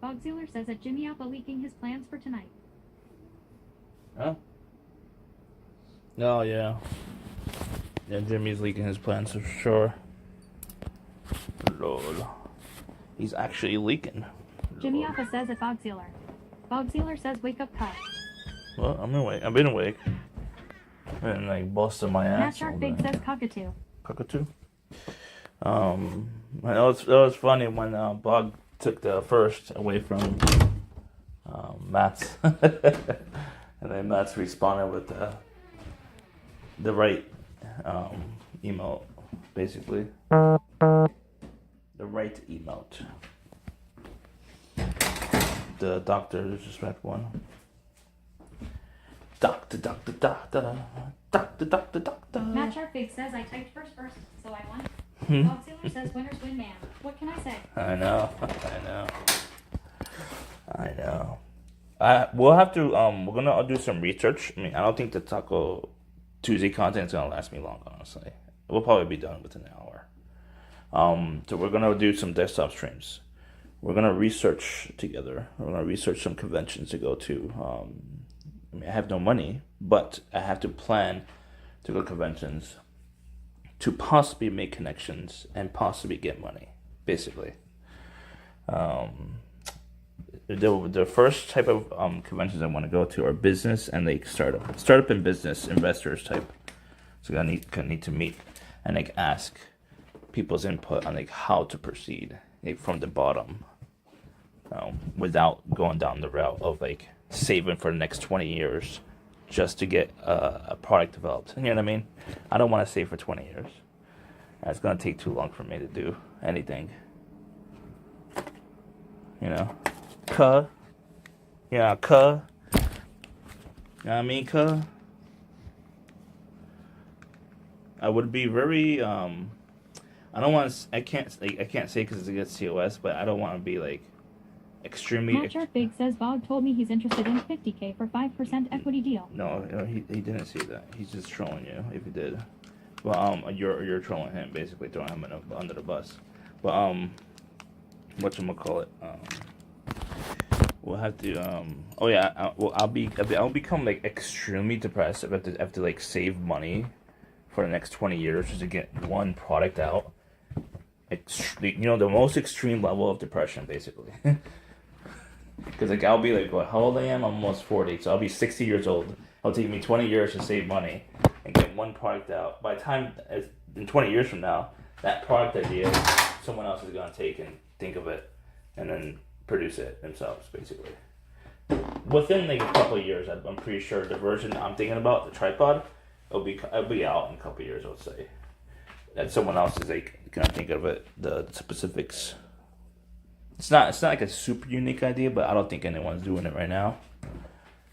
Bogziller says that Jimmy Alpha leaking his plans for tonight. Huh? Oh, yeah. Yeah, Jimmy's leaking his plans for sure. Lol. He's actually leaking. Jimmy Alpha says at Bogziller. Bogziller says wake up cut. Well, I'm awake. I've been awake. And like busting my ass. Matt Shark Big says cockatoo. Cockatoo? It was funny when Bog took the first away from Matt's. And then Matt's responded with the right emote, basically. The right emote. The doctor disrespect one. Doctor. Matt Shark Big says I typed first, so I won. Bogziller says winners win, man. What can I say? I know. We'll have to. We're gonna do some research. I mean, I don't think the Taco Tuesday content is gonna last me long. Honestly, we'll probably be done within an hour. So we're gonna do some desktop streams. We're gonna research together. We're gonna research some conventions to go to. I mean, I have no money, but I have to plan to go to conventions to possibly make connections and possibly get money, basically. The first type of conventions I want to go to are business and like startup and business investors type. So I need to meet and like ask people's input on like how to proceed like from the bottom, without going down the route of like saving for the next 20 years just to get a product developed. You know what I mean? I don't want to save for 20 years. It's gonna take too long for me to do anything. You know? You know what I mean, I would be very I can't say because it's against COS, but I don't want to be like extremely. Matt Shark Big says Bog told me he's interested in 50K for 5% equity deal. No, he didn't see that. He's just trolling you. If he did, well, you're trolling him, basically throwing him under the bus. But whatchamacallit, we'll have to oh yeah, I'll become like extremely depressed if I have to like save money for the next 20 years just to get one product out. The most extreme level of depression, basically. Because like I'll be like, what? How old I am? I'm almost 40, so I'll be 60 years old. It'll take me 20 years to save money and get one product out. By the time, in 20 years from now, that product idea, someone else is gonna take and think of it, and then produce it themselves, basically. Within like a couple of years, I'm pretty sure the version I'm thinking about, the tripod, it'll be out in a couple of years, I would say. That someone else is like gonna think of it, the specifics. It's not like a super unique idea, but I don't think anyone's doing it right now.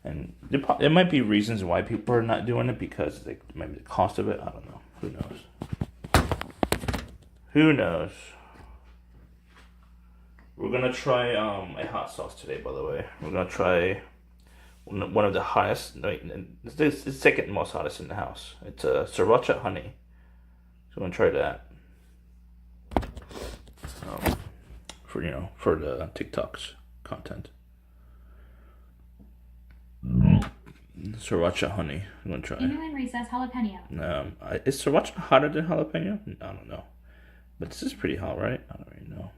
And there might be reasons why people are not doing it, because like maybe the cost of it. I don't know. Who knows? We're gonna try a hot sauce today. By the way, we're gonna try one of the hottest. It's the second most hottest in the house. It's a sriracha honey. So I'm gonna try that. For the TikToks content. Sriracha honey. I'm gonna try. Inu Henry says jalapeno. Is sriracha hotter than jalapeno? I don't know. But this is pretty hot, right? I don't really know.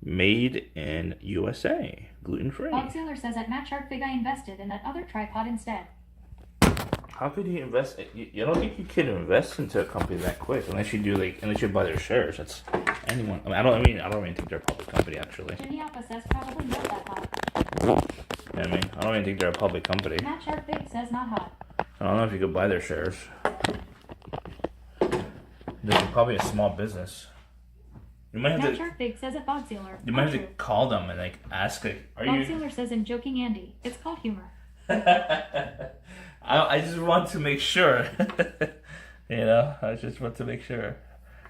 Made in USA. Gluten free. Bogziller says at Matt Shark Big I invested in that other tripod instead. How could you invest? You don't think you can invest into a company that quick unless you buy their shares. That's anyone. I don't even think they're a public company, actually. Jimmy Alpha says probably not that hot. I don't even think they're a public company. Matt Shark Big says not hot. I don't know if you could buy their shares. They're probably a small business. You might have Matt Shark Big says at Bogziller. You might have to call them and like ask like, are you? Bogziller says in joking Andy, it's called humor. I just want to make sure. I just want to make sure,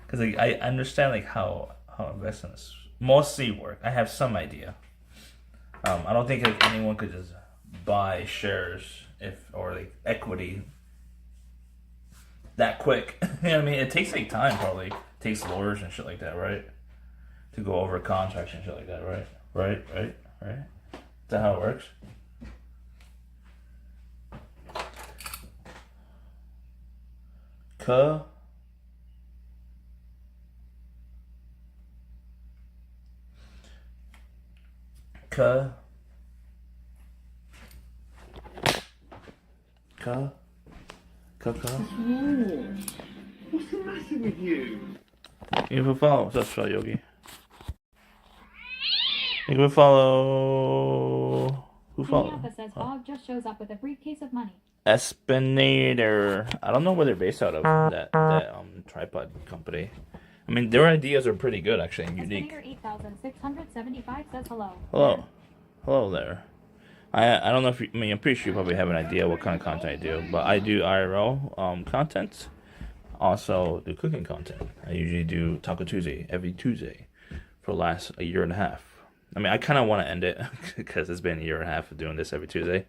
because like I understand like how investments mostly work. I have some idea. I don't think like anyone could just buy shares or like equity that quick. You know what I mean? It takes like time, probably. It takes lawyers and shit like that, right? to go over contracts and shit like that, right? Right? Is that how it works? Ka. Ka. Ka. Ka. What's the matter with you? Thank you for follow. What's up, Yogi? Thank you for follow. Who follow? Alpha says Bob just shows up with a briefcase of money. Espinator. I don't know where they're based out of. That tripod company. I mean, their ideas are pretty good, actually, and unique. Espinator 8675 says hello. Hello there. I don't know if you, I mean, I'm pretty sure you probably have an idea what kind of content I do, but I do IRL content. Also do cooking content. I usually do Taco Tuesday every Tuesday for the last a year and a half. I mean, I kind of want to end it because it's been a year and a half of doing this every Tuesday.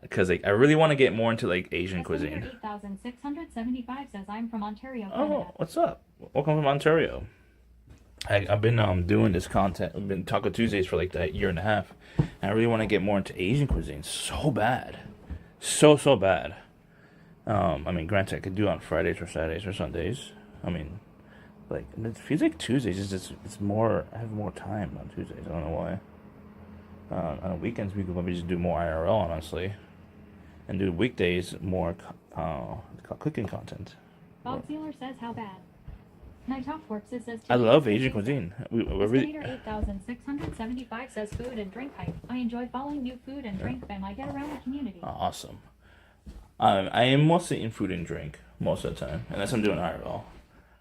Because like I really want to get more into like Asian cuisine. 8675 says I'm from Ontario, Canada. Oh, what's up? Welcome from Ontario. I've been doing this content. I've been Taco Tuesdays for like that year and a half, and I really want to get more into Asian cuisine so bad, so bad. I mean, granted, I could do it on Fridays or Saturdays or Sundays. I mean, like it feels like Tuesdays it's more. I have more time on Tuesdays. I don't know why. On weekends, we could probably just do more IRL, honestly, and do weekdays more cooking content. Bob Sealer says how bad. Night Talk Corpses says I love Asian cuisine. We're really. 8675 says food and drink hype. I enjoy following new food and drink fam. I get around the community. Awesome. I am mostly in food and drink most of the time, unless I'm doing IRL.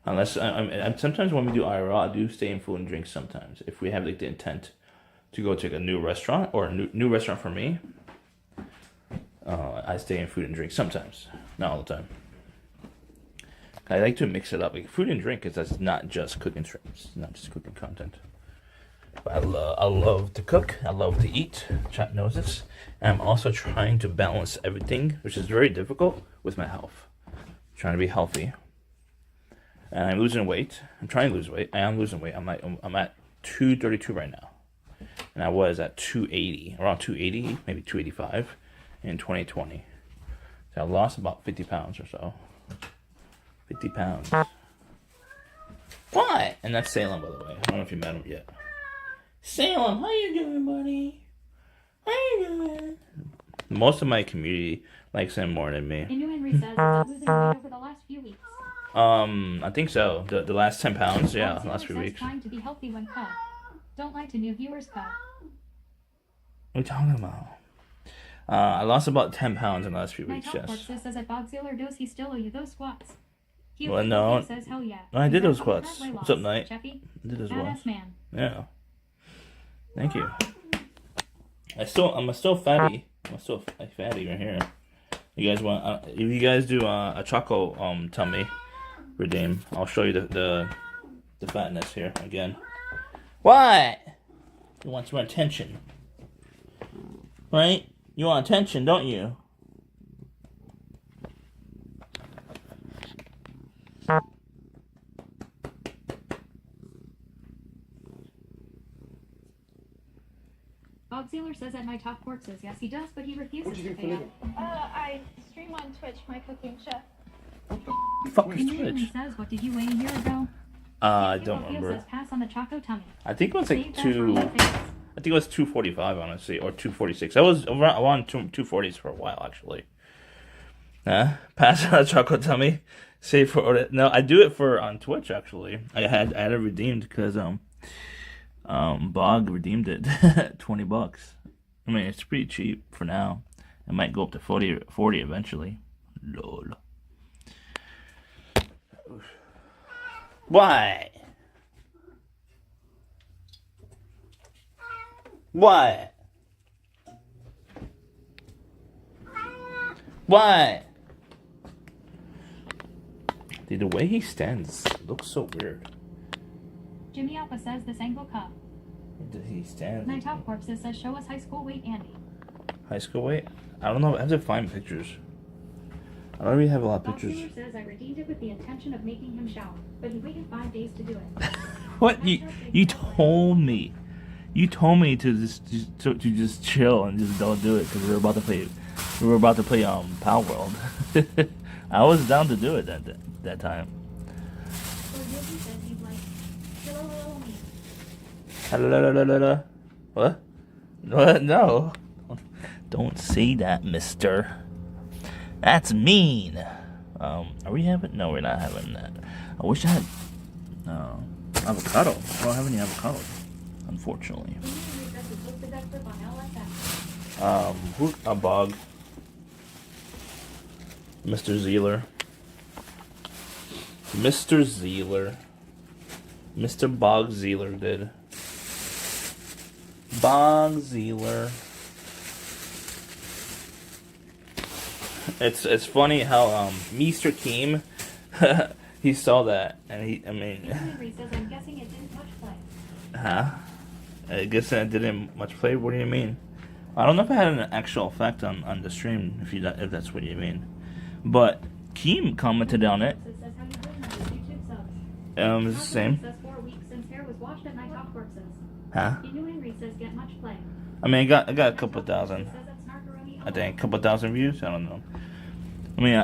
Unless I'm sometimes when we do IRL, I do stay in food and drink sometimes. If we have like the intent to go to a new restaurant or a new restaurant for me, I stay in food and drink sometimes, not all the time. I like to mix it up. Like food and drink is that's not just cooking shrimps, not just cooking content. But I love to cook. I love to eat. Chat knows this. And I'm also trying to balance everything, which is very difficult with my health. I'm trying to be healthy. And I'm losing weight. I'm trying to lose weight. I am losing weight. I'm at 232 right now. And I was at 280, around 280, maybe 285 in 2020. So I lost about 50 pounds or so. 50 pounds. What? And that's Salem, by the way. I don't know if you met him yet. Salem, how you doing, buddy? How you doing? Most of my community likes him more than me. Inu Henry says I'm losing weight over the last few weeks. I think so. The last 10 pounds, yeah, Bob the last few says weeks. Trying to be healthy when cut. Don't lie to new viewers, cut. What are you talking about? I lost about 10 pounds in the last few My weeks, top yes. corpse says that Bob Sealer does he still owe you those squats. Well, no. Says hell yeah. No, I did those Congrats on the squats. hard way What's loss. up, Knight? Jeffy? I did those squats. Badass man. Yeah. Thank you. I'm still fatty. I'm still fatty right here. You guys want? If you guys do a choco tummy redeem, I'll show you the fatness here again. What? You want some attention, right? You want attention, don't you? Bob Sealer says that my top corpses. Yes, he does, but he refuses to pay up. I stream on Twitch, my cooking chef. Fuck is Inu Henry Twitch? says, what did you weigh a year ago? I Steve don't Opio remember. Says, pass on the Choco tummy. I think it was like Save that for my face. I think it was 245, honestly, or 246. I was around 240s for a while, actually. Pass on a chocolate tummy. Save for no, I do it for on Twitch actually. I had it redeemed because Bog redeemed it, $20. I mean, it's pretty cheap for now. It might go up to 40 eventually. Lol. Why? What? What? Dude, the way he stands looks so weird. Jimmy Alpha says this angle cup. He stands. My top corpses says show us high school weight, Andy. High school weight? I don't know. I have to find pictures. I don't really have a lot of Bob pictures. Sealer says I redeemed it with the intention of making him shower, but he waited 5 days to do it. What? You told me. You told me to just chill and just don't do it because we were about to play Power World. I was down to do it that time. Hello. What? What? No. Don't say that, mister. That's mean. Are we having? No, we're not having that. I wish I had avocado. I don't have any avocado, unfortunately. Who's a bog? Mr. Zealer. Mr. Bog Zealer did. Bog Zealer. It's funny how Mr. Keem he saw that and I'm guessing it didn't much play. Huh? I guess it didn't much play. What do you mean? I don't know if it had an actual effect on the stream. If that's what you mean, but Keem commented on it. It says how you doing on these YouTube subs. It's the same. It says 4 weeks since hair was washed at Night Talk Corpses. Huh? New Henry says get much play. I mean, I got a couple thousand. It says it's Narcaroni. I think a couple thousand views. I don't know. I mean,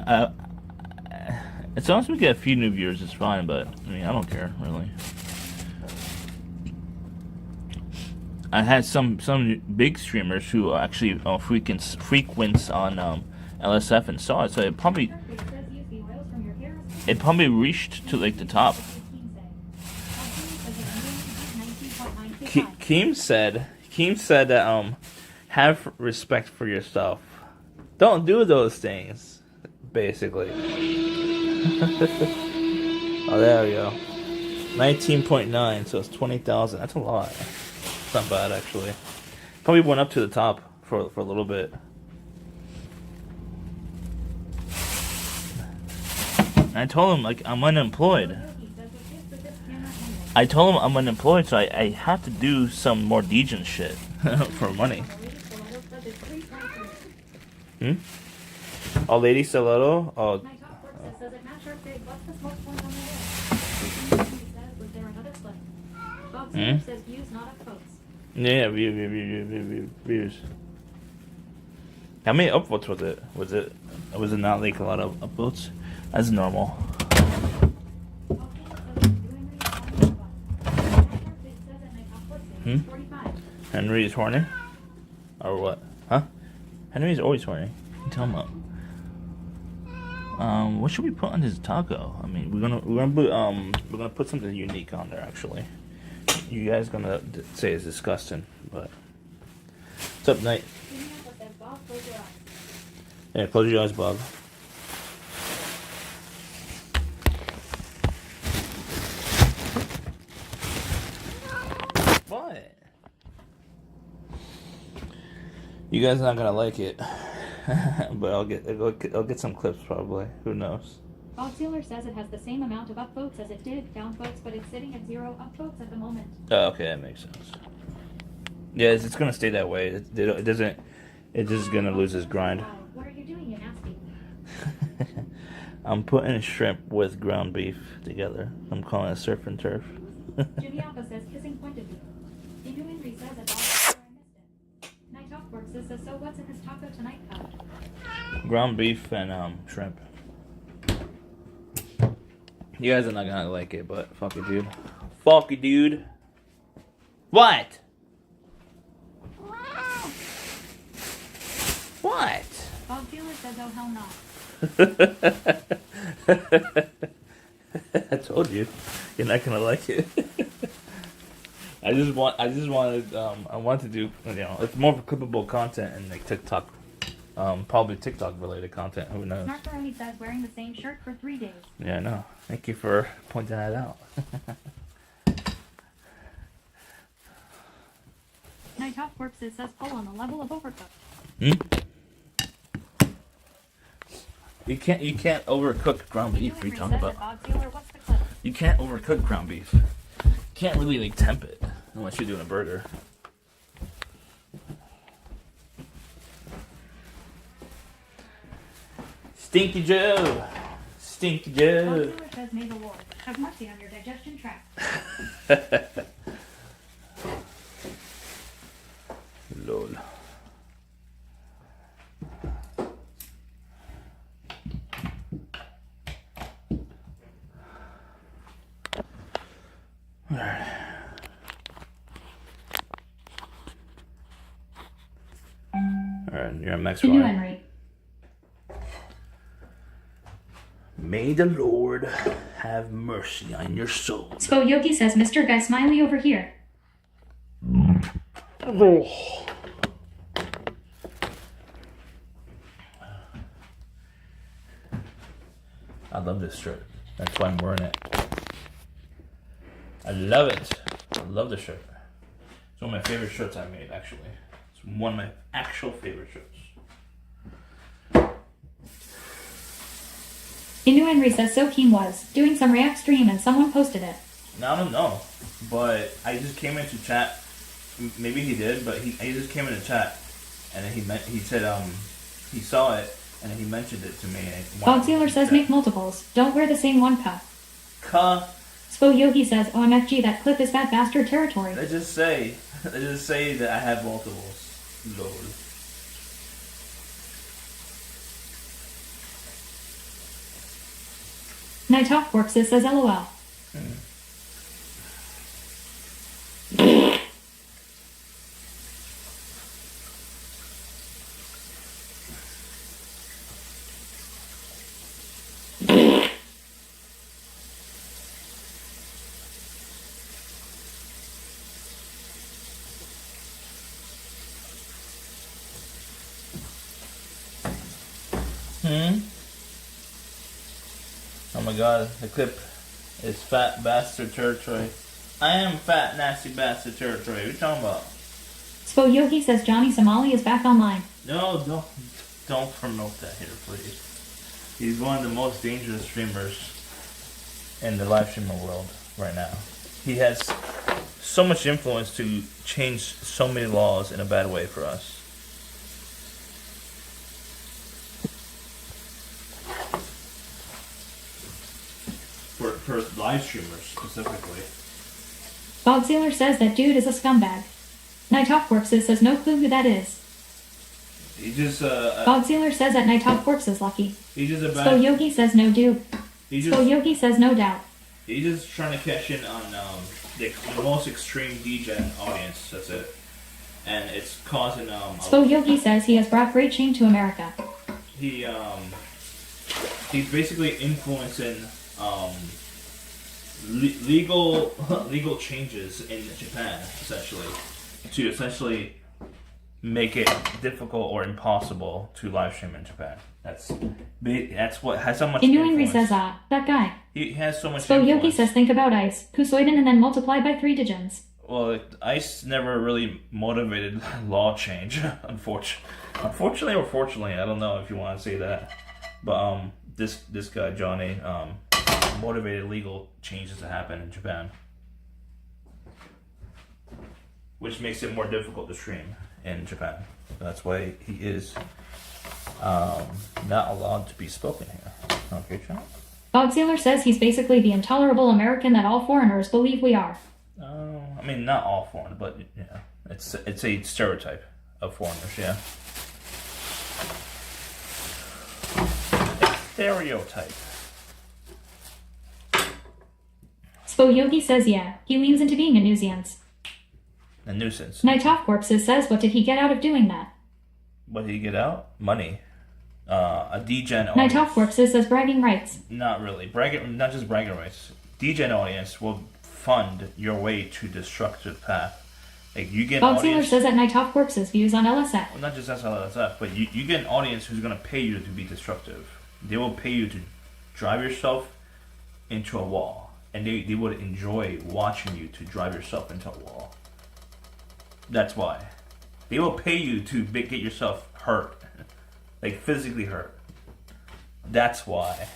as long as we get a few new viewers, it's fine. But I mean, I don't care really. I had some big streamers who actually frequents on LSF and saw it, so it probably reached to like the top. Keem said that have respect for yourself. Don't do those things, basically. Oh, there we go. 19.9, so it's 20,000. That's a lot. It's not bad, actually. Probably went up to the top for a little bit. I told him, like, I'm unemployed. I told him I'm unemployed, so I have to do some more Degen shit for money. Oh, Lady Stiletto? Oh. Yeah, views. How many upvotes was it? Was it not like a lot of upvotes? That's normal. Henry's horny? Or what? Huh? Henry's always horny. Tell him up. What should we put on his taco? I mean, we're gonna put something unique on there. Actually, you guys gonna say it's disgusting, but what's up, Night? Yeah, close your eyes, Bob. What? You guys are not gonna like it. But I'll get some clips probably. Who knows? Bob Sealer says it has the same amount of upvotes as it did downvotes, but it's sitting at 0 upvotes at the moment. Oh, okay, that makes sense. Yeah, it's gonna stay that way. It doesn't. It's just gonna lose its grind. What are you doing, you nasty? I'm putting shrimp with ground beef together. I'm calling it surf and turf. Jimmy Alpha says kissing point of view. Inu Henry says that I missed it. Night Talk Works says so what's in this taco tonight cup? Ground beef and shrimp. You guys are not gonna like it, but fuck it, dude. Fuck it, dude. What? What? Bob Sealer says oh hell no. I told you, you're not gonna like it. I want to do, it's more of a clippable content and like TikTok, probably TikTok related content. Who knows? Narcaroni says wearing the same shirt for 3 days. Yeah, I know. Thank you for pointing that out. Night Talk Works says pull on the level of overcooked. You can't overcook ground beef. What are you talking about? Bob Sealer, what's the clip? You can't overcook ground beef. You can't really like temp it unless you're doing a burger. Stinky Joe. Stinky Bob Joe. Taylor says, may the Lord have mercy on your digestion tract. Lol. Alright, you're up next To you, one. Henry. May the Lord have mercy on your soul. Spo Yogi says, Mr. Guy Smiley over here. I love this shirt. That's why I'm wearing it. I love it. I love the shirt. It's one of my favorite shirts I made, actually. It's one of my actual favorite shirts. Inu Henry says, so Keen was doing some React stream and someone posted it. Now, I don't know, but I just came into chat. Maybe he did, but he just came into chat, and then he said he saw it, and then he mentioned it to me. Bob Taylor says, make multiples. Don't wear the same one cup. Spo Yogi says, OMFG, that clip is that bastard territory. Let's just say that I have multiples. Lord. Night Talk Works says, LOL. Oh my god, the clip is fat bastard territory. I am fat nasty bastard territory. What are you talking about? Spo Yogi says, Johnny Somali is back online. No, don't promote that here, please. He's one of the most dangerous streamers in the live streaming world right now. He has so much influence to change so many laws in a bad way for us. For live streamers specifically. Bob Taylor says that dude is a scumbag. Night Talk Works says, no clue who that is. He just Bob Taylor says that Night Talk Works is lucky. he's just a Spo bad. Yogi says, no dude. Spo Yogi says, no doubt. He's just trying to cash in on the most extreme DJ audience. That's it, and it's causing Spo Yogi says he has brought great change to America. he's basically influencing legal changes in Japan to essentially make it difficult or impossible to live stream in Japan. That's what has so much Inu Henry influence. says, that guy. He has so much Spo influence. Yogi says, think about ice. Kusoiden and then multiply by 3 digits. Well, ICE never really motivated law change, unfortunately or fortunately, I don't know if you want to say that. But this guy Johnny motivated legal changes to happen in Japan, which makes it more difficult to stream in Japan. That's why he is not allowed to be spoken here. Okay, John. Bob Taylor says he's basically the intolerable American that all foreigners believe we are. I mean, not all foreign, but yeah, it's a stereotype of foreigners. Yeah, a stereotype. Spo Yogi says, yeah, he leans into being a nuisance. A nuisance. Night Talk Corpses says, what did he get out of doing that? What did he get out? Money. A DGen audience. Night Talk Corpses says bragging rights. Not really. Not just bragging rights. DGen audience will fund your way to destructive path. Like you get Bob Taylor audience. says that Night Talk Corpses views on LSF. Well, not just SLSF, but you get an audience who's going to pay you to be destructive. They will pay you to drive yourself into a wall. And they would enjoy watching you to drive yourself into a wall. That's why. They will pay you to get yourself hurt. Like physically hurt. That's why.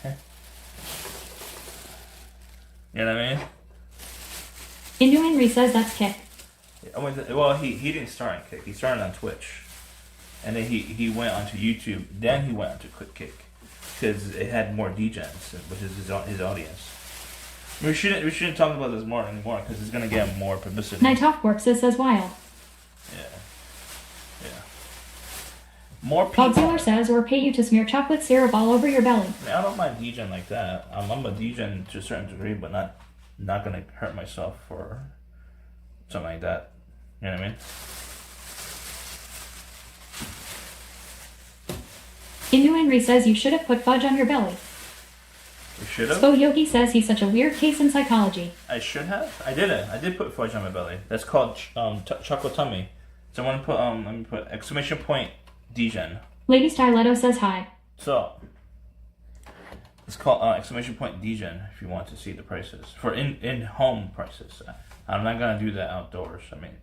You know what I mean? Inu Henry says that's Kick. Well, he didn't start on Kick. He started on Twitch. And then he went onto YouTube. Then he went onto Kick. because it had more degens, which is his audience. We shouldn't talk about this more anymore because it's gonna get more publicity. Night Off Works says wild. Yeah. More people. Godzilla says, or pay you to smear chocolate syrup all over your belly. I mean, I don't mind degen like that. I'm a degen to a certain degree, but not gonna hurt myself for something like that. You know what I mean? Inu Henry says you should have put fudge on your belly. You should have. Spo Yogi says he's such a weird case in psychology. I should have. I didn't. I did put fudge on my belly. That's called chocolate tummy. Someone put let me put exclamation point degen. Lady Styletto says hi. So it's called exclamation point degen if you want to see the prices for in home prices. I'm not gonna do that outdoors. I mean,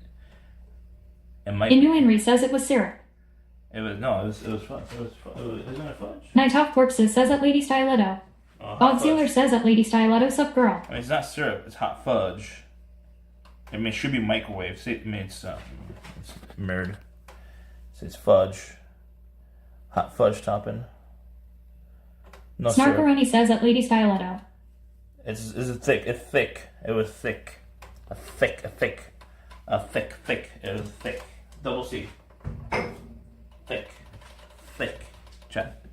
it might. Inu Henry says it was syrup. It was fudge. Isn't it fudge? Night Off Corpses says at Lady Styletto. Bob Sealer says at Lady Styletto, sup girl. I mean, it's not syrup. It's hot fudge. I mean, it should be microwave. See, I mean, it's mirrored. It's fudge. Hot fudge topping. No syrup. Snarkaroni says at Lady Styletto. It's thick. It's thick. It was thick. A thick. It was thick. Double C. Thick. Chat.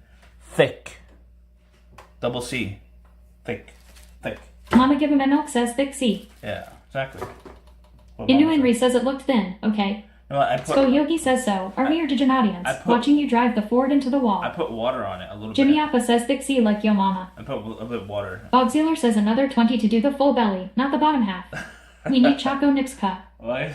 Thick. Double C. Thick. Mama Give Him a Milk says thick C. Yeah, exactly. Inu Henry says it looked thin. Okay. No, Spo Yogi says so. Are we your digital audience? Watching you drive the Ford into the wall. I put water on it a little Jimmy bit. Appa says thick C like yo mama. I put a little bit of water. Bob Sealer says another 20 to do the full belly, not the bottom half. We need Choco Nipska. What?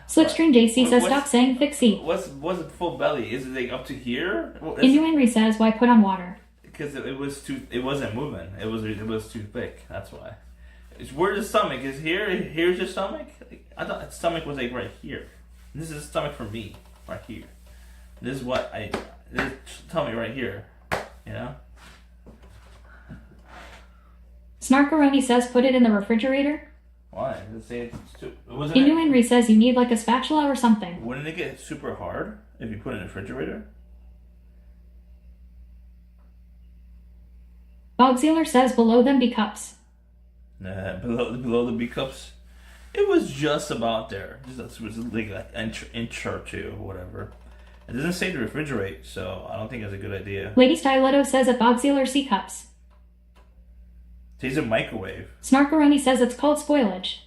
Slickstream JC says stop saying thick C. What's it full belly? Is it like up to here? Inu Henry says why put on water? Because it wasn't moving. It was too thick. That's why. Where's the stomach? Is here? Here's your stomach? Like, I thought the stomach was like right here. This is the stomach for me, right here. This is what this tummy right here. You know. Snarkaroni says put it in the refrigerator. Why? Does it say it's too? Inu Henry says you need like a spatula or something. Wouldn't it get super hard if you put it in the refrigerator? Bob Sealer says below them be cups. Nah, below the B cups, it was just about there. It was like an inch or two, or whatever. It doesn't say to refrigerate, so I don't think it's a good idea. Lady Styletto says at Bob Sealer C cups. It says a microwave. Snarkaroni says it's called spoilage.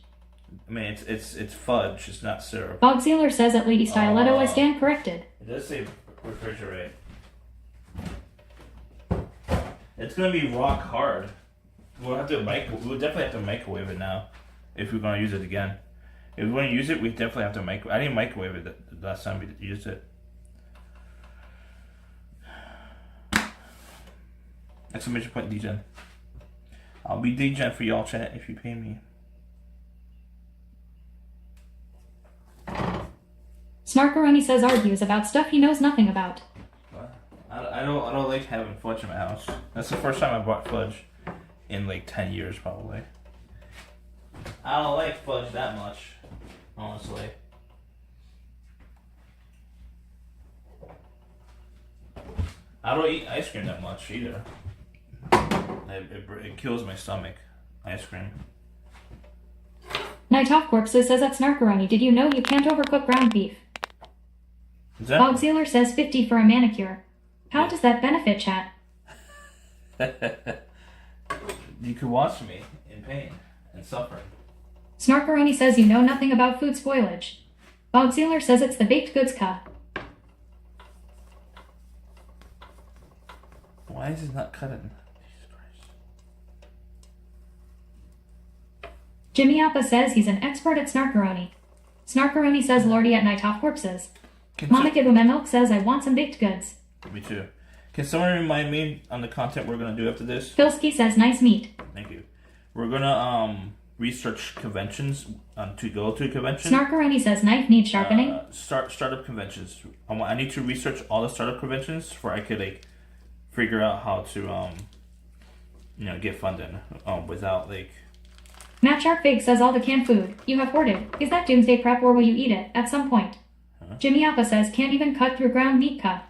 I mean, it's fudge. It's not syrup. Bob Sealer says at Lady Styletto I stand corrected. It does say refrigerate. It's gonna be rock hard. We'll definitely have to microwave it now, if we're gonna use it again. If we want to use it, we definitely have to microwave. I didn't microwave it the last time we used it. Exclamation point degen. I'll be degen for y'all, chat, if you pay me. Snarkaroni says argues about stuff he knows nothing about. I don't like having fudge in my house. That's the first time I bought fudge in like 10 years probably. I don't like fudge that much, honestly. I don't eat ice cream that much either. It kills my stomach, ice cream. Night Off Corpses says at Snarkaroni, did you know you can't overcook ground beef? Bob Sealer says 50 for a manicure. How does that benefit, chat? You could watch me in pain and suffering. Snarkaroni says you know nothing about food spoilage. Bob Sealer says it's the baked goods cup. Why is it not cutting? Jesus Christ. Jimmy Appa says he's an expert at Snarkaroni. Snarkaroni says Lordy at Night Off Corpses. Mama Kibume Milk says I want some baked goods. Me too. Can someone remind me on the content we're gonna do after this? Filsky says nice meat. Thank you. We're gonna research conventions to go to a convention. Snarkaroni says knife needs sharpening. Startup conventions. I need to research all the startup conventions before I could like figure out how to get funding without like. Matt Sharkfig says all the canned food you have hoarded. Is that doomsday prep or will you eat it at some point? Jimmy Appa says can't even cut through ground meat cup.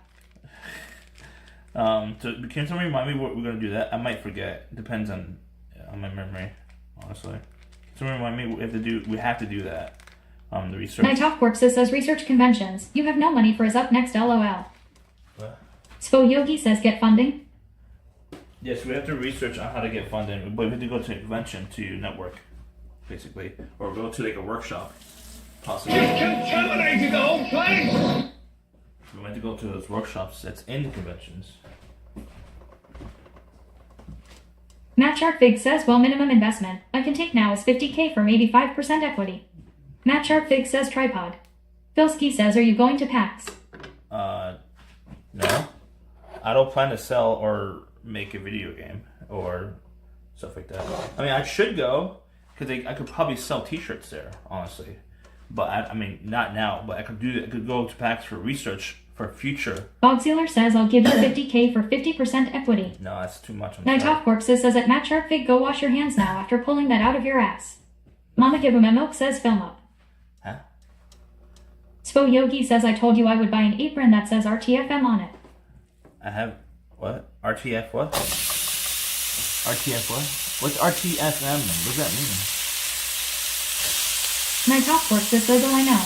So can someone remind me what we're gonna do that? I might forget. Depends on my memory, honestly. Can someone remind me we have to do that. The research. Night Off Corpses says research conventions. You have no money for his up next LOL. What? Spo Yogi says get funding. Yes, we have to research on how to get funding, but we have to go to a convention to network, basically, or go to like a workshop, possibly. You've contaminated the whole place! We want to go to those workshops that's in the conventions. Matt Sharkfig says, well, minimum investment I can take now is 50K from 85% equity. Matt Sharkfig says tripod. Philski says, are you going to PAX? No. I don't plan to sell or make a video game or stuff like that. I mean, I should go because I could probably sell T-shirts there, honestly. But I mean, not now. But I could go to PAX for research for future. Bogsealer says, I'll give you 50K for 50% equity. No, that's too much. Night Off Corpses says at Matt Sharkfig, go wash your hands now after pulling that out of your ass. Mama Give Him a Milk says, film up. Huh? Spo Yogi says, I told you I would buy an apron that says RTFM on it. I have what? RTF what? RTF what? What's RTFM? What does that mean? Night Off Corpses says, oh, I know.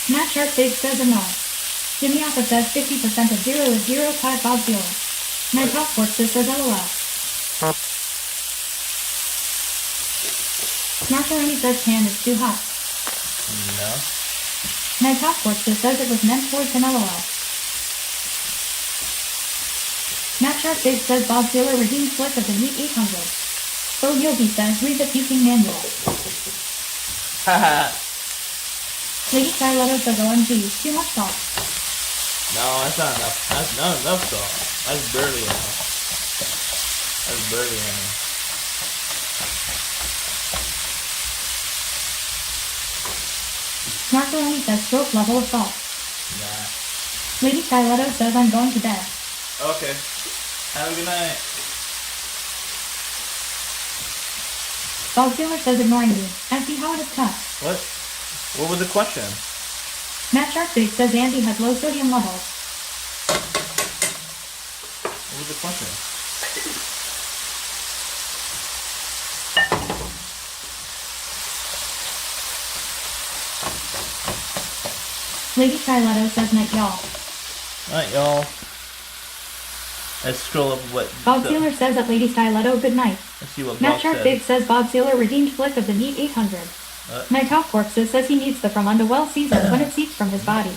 Matt Sharkfig says, no. Jimmy Alpha says 50% of 0 is 0 5 Bogsealer. Night Off Corpses says, LOL. Marcolini says pan is too hot. No. Night Off Corpses says it was meant towards an LOL. Matt Sharkfig says Bob Sealer redeemed flick of the Meat 800. Bo Yogi says read the puking manual. Haha. Lady Carletto says OMG, too much salt. No, that's not enough. That's not enough salt. That's barely enough. That's barely enough. Marcolini says stroke level of salt. Nah. Lady Carletto says I'm going to bed. Okay. Have a good night. Bob Sealer says ignoring me. I see how it is cut. What? What was the question? Matt Sharkfig says Andy has low sodium levels. What was the question? Lady Carletto says night y'all. Alright, y'all. Let's scroll up what... Bob Sealer says at Lady Styletto, good night. Let's see what Matt Bob Sharkfig said. says Bob Sealer redeemed flick of the Meat 800. Night Off Corpses says he needs the from underwell season when it seeps from his body.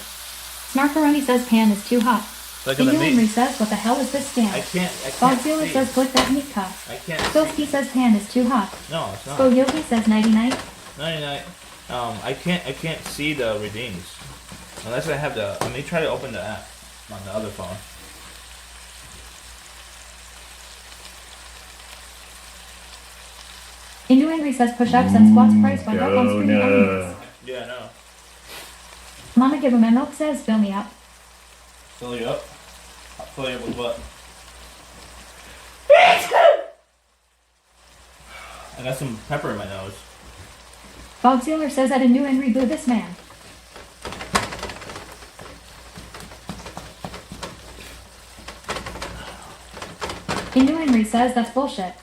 Snarkaroni says pan is too hot. Look at the Henry meat. says what the hell is this scam? I can't Bob Sealer see. says click that meat cup. I can't Philski says pan is too hot. No, it's not. So Yogi says nighty night. 99. I can't see the redeems. Unless I have the... Let me try to open the app on the other phone. Indu Henry says push-ups and squats price went up on streaming elements. Yeah, I know. Mama Give Him a Milk says fill me up. Fill you up? I'll fill you up with what? I got some pepper in my nose. Bob Sealer says at Indu Henry boo this man. Indu Henry says that's bullshit.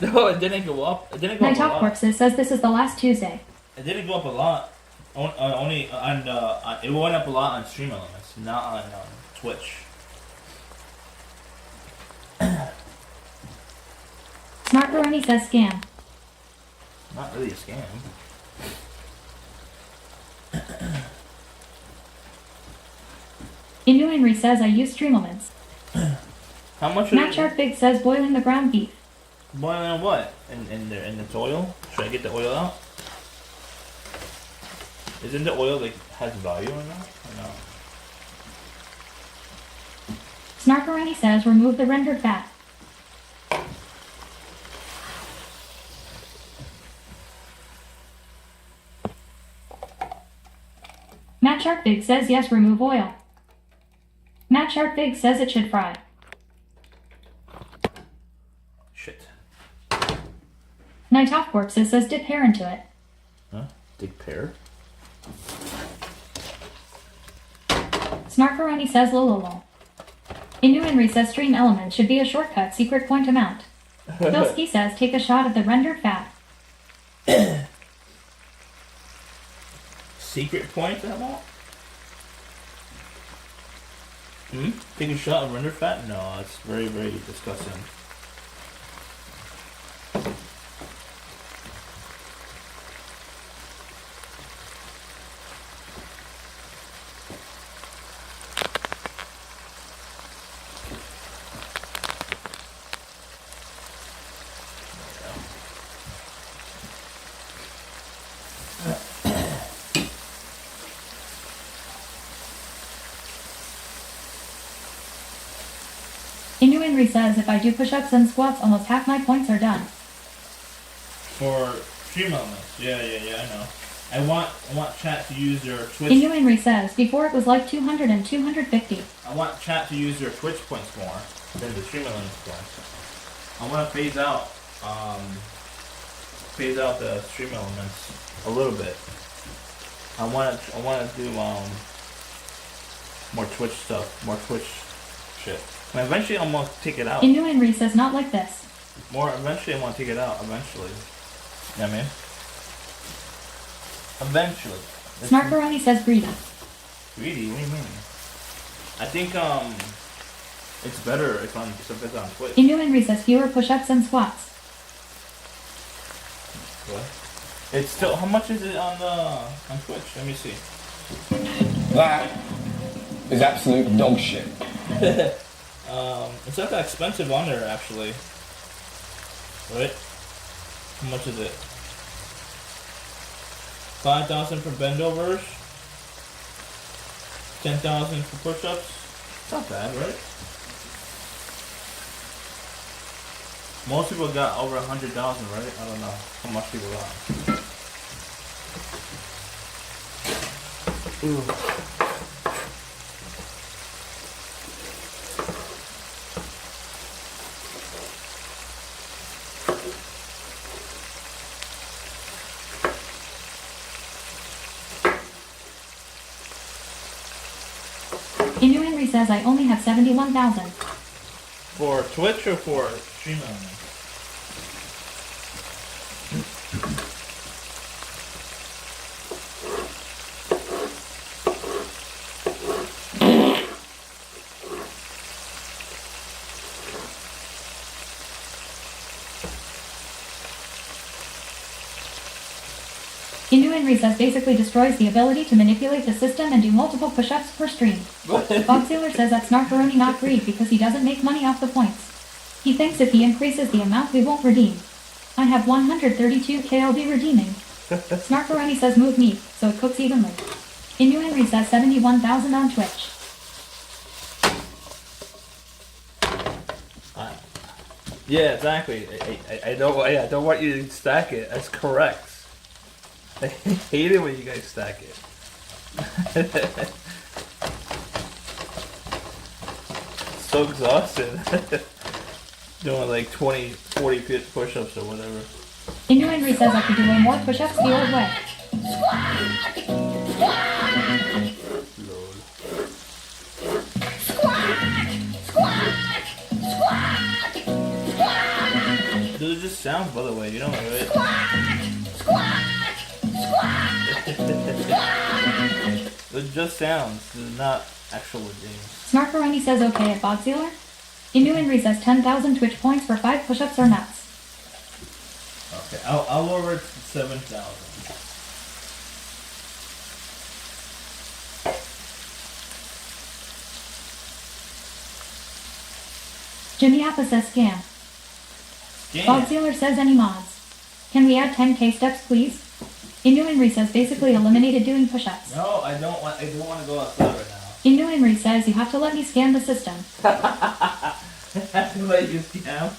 No, it didn't go up. It didn't go Night up a Off lot. Corpses says this is the last Tuesday. It didn't go up a lot. Only on it went up a lot on Stream Elements, not on Twitch. Snarkaroni says scam. Not really a scam. Indu Henry says I use stream elements. How much? Matt Sharkfig says boiling the ground beef. Boiling on what? In the oil? Should I get the oil out? Isn't the oil like has value or not? Or no? Snarkaroni says remove the rendered fat. Matt Sharkfig says yes, remove oil. Matt Sharkfig says it should fry. Shit. Night Off Corpses says dip hair into it. Huh? Dig pear? Snarkaroni says lololol. Inu Henry says stream element should be a shortcut secret point amount. Bilski says take a shot of the rendered fat. Secret point amount? Take a shot of rendered fat? No, it's very, very disgusting. Inu Henry says if I do push-ups and squats, almost half my points are done. For stream elements, yeah, I know. I want chat to use your Twitch. Inu Henry says before it was like 200 and 250. I want chat to use your Twitch points more than the stream elements points. I want to phase out the stream elements a little bit. I want to do more Twitch stuff, more Twitch shit. And eventually I'm gonna take it out. Inu Henry says not like this. Eventually I want to take it out. Eventually. You know what I mean? Eventually. Snarkaroni says greedy. Greedy? What do you mean? I think it's better if it's on Twitch. Inu Henry says fewer push-ups and squats. What? It's still, how much is it on Twitch? Let me see. That is absolute dog shit. It's not that expensive on there actually. Right? How much is it? 5,000 for bendovers. 10,000 for push-ups. It's not bad, right? Most people got over 100,000, right? I don't know how much people got. Ooh. Inu Henry says I only have 71,000. For Twitch or for stream only? Inu Henry says basically destroys the ability to manipulate the system and do multiple push-ups per stream. Bob Sailor says that's Snarkaroni not greed because he doesn't make money off the points. He thinks if he increases the amount we won't redeem. I have 132k I'll be redeeming. Snarkaroni says move meat, so it cooks evenly. Inu Henry says 71,000 on Twitch. Yeah, exactly. I don't want you to stack it. That's correct. I hate it when you guys stack it. So exhausted. Doing like 20, 40 push-ups or whatever. Inu Henry says I could do way more push-ups the old way. Those are just sounds, by the way. You don't know it. They're just sounds. They're not actual games. Snarkaroni says okay at Bob Sailor. Inu Henry says 10,000 Twitch points for 5 push-ups or nuts. Okay, I'll lower it to 7,000. Jimmy Appa says scam. Bob Sailor says any mods. Can we add 10k steps please? Inu Henry says basically eliminated doing push-ups. No, I don't want to go outside right now. Inu Henry says you have to let me scan the system. Have to let you scam?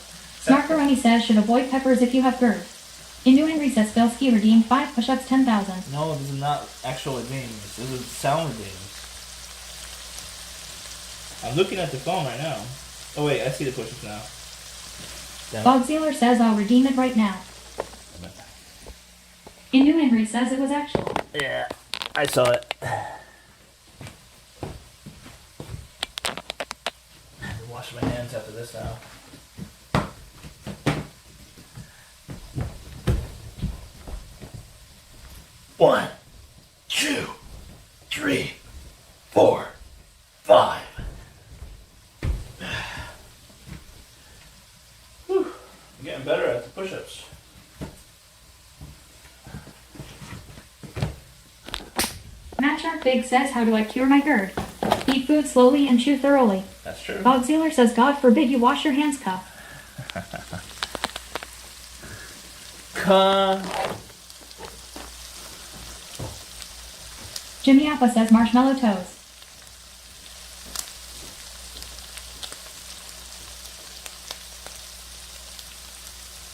Snarkaroni says should avoid peppers if you have GERD. Inu Henry says Spelsky redeemed 5 push-ups 10,000. No, this is not actual games. This is sound games. I'm looking at the phone right now. Oh wait, I see the push-ups now. Damn. Bob Sailor says I'll redeem it right now. Inu Henry says it was actual. Yeah, I saw it. wash my hands after this now. One, 2, 3, 4, 5. Whew. I'm getting better at the push-ups. Matt Shark Big says, how do I cure my GERD? Eat food slowly and chew thoroughly. That's true. Bob Sealer says, God forbid you wash your hands, cup. Jimmy Appa says, marshmallow toes.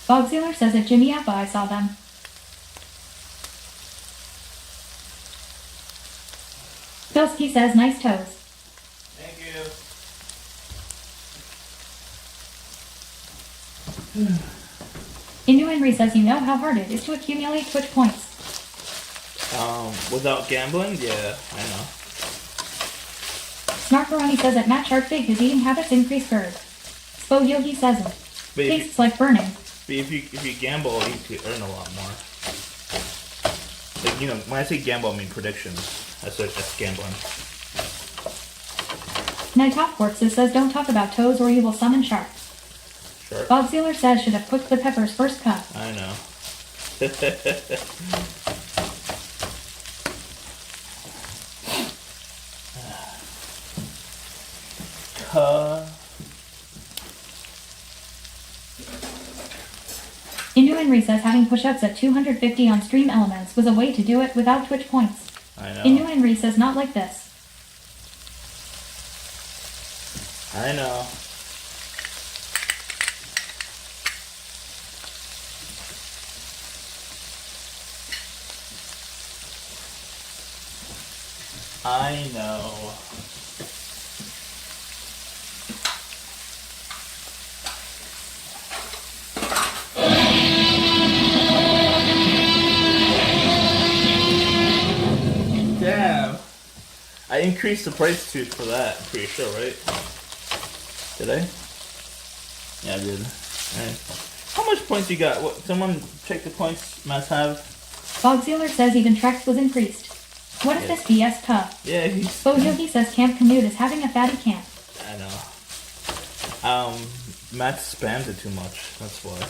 Bob Sealer says, at Jimmy Appa I saw them. Belsky says, nice toes. Thank you. Inu Henry says, you know how hard it is to accumulate Twitch points. Without gambling? Yeah, I know. Snarkaroni says that Matt Shark Big his eating habits increase GERD. Spo Yogi says it. But Tastes like burning. if you gamble, you could earn a lot more. Like, you know, when I say gamble, I mean predictions. That's gambling. Night Top Corpses says, don't talk about toes or you will summon sharks. Sure. Bob Sealer says, should have cooked the peppers first cut. I know. Inu Henry says having push-ups at 250 on Stream Elements was a way to do it without Twitch points. I know. Inu Henry says not like this. I know. I know. Damn. I increased the price too for that, I'm pretty sure, right? Did I? Yeah, I did. Alright. How much points you got? What? Someone check the points Matt have? Bob Sealer says even Trex was increased. What is this BS cup? Yeah, he's... Bo Yogi says Camp Canute is having a fatty camp. I know. Matt spammed it too much, that's why.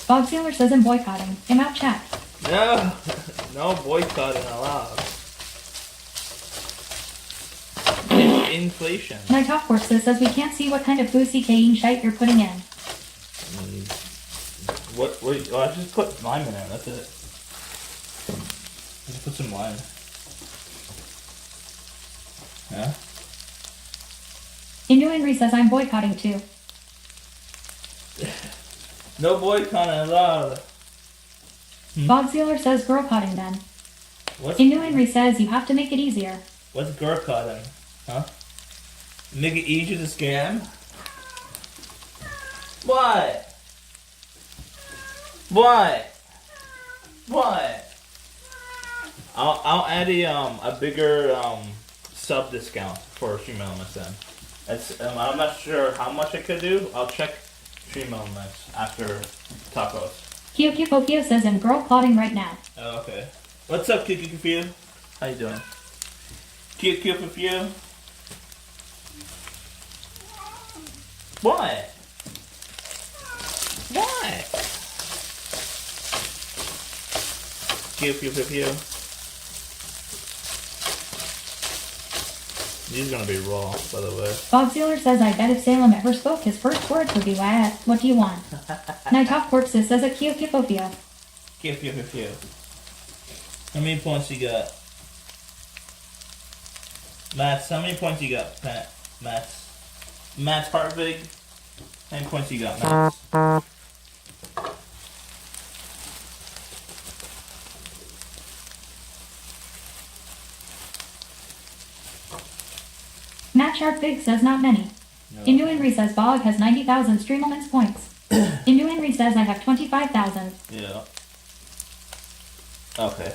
Bob Sealer says I'm boycotting. I'm out chat. No! No boycotting allowed. It's inflation. Night Top Corpses says we can't see what kind of boozy Kane shite you're putting in. What? Oh, I just put lime in there, that's it. Just put some lime. Yeah? Inu Henry says I'm boycotting too. No boycotting allowed. Bob Sealer says girl-cotting then. What's, Inu Henry says you have to make it easier. what's girl cotting? Huh? Make it easier to scam? What? What? What? I'll add a bigger sub discount for Stream Elements then. It's, I'm not sure how much I could do. I'll check Stream Elements after tacos. Kyokyo says I'm girl-plotting right now. Oh, okay. What's up, Kiki? How you doing? Kiki? What? What? Kiki. These are gonna be raw, by the way. Bob Sealer says I bet if Salem ever spoke his first words would be what do you want? Night Top Corpses says a Kyokyo. Kiki. How many points you got? Matt, how many points you got, Matt's heart big? How many points you got, Matt? Matt Sharp Big says not many. No. Inu Henry says Bog has 90,000 Stream Elements points. Inu Henry says I have 25,000. Yeah. Okay.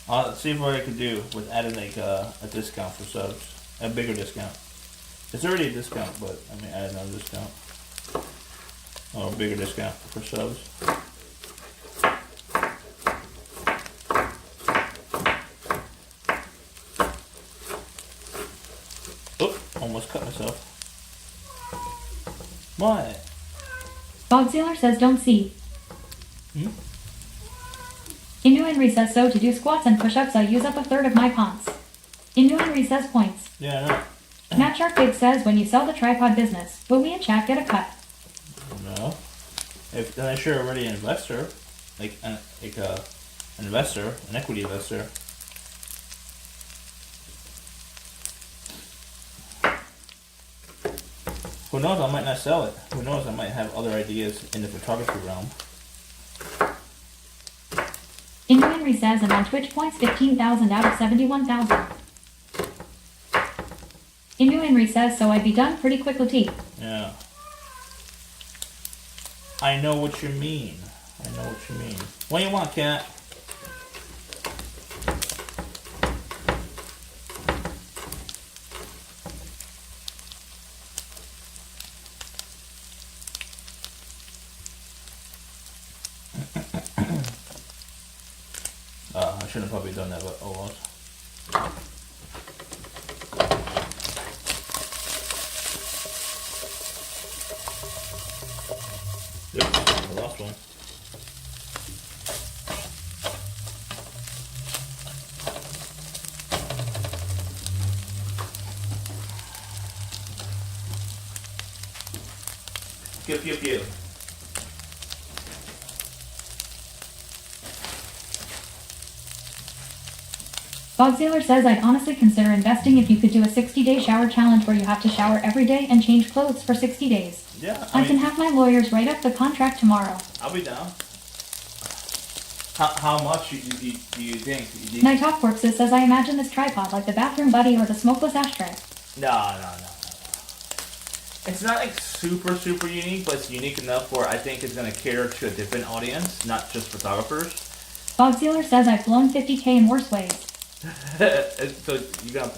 Let's see what I can do with adding like a discount for subs. A bigger discount. It's already a discount, but I mean, add another discount. Oh, bigger discount for subs. Oop, almost cut myself. What? Bogsealer says don't see. Hmm? Indu Henry says so to do squats and push-ups I use up a third of my pants. Indu Henry says points. Yeah, I know. Matt Shark Big says when you sell the tripod business, will we in chat get a cut? No. If unless you're already an investor, an investor, an equity investor. Who knows? I might not sell it. Who knows? I might have other ideas in the photography realm. Indu Henry says I'm on Twitch points 15,000 out of 71,000. Indu Henry says so I'd be done pretty quickly. Yeah. I know what you mean. I know what you mean. What do you want, cat? I shouldn't have probably done that, but oh well. Yep, the last one. Pew pew pew. Bogsealer says I'd honestly consider investing if you could do a 60-day shower challenge where you have to shower every day and change clothes for 60 days. Yeah, I can have my lawyers write up the contract tomorrow. I'll be down. How much do you think? Night Hawk Corpses says I imagine this tripod like the bathroom buddy or the smokeless ashtray. No. It's not like super unique, but it's unique enough where I think it's gonna cater to a different audience, not just photographers. Bogsealer says I've blown 50K in worse ways. So you gonna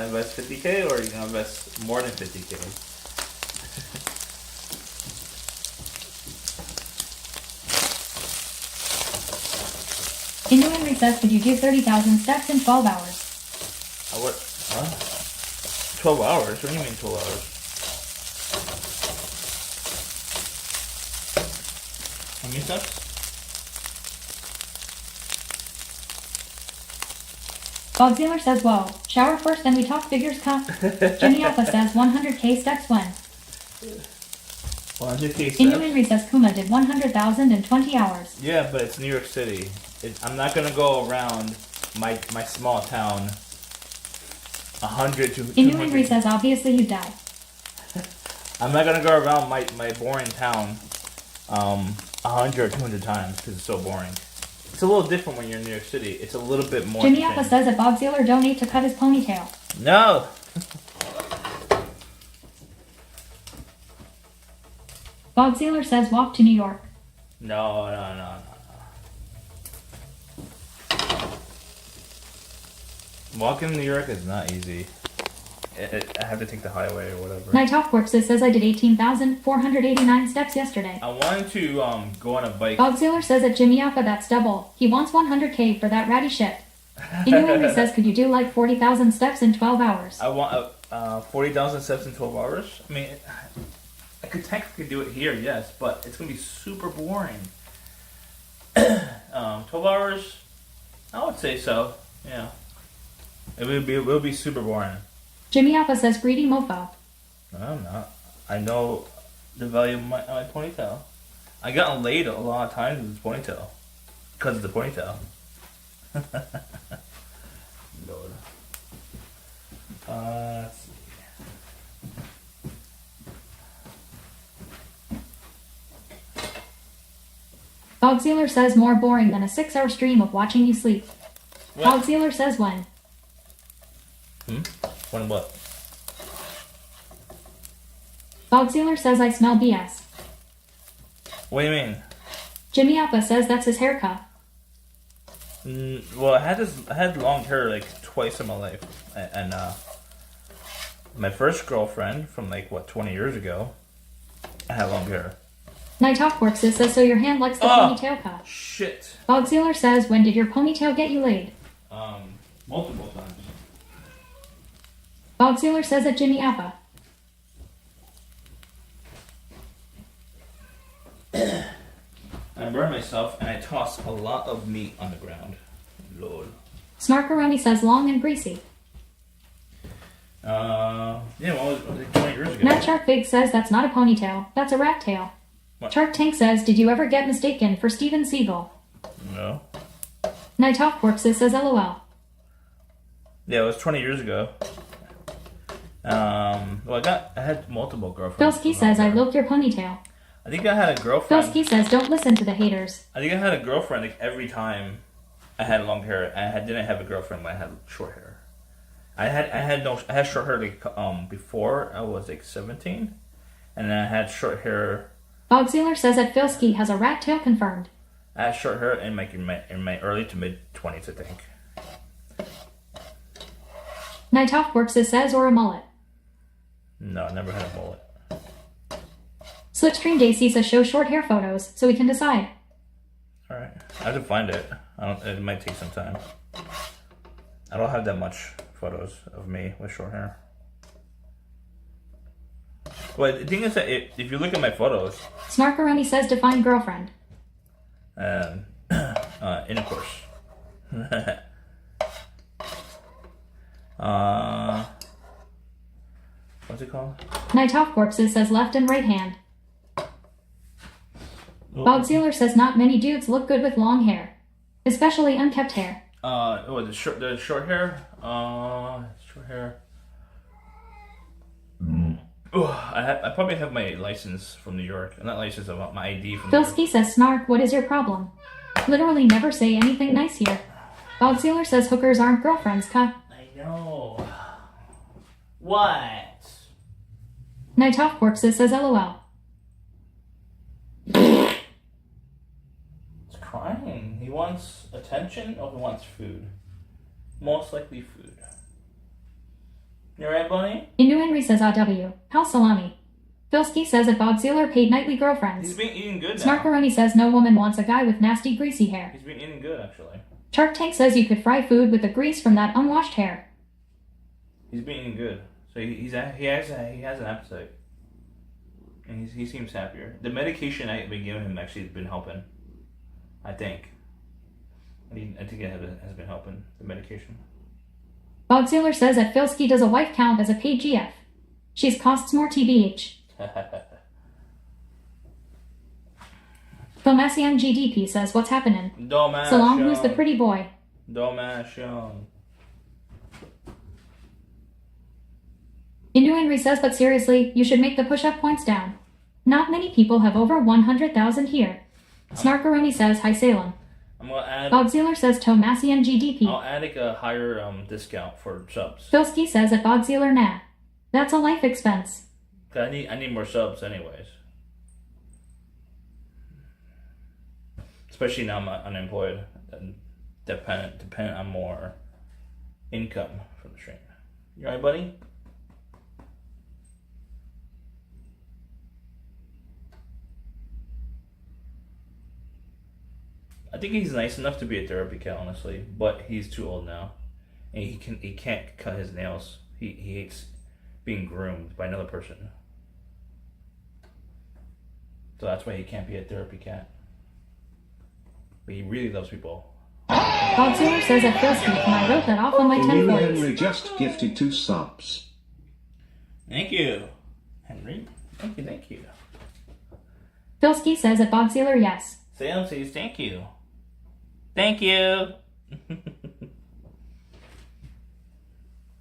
invest 50K or you gonna invest more than 50K? Indu Henry says could you do 30,000 steps in 12 hours? What? 12 hours? What do you mean 12 hours? How many steps? Bogsealer says whoa. Shower first then we talk figures cup. Jimmy Alpha says 100K steps when? 100K steps? Indu Henry says Kuma did 100,000 in 20 hours. Yeah, but it's New York City. I'm not gonna go around my small town 100 to 200. Indu Henry says obviously you die. I'm not gonna go around my boring town 100 or 200 times because it's so boring. It's a little different when you're in New York City. It's a little bit more. Jimmy Alpha says that Bogsealer donate to cut his ponytail. No. Bogsealer says walk to New York. No. Walking in New York is not easy. I have to take the highway or whatever. Night Hawk Corpses says I did 18,489 steps yesterday. I wanted to go on a bike. Bogsealer says at Jimmy Alpha that's double. He wants 100K for that ratty shit. Indu Henry says could you do like 40,000 steps in 12 hours? I want 40,000 steps in 12 hours. I mean, I could technically do it here, yes, but it's gonna be super boring. 12 hours, I would say so. Yeah, it will be super boring. Jimmy Alpha says greedy mofo. No, I'm not. I know the value of my ponytail. I got laid a lot of times with this ponytail because of the ponytail. Lord. Let's see. Bogsealer says more boring than a 6-hour stream of watching you sleep. What? Bogsealer says when? When what? Bogsealer says I smell BS. What do you mean? Jimmy Alpha says that's his haircut. Well, I had long hair like twice in my life, and My first girlfriend from like, what, 20 years ago, I had long hair. Night Hawk Works says, so your hand likes the ponytail cut. Shit. Bog Sealer says, when did your ponytail get you laid? Multiple times. Bog Sealer says at Jimmy Appa. I burn myself and I toss a lot of meat on the ground. Lord. Snarkaroni says long and greasy. Yeah, well, it was like 20 years ago. Matt Shark Big says that's not a ponytail, that's a rat tail. What? Shark Tank says, did you ever get mistaken for Steven Seagal? No. Night Hawk Works says LOL. Yeah, it was 20 years ago. Well, I had multiple girlfriends. Bilski says, I love your ponytail. I think I had a girlfriend. Bilski says, don't listen to the haters. I think I had a girlfriend like every time I had long hair. Didn't have a girlfriend when I had short hair. I had short hair like before I was like 17, and then I had short hair. Bog Sealer says that Bilski has a rat tail confirmed. I had short hair in my early to mid 20s, I think. Night Hawk Works says, or a mullet. No, I never had a mullet. Slipstream Daisy says, show short hair photos so we can decide. All right, I have to find it. It might take some time. I don't have that much photos of me with short hair. Well, the thing is that if you look at my photos, Snarkaroni says, define girlfriend. intercourse. What's it called? Night Hawk Corpses says left and right hand. Bog Sealer says not many dudes look good with long hair, especially unkept hair. The short hair. Short hair. I probably have my license from New York. Not license, about my ID from New York. Filsky says snark, what is your problem? Literally never say anything nice here. Bog Sealer says hookers aren't girlfriends, cuh. I know. What? Night Hawk Corpses says LOL. It's crying. He wants attention or he wants food? Most likely food. You alright, Bunny? Indu Henry says AW. How's salami? Filsky says that Bog Sealer paid nightly girlfriends. He's been eating good now. Snarkaroni says no woman wants a guy with nasty greasy hair. He's been eating good, actually. Shark Tank says you could fry food with the grease from that unwashed hair. He's been eating good. So he has an appetite. And he seems happier. The medication I've been giving him actually has been helping. I think. I think it has been helping, the medication. Bog Sealer says that Filsky does a wife count as a paid GF. She's costs more TBH. Filmasian GDP says what's happening. Salon, who's the pretty boy? Domation. Indu Henry says, but seriously, you should make the push-up points down. Not many people have over 100,000 here. Snarkaroni says, hi Salem. I'm gonna add. Bog Sealer says Tomasian GDP. I'll add like a higher discount for subs. Filsky says at Bog Sealer, nah. That's a life expense. I need more subs anyways. Especially now I'm unemployed and dependent on more income from the stream. You alright, buddy? I think he's nice enough to be a therapy cat, honestly, but he's too old now, and he can't cut his nails. He hates being groomed by another person, so that's why he can't be a therapy cat. But he really loves people. Bog Sealer says at Filsky, and I wrote that off on my 10 points. Henry just gifted 2 subs. Thank you, Henry. Thank you. Filsky says at Bog Sealer, yes. Sam says thank you. Thank you.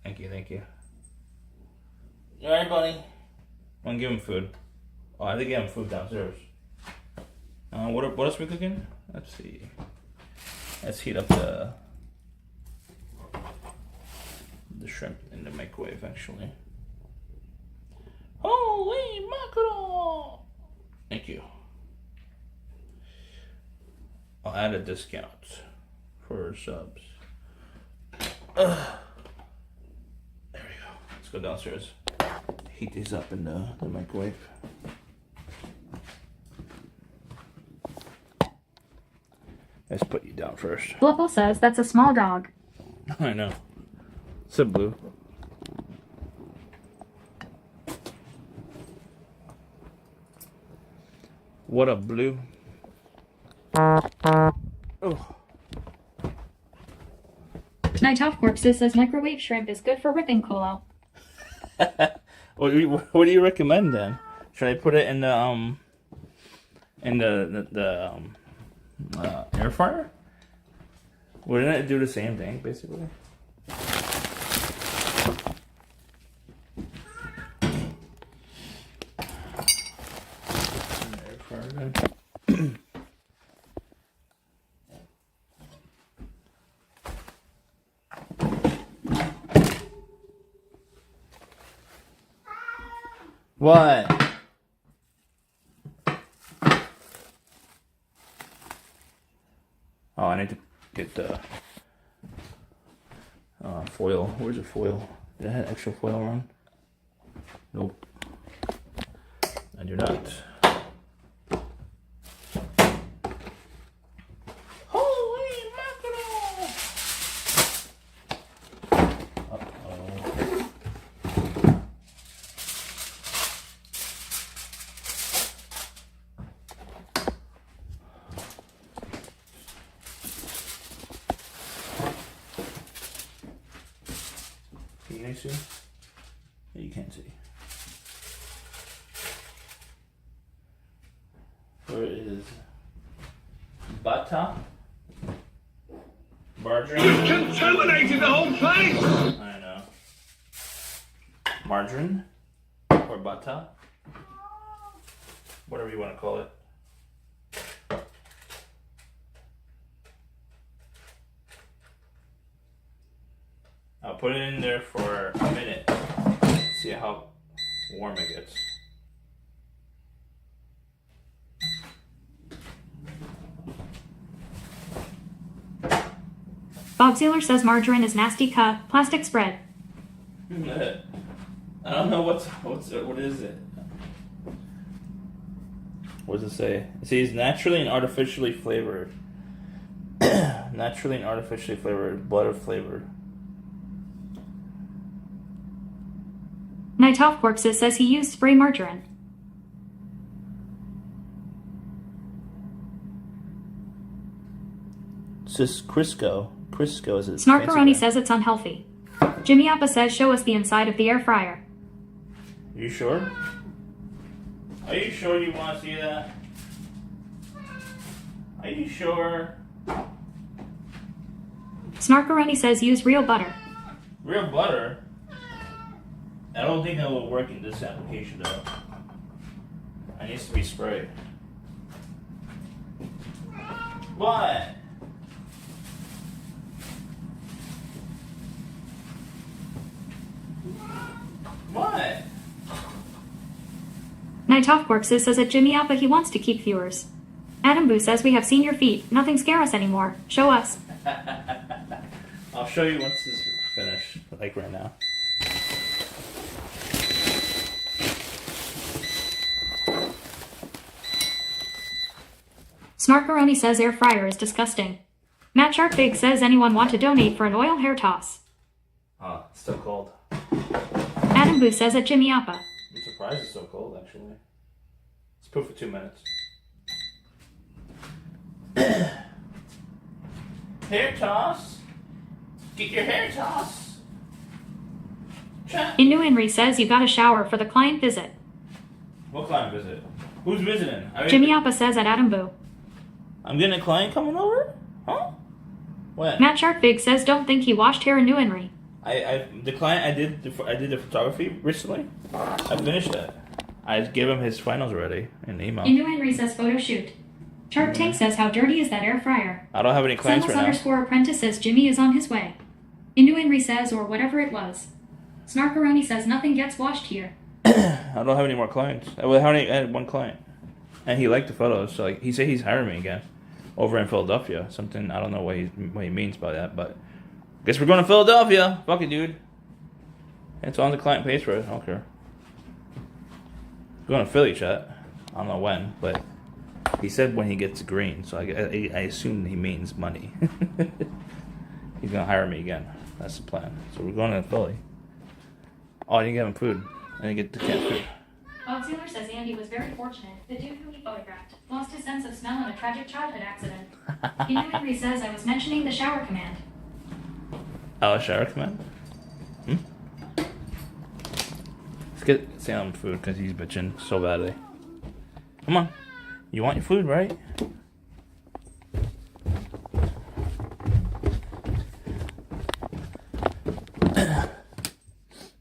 Thank you. You alright, buddy? I'm gonna give him food. Oh, I think I gave him food downstairs. What else are we cooking? Let's see. Let's heat up the shrimp in the microwave, actually. Holy mackerel! Thank you. I'll add a discount for subs. There we go. Let's go downstairs. heat these up in the microwave. Let's put you down first. Blipple says that's a small dog. I know. It's a blue. What a blue. Oh. Night Off Corpses says microwave shrimp is good for ripping colo. What do you recommend then? Should I put it in the air fryer? Wouldn't it do the same thing basically? Air fryer then. What? Oh, I need to get the foil. Where's the foil? Did I have extra foil around? Nope. I do not. Holy mackerel! Uh-oh. Can you guys see? Yeah, you can't see. Where is butter? Margarine? You've contaminated the whole place! I know. Margarine? Or butter? Whatever you want to call it. I'll put it in there for a minute. See how warm it gets. Bob Sealer says margarine is nasty cut. Plastic spread. I don't know what is it? What does it say? It says naturally and artificially flavored. Naturally and artificially flavored, butter flavored. Night Off Corpses says he used spray margarine. It's just Crisco. Crisco is it? Snarkaroni says it's unhealthy. Jimmy Appa says show us the inside of the air fryer. You sure? Are you sure you want to see that? Are you sure? Snarkaroni says use real butter. Real butter? I don't think that will work in this application though. It needs to be sprayed. What? What? Night Off Corpses says at Jimmy Appa he wants to keep viewers. Adam Boo says we have seen your feet. Nothing scare us anymore. Show us. I'll show you once this is finished, like right now. Snarkaroni says air fryer is disgusting. Matt Sharpbig says anyone want to donate for an oil hair toss. Oh, it's still cold. Adam Boo says at Jimmy Appa. I'm surprised it's so cold, actually. Let's put it for 2 minutes. Hair toss? Get your hair toss. Inu Inri says you got a shower for the client visit. What client visit? Who's visiting? Jimmy Appa says at Adam Boo. I'm getting a client coming over? Huh? When? Matt Sharpbig says don't think he washed hair in Inu Inri. The client I did the photography recently. I finished that. I gave him his finals already in the email. Inu Inri says photo shoot. Shark Tank says how dirty is that air fryer? I don't have any clients right now. _apprentice says Jimmy is on his way. Inu Inri says or whatever it was. Snarkaroni says nothing gets washed here. I don't have any more clients. I had one client, and he liked the photos. So like, he said he's hiring me again over in Philadelphia. Something I don't know what he means by that, but guess we're going to Philadelphia. Fuck it, dude. It's on the client pays for it. I don't care. Going to Philly, chat. I don't know when, but he said when he gets green, so I assume he means money. He's gonna hire me again. That's the plan. So we're going to Philly. Oh, I didn't get him food. I didn't get the cat food. Bob Sealer says Andy was very fortunate. The dude who he photographed lost his sense of smell in a tragic childhood accident. Henry says I was mentioning the shower command. Oh, shower command? Let's get Sam food because he's bitching so badly. Come on. You want your food, right? I'm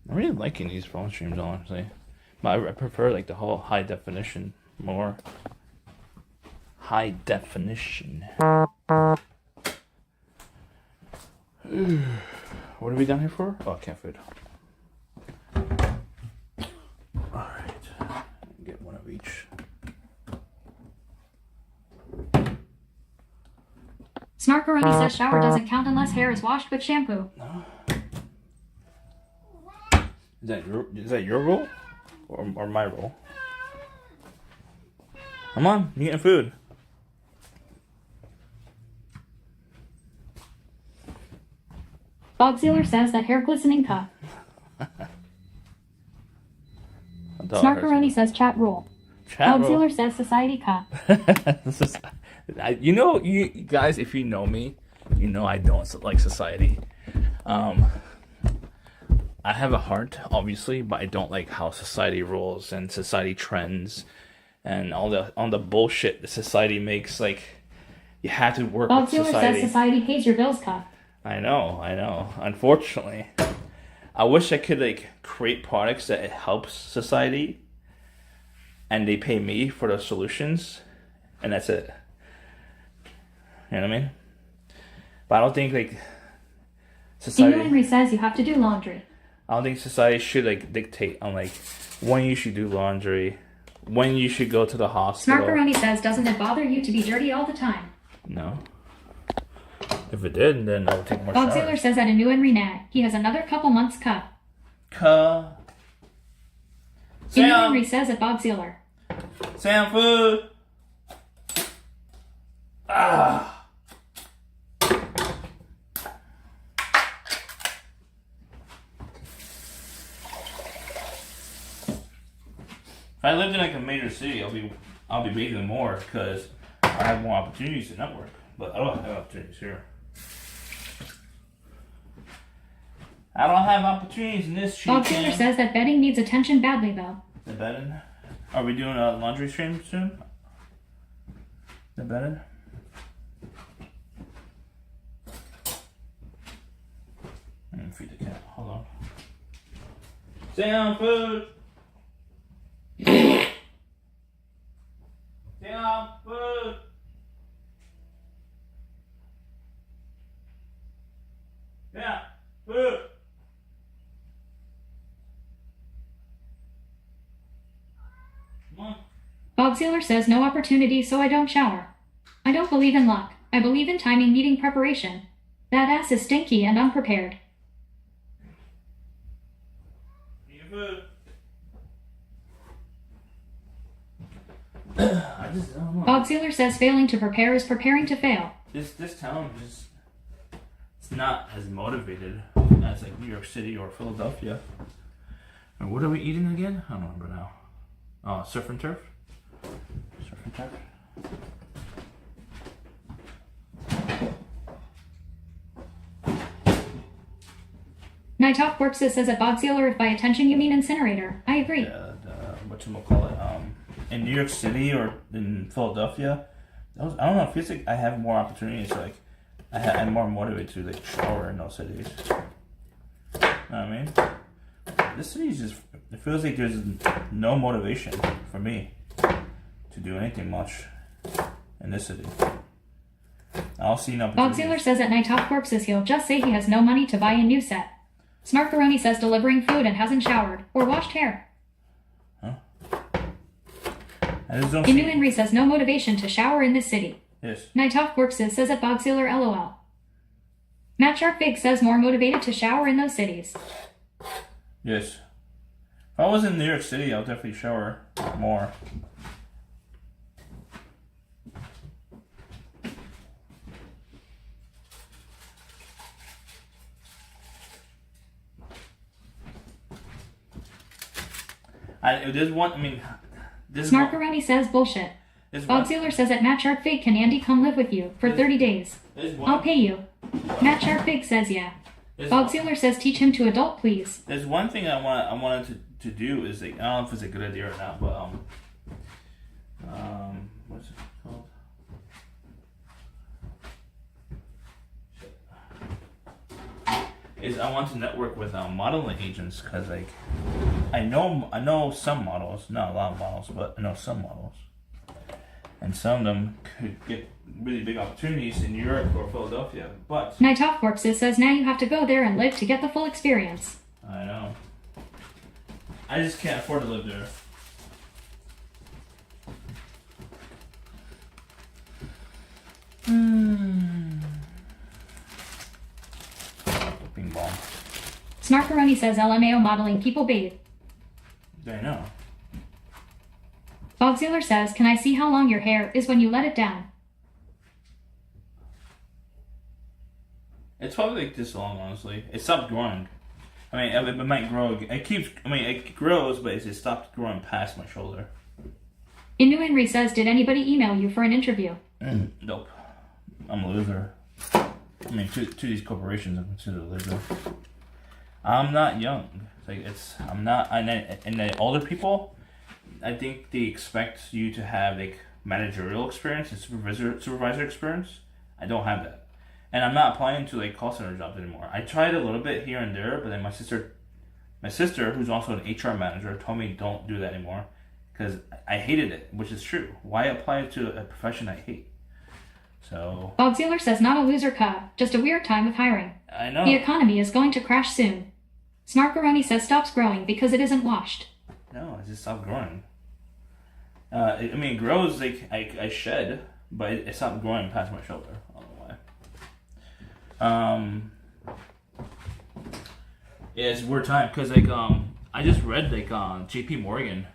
really liking these phone streams, honestly. But I prefer like the whole high definition more. High definition. What are we down here for? Oh, cat food. Alright. Get one of each. Snarkaroni says shower doesn't count unless hair is washed with shampoo. No. Is that your rule? Or my rule? Come on, you getting food. Bob Sealer says that hair glistening cup. Snarkaroni says chat rule. Bob Sealer says society cup. You guys, if you know me, you know I don't like society. I have a heart, obviously, but I don't like how society rolls and society trends and all the bullshit that society makes. Like, you have to work Bob with Sealer society. says society pays your bills cup. I know. Unfortunately, I wish I could like create products that helps society, and they pay me for the solutions, and that's it. You know what I mean? But I don't think like society. Henry says you have to do laundry. I don't think society should like dictate on like when you should do laundry, when you should go to the hospital. Snarkaroni says, doesn't it bother you to be dirty all the time? No. If it did, then I would take more Bob showers. Sealer says that a new and renat. He has another couple months cup. Henry says at Bob Sealer. Sam food. Ah. If I lived in like a major city, I'll be making more because I have more opportunities to network. But I don't have opportunities here. I don't have opportunities in this Bob Taylor says that bedding needs attention badly, though. The bedding? Are we doing a laundry stream soon? The bedding? I'm gonna feed the cat. Hold on. Sam, food! Sam, food! Yeah, food! Come on. Bob Sealer says no opportunity, so I don't shower. I don't believe in luck. I believe in timing needing preparation. That ass is stinky and unprepared. Eat your food. I don't know. Bob Sealer says failing to prepare is preparing to fail. This town just, it's not as motivated as like New York City or Philadelphia. And what are we eating again? I don't remember now. Oh, surf and turf? Surf and turf? Night Talk Corpses says at Bob Sealer, if by attention you mean incinerator. I agree. Yeah, whatchamacallit, in New York City or in Philadelphia, I don't know, it feels like I have more opportunities, like, I'm more motivated to, like, shower in those cities. You know what I mean? This city is just, it feels like there's no motivation for me to do anything much in this city. I'll see no Bob Sealer says at Night Talk Corpses he'll just say he has no money to buy a new set. Snarkaroni says delivering food and hasn't showered or washed hair. Huh? I just don't see... Inu Henry says no motivation to shower in this city. Yes. Night Talk Corpses says at Bob Sealer LOL. Matt Sharp Fig says more motivated to shower in those cities. Yes. If I was in New York City, I'll definitely shower more. There's one. I mean, this Snarkaroni says bullshit. Bob Sealer says at Matt Shark Fig, can Andy come live with you for 30 days? I'll pay you. Matt Shark Fig says yeah. Bob Sealer says teach him to adult, please. There's one thing I wanted to do is like, I don't know if it's a good idea or not, but what's it called? Is I want to network with modeling agents because like I know some models, not a lot of models, but I know some models, and some of them could get really big opportunities in New York or Philadelphia. But Night Off Corpses says now you have to go there and live to get the full experience. I know. I just can't afford to live there. Bing bong. Snarkaroni says LMAO modeling people bathe. I know. Bob Sealer says, can I see how long your hair is when you let it down? It's probably like this long, honestly. It stopped growing. I mean, it might grow. It grows, but it stopped growing past my shoulder. Inu Henry says, did anybody email you for an interview? Nope. I'm a loser. I mean, to these corporations, I'm considered a loser. I'm not young. I'm not. And the older people, I think they expect you to have like managerial experience and supervisor experience. I don't have that, and I'm not applying to like call center jobs anymore. I tried a little bit here and there, but then my sister, who's also an HR manager, told me don't do that anymore because I hated it, which is true. Why apply to a profession I hate? So Bob Sealer says not a loser cut, just a weird time with hiring. I know the economy is going to crash soon. Snarkaroni says stops growing because it isn't washed. No, it just stopped growing. It grows like I shed, but it stopped growing past my shoulder. I don't know why. Yeah, it's a weird time because I just read J.P. Morgan.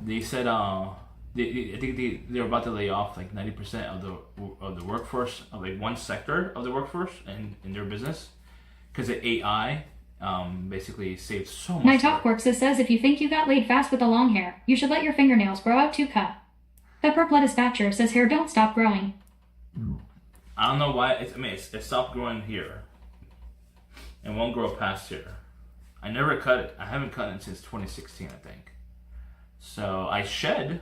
They said I think they're about to lay off like 90% of the workforce of like one sector of the workforce in their business because the AI basically saved so much. Night Off Corpses says if you think you got laid fast with the long hair, you should let your fingernails grow out too. Cut. Pepper Blood Dispatcher says hair don't stop growing. I don't know why. It stopped growing here. It won't grow past here. I never cut it. I haven't cut it since 2016, I think. So I shed.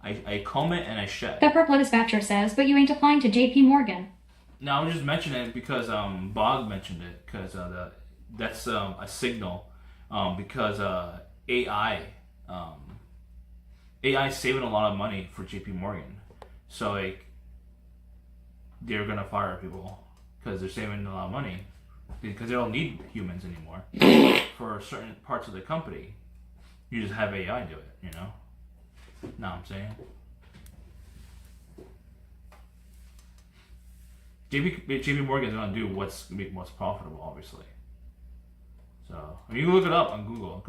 I comb it and I shed. Pepper Blood Dispatcher says, but you ain't applying to JP Morgan. No, I was just mentioning it because Bog mentioned it because that's a signal because AI is saving a lot of money for JP Morgan, so like they're gonna fire people because they're saving a lot of money because they don't need humans anymore for certain parts of the company. You just have AI do it, you know. Know what I'm saying? JP Morgan is gonna do what's profitable, obviously. So you can look it up on Google.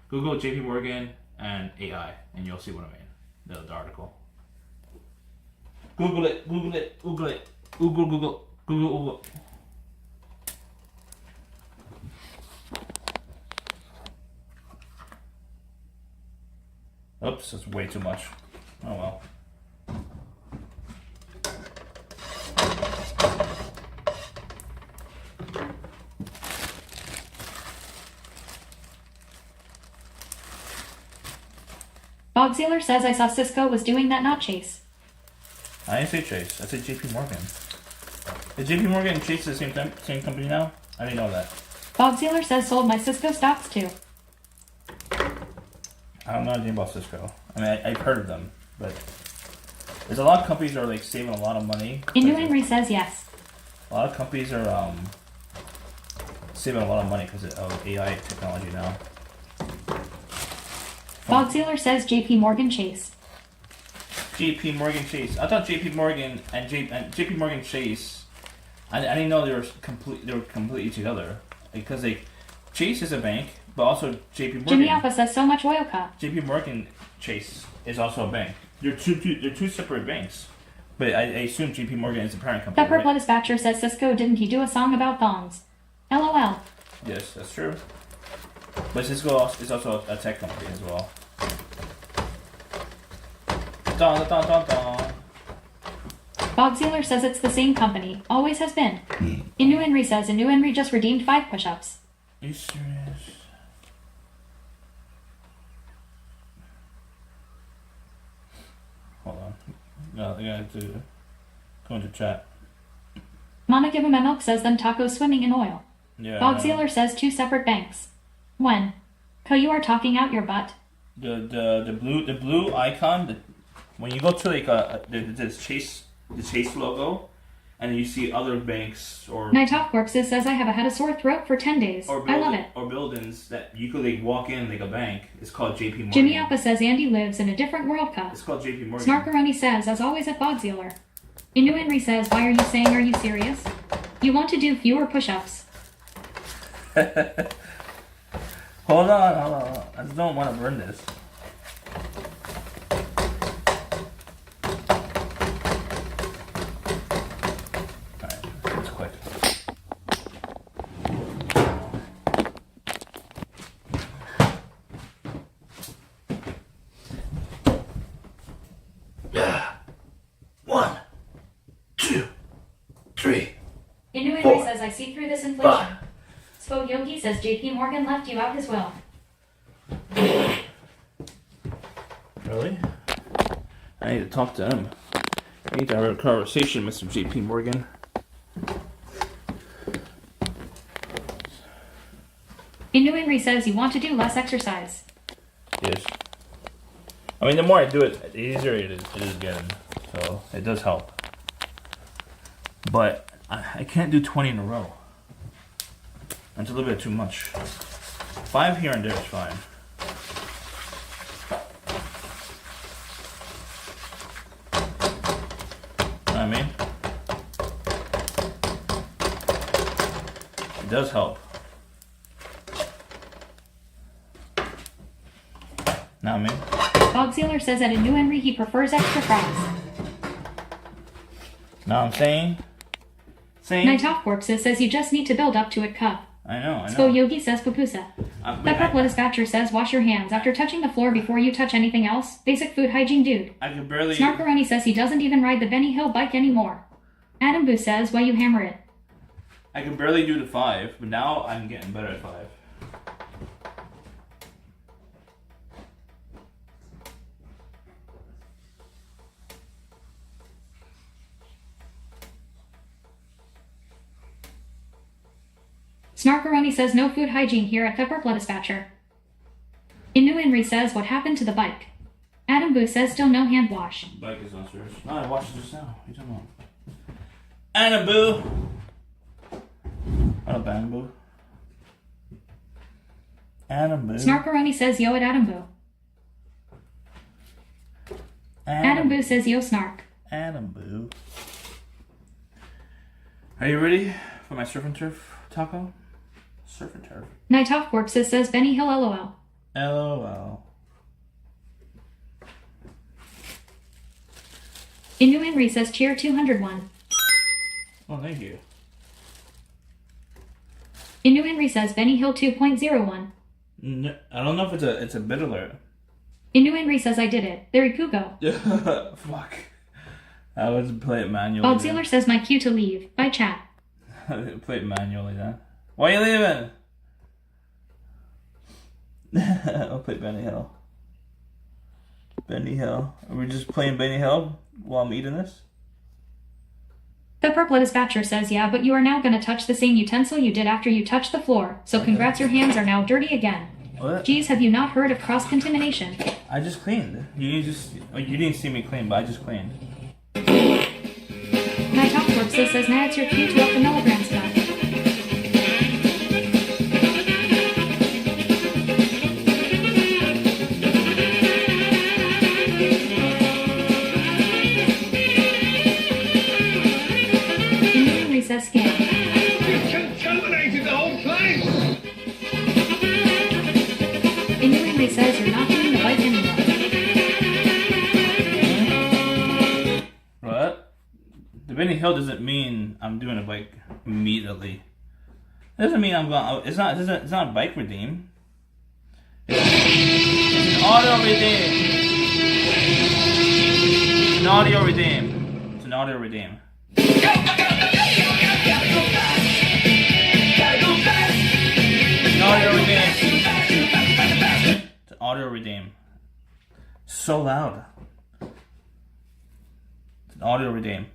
Google JP Morgan and AI, and you'll see what I mean. The article. Google it. Google. Oops, that's way too much. Oh well. Bob Sealer says I saw Cisco was doing that, not Chase. I didn't say Chase. I said JP Morgan. Is JP Morgan and Chase the same company now? I didn't know that. Bob Sealer says sold my Cisco stocks too. I don't know anything about Cisco. I mean, I've heard of them, but there's a lot of companies that are like saving a lot of money. Inu Henry says yes. A lot of companies are saving a lot of money because of AI technology now. Bob Sealer says JP Morgan Chase. JP Morgan Chase. I thought JP Morgan and JP Morgan Chase. I didn't know they were completely together because like Chase is a bank, But also JP Morgan. Jimmy Alpha says so much oil cut. JP Morgan Chase is also a bank. They're two separate banks. But I assume JP Morgan is the parent company. Pepper Right? Blood Dispatcher says Cisco didn't he do a song about thongs? LOL. Yes, that's true. But Cisco is also a tech company as well. Dun, dun, dun, dun. Bob Sealer says it's the same company. Always has been. Inu Henry says Inu Henry just redeemed 5 push-ups. Are you serious? Hold on. No, I got to go into chat. Mama Give 'em a Milk says them tacos swimming in oil. Yeah. Bob Sealer says 2 separate banks. When? You are talking out your butt. The blue icon. When you go to like the Chase logo, and you see other banks or Night Off Corpses says I have had a sore throat for 10 days. I love it. or buildings that you could like walk in like a bank. It's called JP Morgan. Jimmy Alpha says Andy lives in a different world cup. It's called JP Morgan. Snarkaroni says, as always at Bob Sealer. Inu Henry says, why are you saying are you serious? You want to do fewer push-ups. Hold on. I just don't want to burn this. Alright, that's quick. Yeah. 1, 2, 3. Inu Henry Four. says, I see through this inflation. 5. Spoke Yogi says JP Morgan left you out as well. Really? I need to talk to him. I need to have a conversation, Mr. JP Morgan. Inu Henry says you want to do less exercise. Yes. I mean, the more I do it, the easier it is getting. So, it does help. But, I can't do 20 in a row. That's a little bit too much. 5 here and there is fine. Know what I mean? It does help. Know what I mean? Bob Sealer says at Inu Henry he prefers extra fries. Know what I'm saying? Night Off Corpses says you just need to build up to it cup. I know. Spoke Yogi says pupusa. Pepper Blood Dispatcher says wash your hands after touching the floor before you touch anything else. Basic food hygiene dude. I can barely. Snarkaroni says he doesn't even ride the Benny Hill bike anymore. Adam Boo says why you hammer it. I can barely do the 5, but now I'm getting better at 5. Snarkaroni says no food hygiene here at Pepper Blood Dispatcher. Inu Henry says what happened to the bike. Adam Boo says still no hand wash. Bike is downstairs. No, I watched it just now. What are you talking about? Annaboo! What up, Annaboo? Annaboo. Snarkaroni says yo at Adam Boo. Adam Boo says yo snark. Annaboo. Are you ready for my surf and turf taco? Surf and turf. Night Off Corpses says Benny Hill LOL. LOL. Inu Henry says cheer 201. Oh, thank you. Inu Henry says Benny Hill 2.01. No, I don't know if it's a bit alert. Inu Henry says I did it. There you go. Fuck. I would play it manually. Bob Sealer says my cue to leave. Bye chat. Play it manually then. Why are you leaving? I'll play Benny Hill. Benny Hill. Are we just playing Benny Hill while I'm eating this? Pepper Blood Dispatcher says yeah, but you are now gonna touch the same utensil you did after you touched the floor. So congrats, your hands are now dirty again. What? Geez, have you not heard of cross-contamination? I just cleaned. You didn't see me clean, but I just cleaned. Night Off Corpses says now it's your cue to up the milligrams cut. Says scan. You contaminated the whole place! Benny Hill doesn't mean I'm doing a bike immediately. It doesn't mean I'm going. It's not a bike redeem. It's an auto redeem. It's an audio redeem. It's an audio redeem. It's an audio redeem. It's an audio redeem. So loud. It's an audio redeem.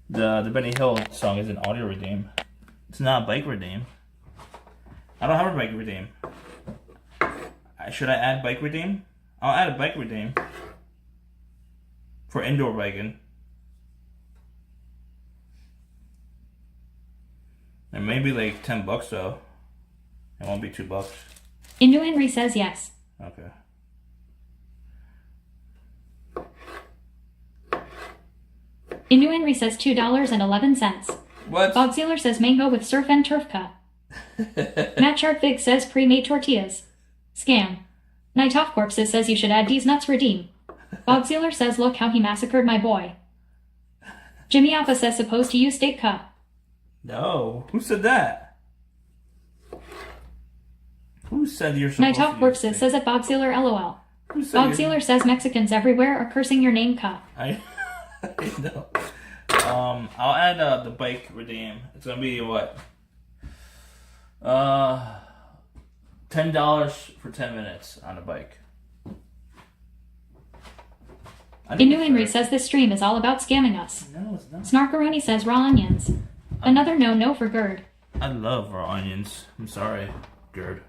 The Benny Hill song is an audio redeem. It's not a bike redeem. I don't have a bike redeem. Should I add bike redeem? I'll add a bike redeem for indoor biking. And maybe like $10 though. It won't be $2. Indu Henry says yes. Okay. Indu Henry says $2.11. What? Bob Sealer says mango with surf and turf cut. Matt Sharpvig says pre-made tortillas. Scam. Night Off Corpses says you should add these nuts redeem. Bob Sealer says look how he massacred my boy. Jimmy Alpha says supposed to use steak cut. No. Who said that? Who said you're supposed Night to Off use Corpses steak? says at Bob Sealer LOL. Who said Bob you're- Sealer says Mexicans everywhere are cursing your name cut. I know. I'll add the bike redeem. It's gonna be what? $10 for 10 minutes on a bike. Indu Henry says this stream is all about scamming us. No, it's not. Snarkaroni says raw onions. Another no for Gerd. I love raw onions. I'm sorry, Gerd.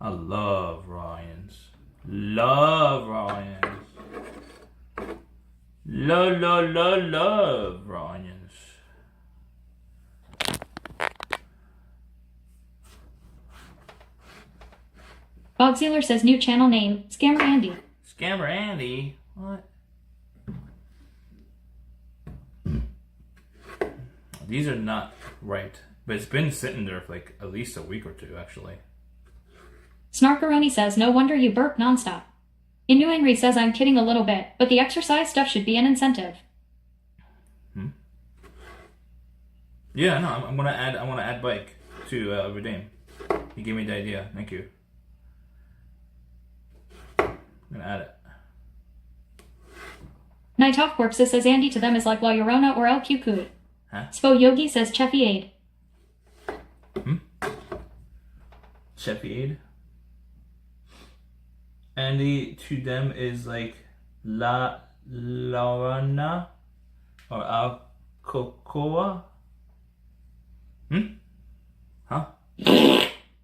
I love raw onions. Love raw onions. Love raw onions. Bob Sealer says new channel name, Scammer Andy. Scammer Andy? What? These are not right. But it's been sitting there for like at least a week or two, actually. Snarkaroni says no wonder you burp nonstop. Indu Henry says I'm kidding a little bit, but the exercise stuff should be an incentive. Yeah, no, I want to add bike to redeem. You gave me the idea. Thank you. I'm gonna add it. Night Off Corpses says Andy to them is like La Llorona or El Cucut. Huh? Spo Yogi says Cheffy Aid. Cheffy. Andy to them is like La Llorona or Al Cocoa. Huh?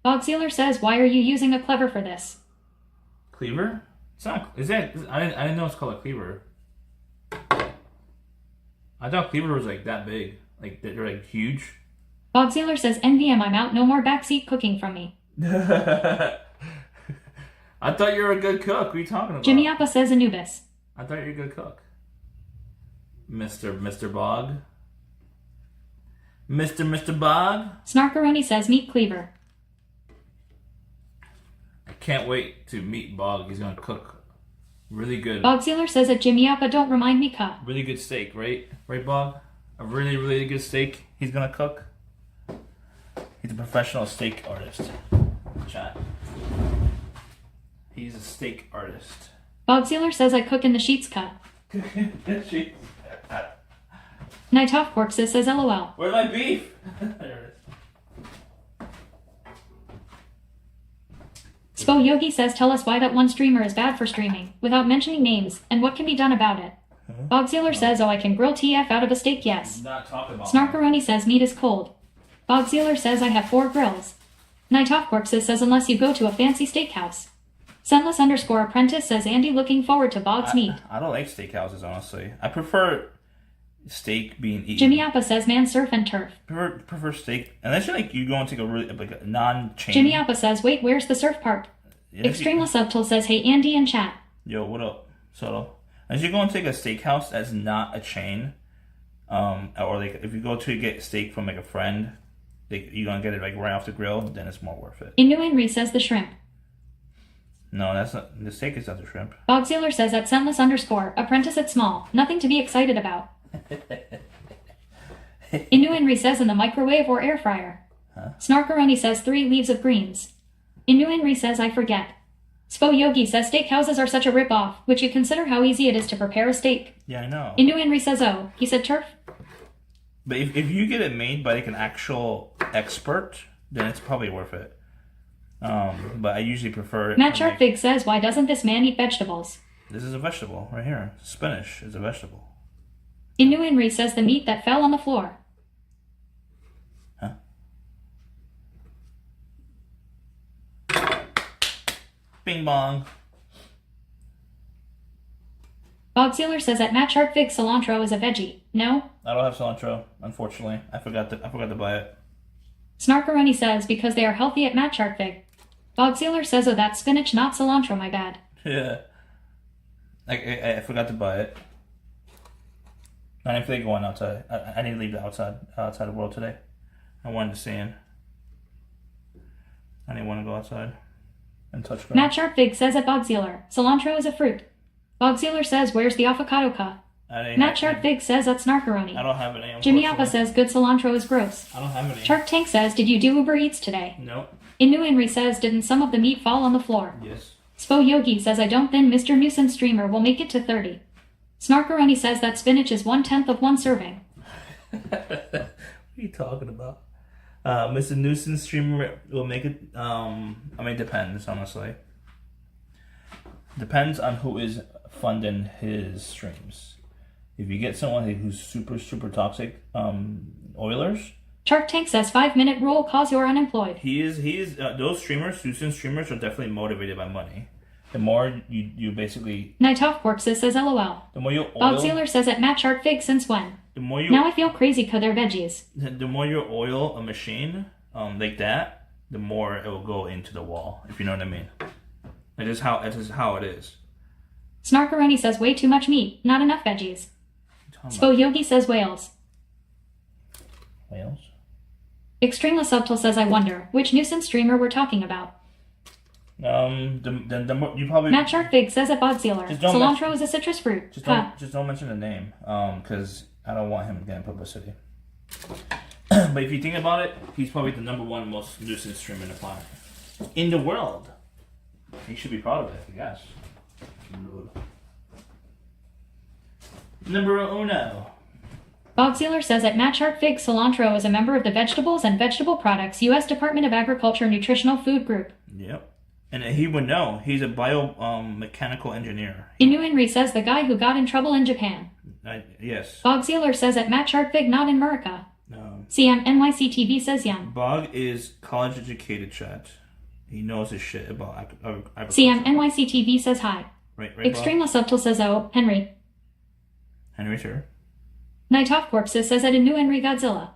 Bob Sealer says why are you using a clever for this? Cleaver? It's not. Is that? I didn't know it's called a cleaver. I thought cleaver was like that big. Like they're like huge. Bob Sealer says NVM I'm out, no more backseat cooking from me. I thought you were a good cook. What are you talking about? Jimmy Appa says Anubis. I thought you were a good cook. Mr. Bog. Mr. Bog. Snarkaroni says meat cleaver. I can't wait to meet Bog. He's gonna cook really good. Bob Sealer says at Jimmy Appa don't remind me cut. Really good steak, right? Right, Bog? A really, really good steak he's gonna cook. He's a professional steak artist. Chat. He's a steak artist. Bob Sealer says I cook in the sheets cut. Night Off Corpses says LOL. Where's my beef? There it is. Spo Yogi says tell us why that one streamer is bad for streaming, without mentioning names, and what can be done about it. Bob Sealer says oh I can grill TF out of a steak, yes. Not talking about Snarkaroni says meat is cold. Bob Sealer says I have 4 grills. Night Off Corpses says unless you go to a fancy steakhouse. Sunless_apprentice says Andy looking forward to Bog's meat. I don't like steakhouses, honestly. I prefer steak being eaten. Jimmy Appa says man surf and turf. Prefer steak unless you're like you go and take a really like a non-chain. Jimmy Appa says wait where's the surf part? Extremely Subtle says hey Andy in chat. Yo, what up, Subtle? As you go and take a steakhouse that's not a chain, or like if you go to get steak from like a friend, you're gonna get it like right off the grill, then it's more worth it. Indu Henry says the shrimp. No, that's not the steak. Is not the shrimp. Bob Sealer says at Sunless_apprentice it's small. Nothing to be excited about. Innuenry says in the microwave or air fryer. Snarkaroni says 3 leaves of greens. Innuenry says I forget. Spo Yogi says steakhouses are such a rip-off, which you consider how easy it is to prepare a steak. Yeah, I know. Innuenry says oh, he said turf. But if you get it made by like an actual expert, then it's probably worth it. But I usually prefer it. Matt Sharpfig says why doesn't this man eat vegetables? This is a vegetable right here. Spinach is a vegetable. Innuenry says the meat that fell on the floor. Huh? Bing bong. Bob Sealer says that Matt Sharpfig cilantro is a veggie. No? I don't have cilantro, unfortunately. I forgot to buy it. Snarkaroni says because they are healthy at Matt Sharpfig. Bob Sealer says oh that's spinach not cilantro, my bad. Yeah. I forgot to buy it. I didn't feel like going outside. I didn't leave the outside the world today. I wanted to stay in. I didn't want to go outside and touch ground. Matt Sharpfig says at Bob Sealer, cilantro is a fruit. Bob Sealer says where's the avocado ka? Matt Sharpfig says that's Snarkaroni. I don't have any. Jimmy Alpha says good cilantro is gross. I don't have any. Shark Tank says did you do Uber Eats today? Nope. Innuenry says didn't some of the meat fall on the floor? Yes. Spo Yogi says I don't think Mr. Nuisance Streamer will make it to 30. Snarkaroni says that spinach is 1/10 of one serving. What are you talking about? Mr. Nuisance Streamer will make it. I mean, it depends, honestly. Depends on who is funding his streams. If you get someone who's super toxic, Oilers. Shark Tank says 5-minute rule cause you're unemployed. He is those streamers, Nuisance streamers, are definitely motivated by money. The more you basically. Night Off Corpses says LOL. The more you oil. Bob Sealer says at Matt Sharpfig since when? The more you. Now I feel crazy 'cause they're veggies. The more you oil a machine, like that, the more it will go into the wall. If you know what I mean. It is how it is. Snarkaroni says way too much meat, not enough veggies. Spo Yogi says whales. Whales? Extremely Subtle says I wonder which nuisance streamer we're talking about. You probably. Matt Sharpfig says at Bob Sealer, cilantro is a citrus fruit. Just don't mention the name, because I don't want him getting publicity. But if you think about it, he's probably the #1 most nuisance streamer in the planet, in the world. He should be proud of it, I guess. Number uno. Bob Sealer says that Matt Sharpfig cilantro is a member of the Vegetables and Vegetable Products U.S. Department of Agriculture Nutritional Food Group. Yep. And he would know. He's a biomechanical engineer. Innuenry says the guy who got in trouble in Japan. Yes. Bob Sealer says at Matt Sharpfig not in America. No. CM NYC-TV says young. Bog is college educated, chat. He knows his shit about agriculture. CM NYC-TV says hi. Right, Extremely Subtle says oh, Henry. Henry's here. Night Off Corpses says at Innuenry Godzilla.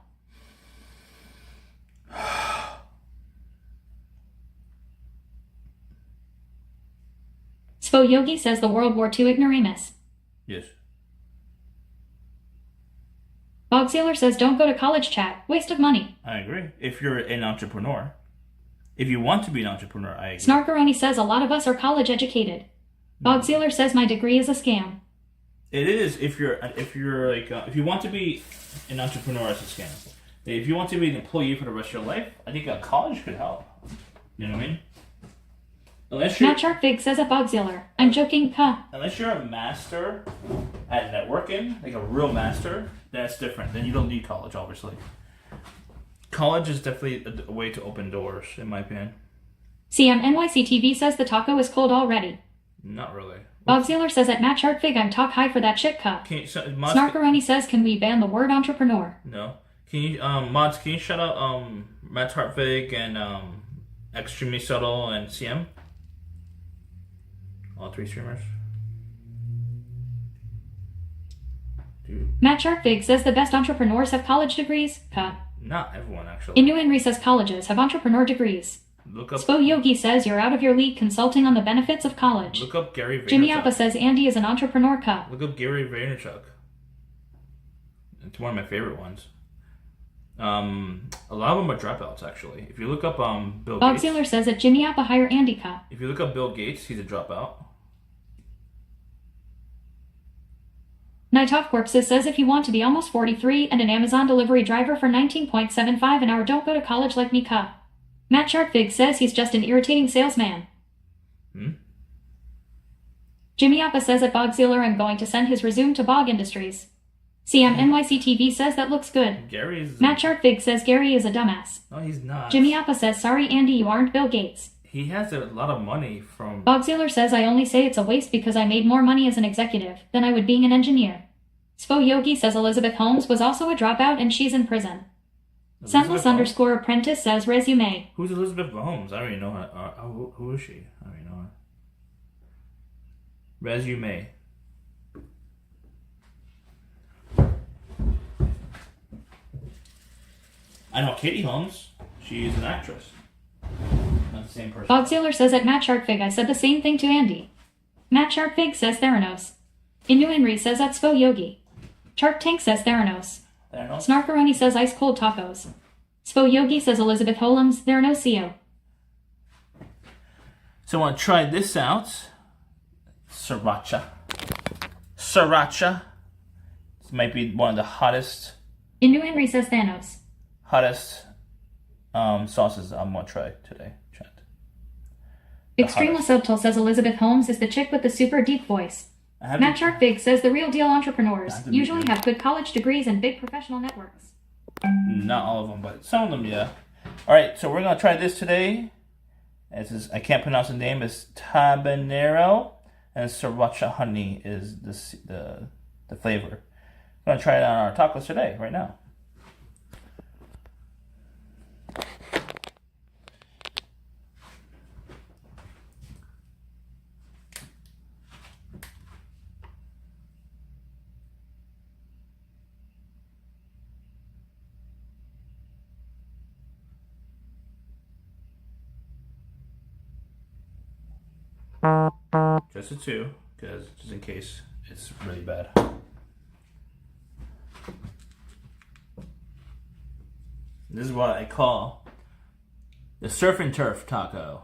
Spo Yogi says the World War II ignoramus. Yes. Bob Sealer says don't go to college, chat. Waste of money. I agree. If you're an entrepreneur. If you want to be an entrepreneur, I agree. Snarkaroni says a lot of us are college educated. Bob Sealer says my degree is a scam. It is if you want to be an entrepreneur, it's a scam. If you want to be an employee for the rest of your life, I think a college could help. You know what I mean? Matt Sharpfig says at Bob Sealer, I'm joking, huh? Unless you're a master at networking, like a real master, then it's different. Then you don't need college, obviously. College is definitely a way to open doors, in my opinion. CM NYC-TV says the taco is cold already. Not really. Bob Sealer says at Matt Sharpfig I'm talk high for that shit cup. Snarkaroni says can we ban the word entrepreneur? No. Can you mods, can you shout out Matt Hartwig and Extremely Subtle and CM? All 3 streamers. Dude. Matt Sharpfig says the best entrepreneurs have college degrees. Not everyone, actually. Innuenry says colleges have entrepreneur degrees. Look up. Spo Yogi says you're out of your league consulting on the benefits of college. Look up Gary Vaynerchuk. Jimmy Alpha says Andy is an entrepreneur. Look up Gary Vaynerchuk. It's one of my favorite ones. A lot of them are dropouts, actually. If you look up Bill Bob Gates. Sealer says that Jimmy Alpha hire Andy. If you look up Bill Gates, he's a dropout. Night Off Corpses says if you want to be almost 43 and an Amazon delivery driver for 19.75 an hour, don't go to college like me, cuh. Matt Sharpfig says he's just an irritating salesman. Jimmy Appa says at Bogziller I'm going to send his resume to Bog Industries. CM NYC TV says that looks good. Gary's... Matt Sharpfig says Gary is a dumbass. No, he's not. Jimmy Appa says sorry Andy, you aren't Bill Gates. He has a lot of money from... Bogziller says I only say it's a waste because I made more money as an executive than I would being an engineer. Spo Yogi says Elizabeth Holmes was also a dropout and she's in prison. Senseless_apprentice says resume. Who's Elizabeth Holmes? I don't even know her. Who is she? I don't even know her. Resume. I know Katie Holmes. She's an actress. Not the same person. Bogziller says at Matt Sharpfig I said the same thing to Andy. Matt Sharpfig says Theranos. Inu Henry says that's Spo Yogi. Shark Tank says Theranos. Snarkaroni says ice cold tacos. Spo Yogi says Elizabeth Holmes. Theranos CO. So I want to try this out. Sriracha. Sriracha. This might be one of the hottest Inu Henry says Thanos. Sauces I'm going to try today. Chat. Extreme Subtle says Elizabeth Holmes is the chick with the super deep voice. Matt Sharpfig says the real deal entrepreneurs usually have good college degrees and big professional networks. Not all of them, but some of them, yeah. Alright, so we're going to try this today. I can't pronounce the name. It's Tabanero. And Sriracha honey is the flavor. I'm going to try it on our tacos today, right now. Just a 2, because just in case it's really bad. This is what I call the surf and turf taco.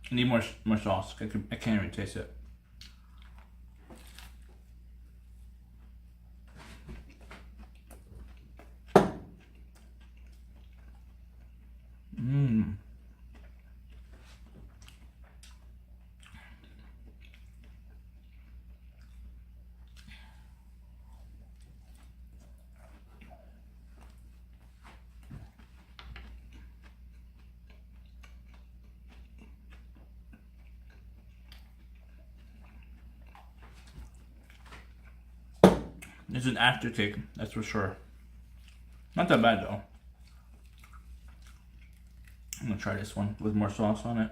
I need more sauce. I can't even taste it. It's an aftertaste, that's for sure. Not that bad though. I'm gonna try this one with more sauce on it.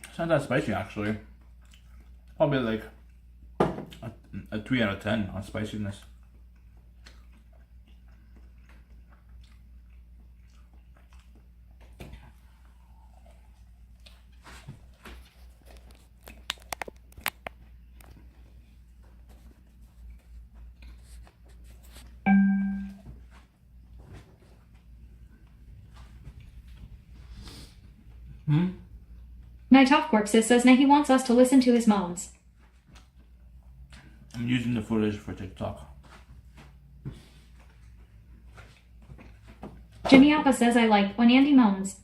It's not that spicy actually. Probably like a 3 out of 10 on spiciness. Night Off Corpses says now he wants us to listen to his moans. I'm using the footage for TikTok. Jimmy Alpha says I like when Andy moans.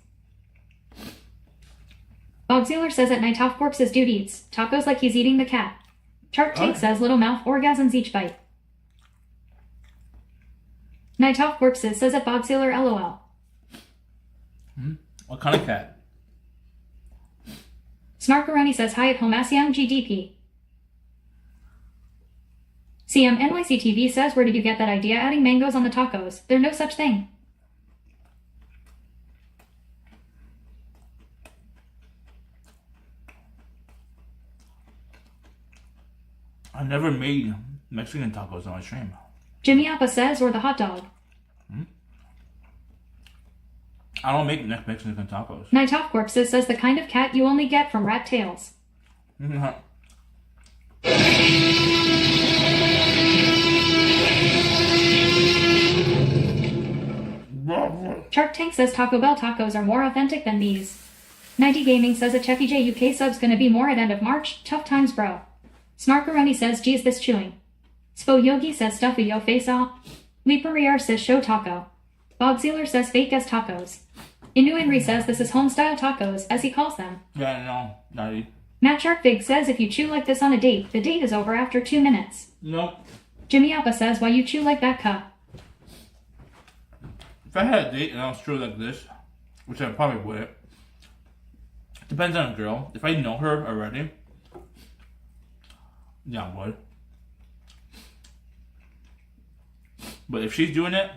Bogziller says at Night Off Corpses dude eats tacos like he's eating the cat. Shark Tank says little mouth orgasms each bite. Night Off Corpses says at Bog Sealer LOL. What kind of cat? Snarkaroni says hi at home Asiam GDP. CM NYC TV says where did you get that idea adding mangoes on the tacos? There's no such thing. I never made Mexican tacos on my stream. Jimmy Appa says or the hot dog. I don't make Mexican tacos. Night Off Corpses says the kind of cat you only get from rat tails. Shark Tank says Taco Bell tacos are more authentic than these. Nighty Gaming says a Cheffy J UK sub's gonna be more at end of March. Tough times, bro. Snarkaroni says geez this chewing. Spo Yogi says stuffy yo face off. Leaperiar says show taco. Bob Sealer says fake as tacos. Inu Henry says this is home-style tacos, as he calls them. Yeah, no, not Matt Sharkfig says if you chew like this on a date, the date is over after 2 minutes. Nope. Jimmy Appa says why you chew like that cup. If I had a date and I was true like this, which I probably wouldn't. Depends on the girl. If I know her already, yeah, I would. But if she's doing it,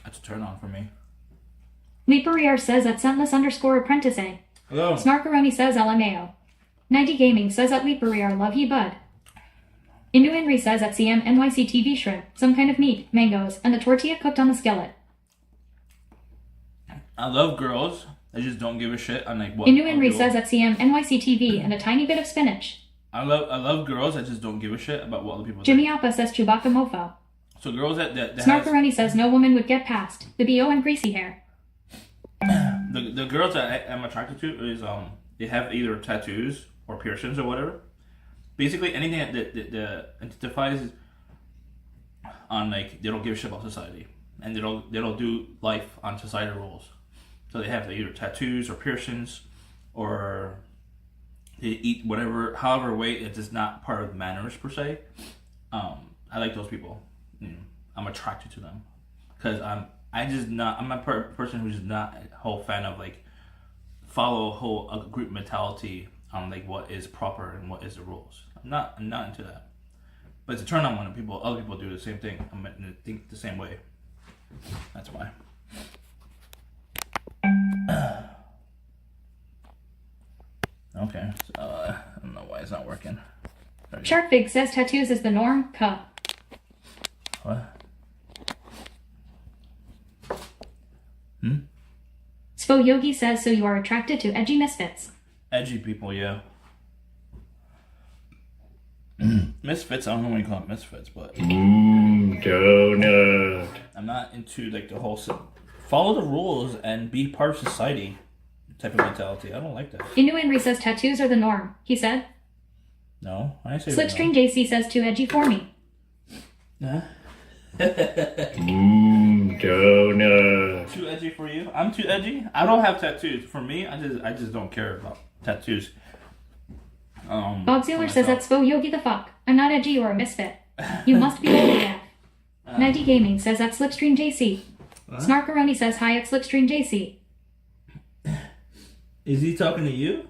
that's a turn on for me. Leaperiar says at Scentless_Apprentice. Hello. Snarkaroni says LMAO. 90 Gaming says at Leaperiar love ye bud. Indu Henry says at CM NYC TV shrimp, some kind of meat, mangoes, and the tortilla cooked on the skillet. I love girls. I just don't give a shit on like what. Indu Henry says at CM NYC TV and a tiny bit of spinach. I love girls. I just don't give a shit about what other people Jimmy think. Appa says Chewbacca mofo. So girls that Snarkaroni says no woman would get past the BO and greasy hair. the girls that I'm attracted to is they have either tattoos or piercings or whatever. Basically anything that identifies on like they don't give a shit about society and they don't do life on societal rules. So they have either tattoos or piercings or they eat however way it is not part of the manners per se. I like those people. I'm attracted to them because I'm a person who's not a whole fan of like follow a group mentality on like what is proper and what is the rules. I'm not into that. But it's a turn on when other people do the same thing. I'm gonna think the same way. That's why. Okay, so I don't know why it's not working. Sharkfig says tattoos is the norm. Cuh. What? Spo Yogi says so you are attracted to edgy misfits. Edgy people, yeah. Misfits, I don't know when you call it misfits, but Donut. I'm not into like the whole follow the rules and be part of society type of mentality. I don't like that. Inu Henry says tattoos are the norm, he said. No, I didn't say Slipstream JC says too edgy for me. Huh? Donut. Too edgy for you? I'm too edgy? I don't have tattoos. For me, I just don't care about tattoos. Bob Sealer says that's Spo Yogi the fuck. I'm not edgy or a misfit. You must be old AF. 90 Gaming says that's Slipstream JC. Snarkaroni says hi at Slipstream JC. Is he talking to you?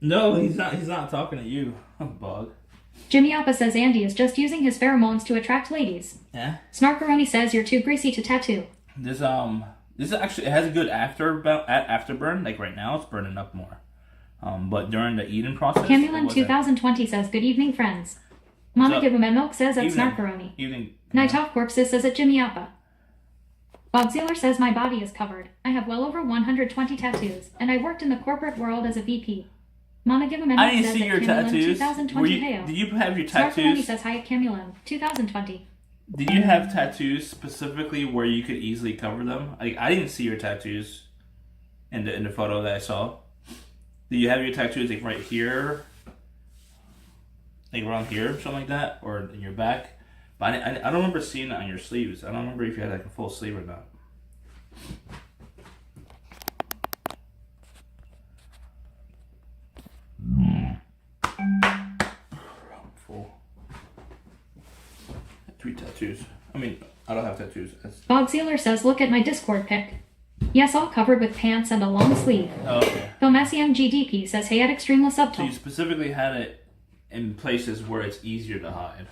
No, he's not. He's not talking to you. Bug. Jimmy Appa says Andy is just using his pheromones to attract ladies. Yeah. Snarkaroni says you're too greasy to tattoo. This is actually, it has a good afterburn. Like right now, it's burning up more. But during the eating process, Camulan 2020 says good evening friends. Mama Give 'em milk says at Snarkaroni. Evening. Night Off Corpses says at Jimmy Appa. Bob Sealer says my body is covered. I have well over 120 tattoos, and I worked in the corporate world as a VP. Mama Give 'em I didn't says see at your Camulan tattoos. 2020 hail. Did you have your Snarkaroni tattoos? says hi at Camulan 2020. Did you have tattoos specifically where you could easily cover them? Like I didn't see your tattoos in the photo that I saw. Do you have your tattoos like right here, like around here, something like that, or in your back? But I don't remember seeing it on your sleeves. I don't remember if you had like a full sleeve or not. Full. 3 tattoos. I mean, I don't have tattoos. That's... Bob Sealer says, look at my Discord pic. Yes, all covered with pants and a long sleeve. Oh, okay. Philmasium GDP says, hey at Extremely So Subtle. you specifically had it in places where it's easier to hide.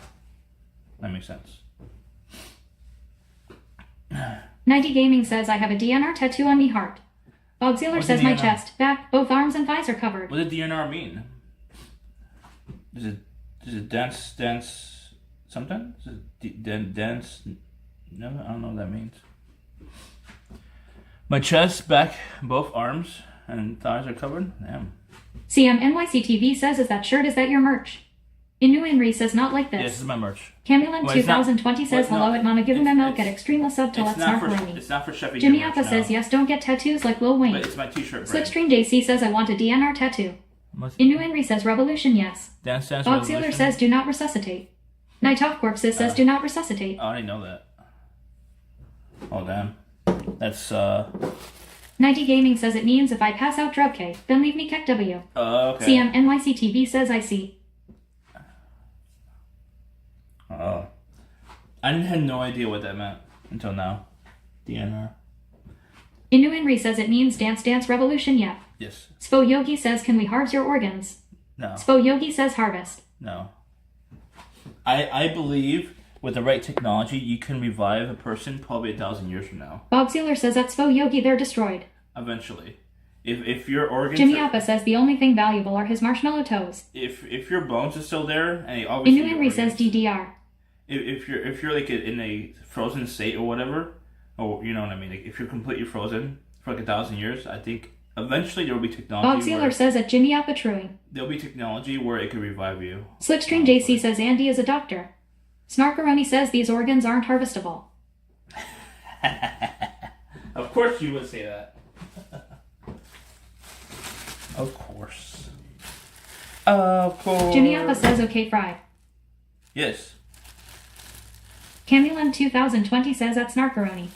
That makes sense. 90 Gaming says, I have a DNR tattoo on me heart. Bob Sealer What's says, a my DNR? chest, back, both arms and thighs are covered. What did DNR mean? Does it dance something? Does it dance? No, I don't know what that means. My chest, back, both arms, and thighs are covered? Damn. CMNYCTV says, is that shirt, is that your merch? Inu Inri says, not like Yeah, this. this is my merch. Camulan Well, it's not- 2020 says, well, hello no, at Mama Give him a milk it's- at Extreme Subtle at It's not for Snarkaroni. Chevy. Jimmy merch, Appa no. says, yes, don't get tattoos like Lil Wayne. But it's my t-shirt brand. Slipstream JC says, I want a DNR tattoo. Inu Inri says, revolution, yes. Dance Bob Sealer Revolution? says, do not resuscitate. Night Off Corpses says, do not resuscitate. Oh, I didn't know that. Oh, damn. That's, 90 Gaming says, it means if I pass out drug K, then leave me kek W. okay. CMNYCTV says, I see. Oh. I had no idea what that meant until now. DNR. Inu Inri says, it means dance dance revolution, yeah. Yes. Spo Yogi says, can we harvest your organs? No. Spo Yogi says, harvest. No. I believe with the right technology, you can revive a person probably 1,000 years from now. Bob Sealer says, at Spo Yogi, they're destroyed. Eventually. If your organs Jimmy are, Appa says, the only thing valuable are his marshmallow toes. if your bones are still there and they obviously Inu your Inri says, organs- DDR. if you're like in a frozen state or whatever, or you know what I mean, like if you're completely frozen for like 1,000 years, I think eventually there will be technology. Bob Sealer says, at Jimmy Appa Truing. There'll be technology where it could revive you. Slipstream JC says, Andy is a doctor. Snarkaroni says, these organs aren't harvestable. Of course you would say that. Of course. Of course. Jimmy Appa says, okay, fry. Yes. Camulan 2020 says, at Snarkaroni.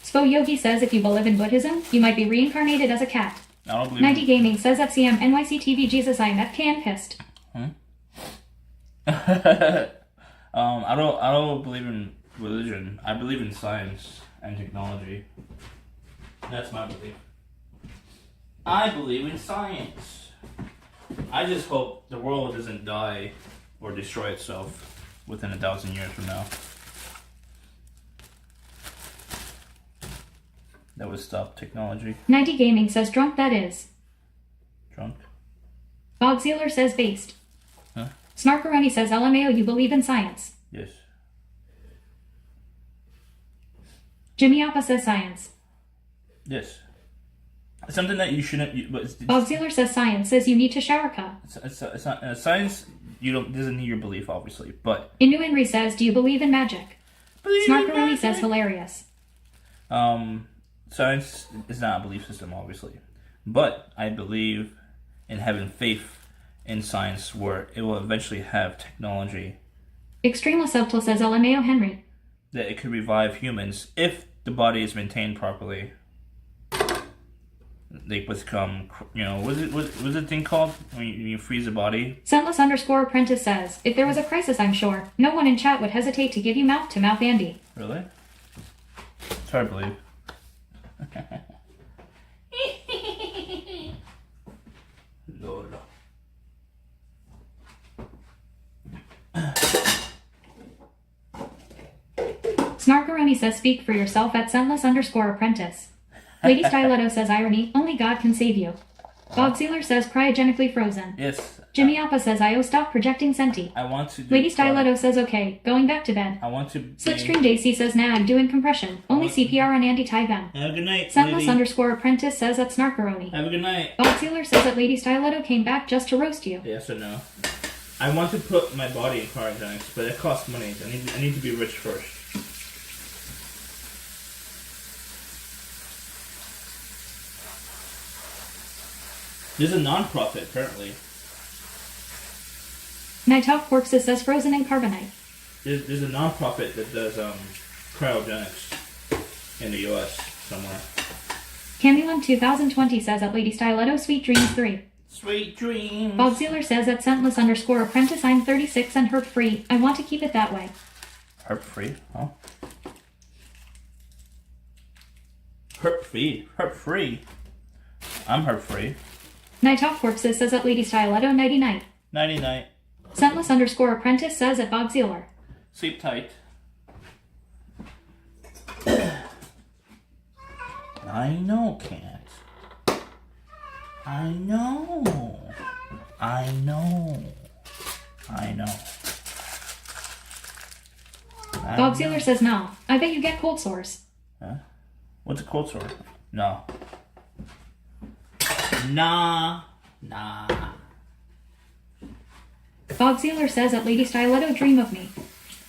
Spo Yogi says, if you believe in Buddhism, you might be reincarnated as a cat. I don't believe 90 Gaming says, at CM NYCTV Jesus, I am FK and pissed. I don't believe in religion. I believe in science and technology. That's my belief. I believe in science. I just hope the world doesn't die or destroy itself within 1,000 years from now. That would stop technology. 90 Gaming says, drunk that is. Drunk? Bob Sealer says, based. Huh? Snarkaroni says, LMAO, you believe in science. Yes. Jimmy Appa says, science. Yes. It's something that you shouldn't. But Bob Sealer says, science says you need to shower cup. it's not science. You don't doesn't need your belief, obviously, but Inu Inri says, do you believe in magic? Snarkaroni says, hilarious. Science is not a belief system, obviously, but I believe in having faith in science where it will eventually have technology Extremely Subtle says, LMAO Henry. that it could revive humans if the body is maintained properly. They become, what's the thing called when you freeze a body? Scentless _ apprentice says, if there was a crisis, I'm sure no one in chat would hesitate to give you mouth-to-mouth Andy. Really? It's hard to believe. Lord. Snarkaroni says, speak for yourself at Scentless _ apprentice. Lady Styletto says, irony, only God can save you. Bob Sealer says, cryogenically frozen. Yes. Jimmy Appa says, IO stop projecting Senti. I want to do Lady Styletto says, okay, going back to bed. I want to Slipstream JC says, nah, I'm doing compression. Only CPR on Andy Tyben. Have a good night, Scentless lady. _ apprentice says at Snarkaroni. Have a good night. Bob Sealer says that Lady Styletto came back just to roast you. Yes or no? I want to put my body in cryogenics, but it costs money. I need to be rich first. There's a non-profit apparently. Night Off Corpses says frozen in carbonite. There's a non-profit that does cryogenics in the U.S. somewhere. Camulan 2020 says at Lady Styletto Sweet Dreams 3. Sweet dreams. Bob Sealer says at Scentless _ apprentice I'm 36 and hurt free. I want to keep it that way. Herb free, huh? Herb free. Herb free. I'm herb free. Night Off Corpses says at Lady Styletto, nighty night. Nighty night. Scentless _ apprentice says at Bob Sealer. Sleep tight. I know, cat. I know. I know. I know. Bob Sealer says no. I bet you get cold sores. Huh? What's a cold sore? No. Nah. Bob Sealer says at Lady Styletto, dream of me.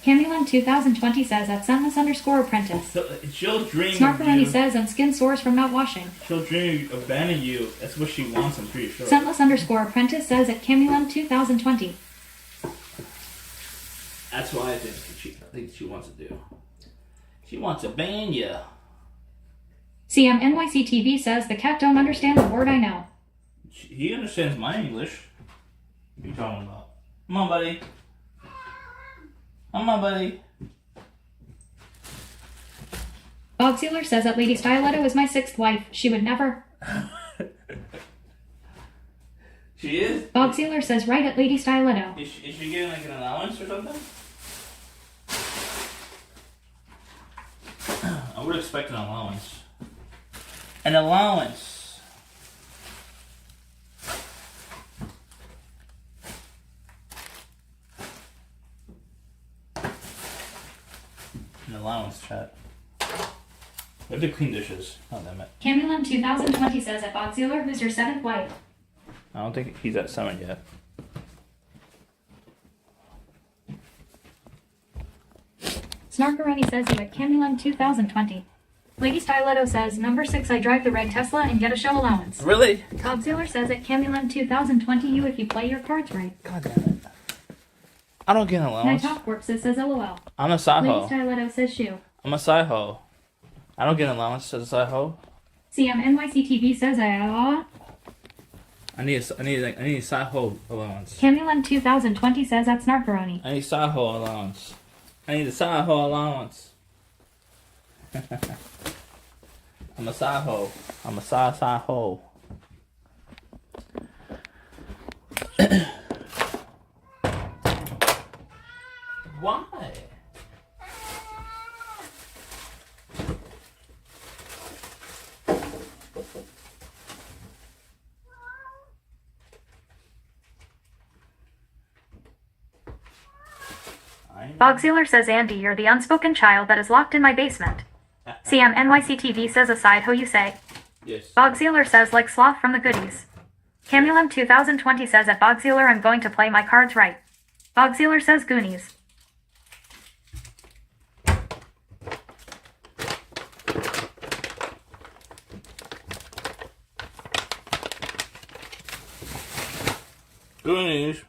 Camulin 2020 says at Scentless _ apprentice. So, she'll dream of Snarkaroni you. says and skin sores from not washing. She'll dream of banning you. That's what she wants, I'm pretty sure. Scentless _ apprentice says at Camulin 2020. That's what I think she wants to do. She wants to ban you. CM NYC TV says the cat don't understand the word I know. He understands my English. What are you talking about? Come on, buddy. Come on, buddy. Bob Sealer says that Lady Styletto is my 6th wife. She would never. She is? Bob Sealer says right at Lady Styletto. Is she getting like an allowance or something? I would expect an allowance. An allowance. An allowance, chat. We have to clean dishes. Oh, damn it. Camulin 2020 says at Bob Sealer, who's your 7th wife? I don't think he's at 7 yet. Snarkaroni says you at Camulin 2020. Lady Styletto says, number 6 I drive the red Tesla and get a show allowance. Really? Bob Sealer says at Camulin 2020 you if you play your cards right. God damn it. I don't get an allowance. Night Off Corpses says LOL. I'm a side Lady hoe. Styletto says shoe. I'm a side hoe. I don't get an allowance as a side hoe. CM NYC TV says I need a side hoe allowance. Camulin 2020 says at Snarkaroni. I need side hoe allowance. I need a side hoe allowance. I'm a side hoe. I'm a side hoe. Why? Bog Sealer says Andy, you're the unspoken child that is locked in my basement. CM NYC TV says aside hoe you say. Yes. Bog Sealer says like sloth from the goodies. Camulin 2020 says at Bog Sealer I'm going to play my cards right. Bog Sealer says Goonies. Goonies.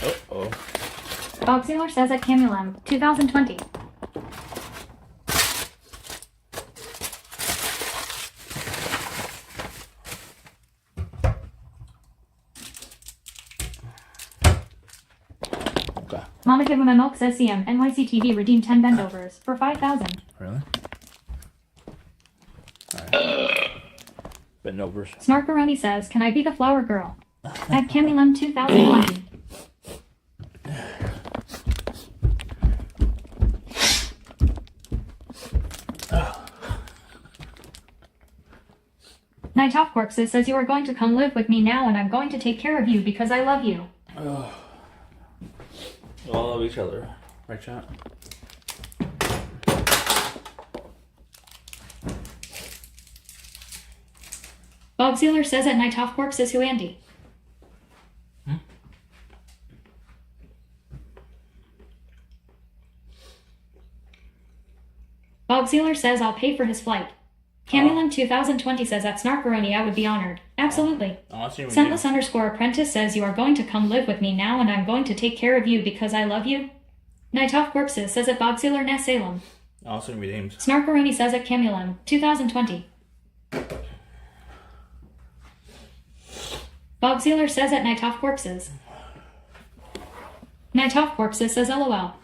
Uh-oh. Bog Sealer says at Camulin 2020. Okay. Mama Give Him a Milk says CM NYC TV redeemed 10 bendovers for 5,000. Really? Alright. Bendovers. Snarkaroni says, can I be the flower girl? At Camulin 2020. Night Off Corpses says you are going to come live with me now and I'm going to take care of you because I love you. We all love each other. Right, chat? Bob Sealer says at Night Off Corpses who Andy. Bob Sealer says I'll pay for his flight. Camulin 2020 says at Snarkaroni I would be honored. Absolutely. Scentless _ apprentice says you are going to come live with me now and I'm going to take care of you because I love you. Night Off Corpses says at Bob Sealer Ness Salem. Also redeemed. Snarkaroni says at Camulin 2020. Bob Sealer says at Night Off Corpses. Night Off Corpses says LOL.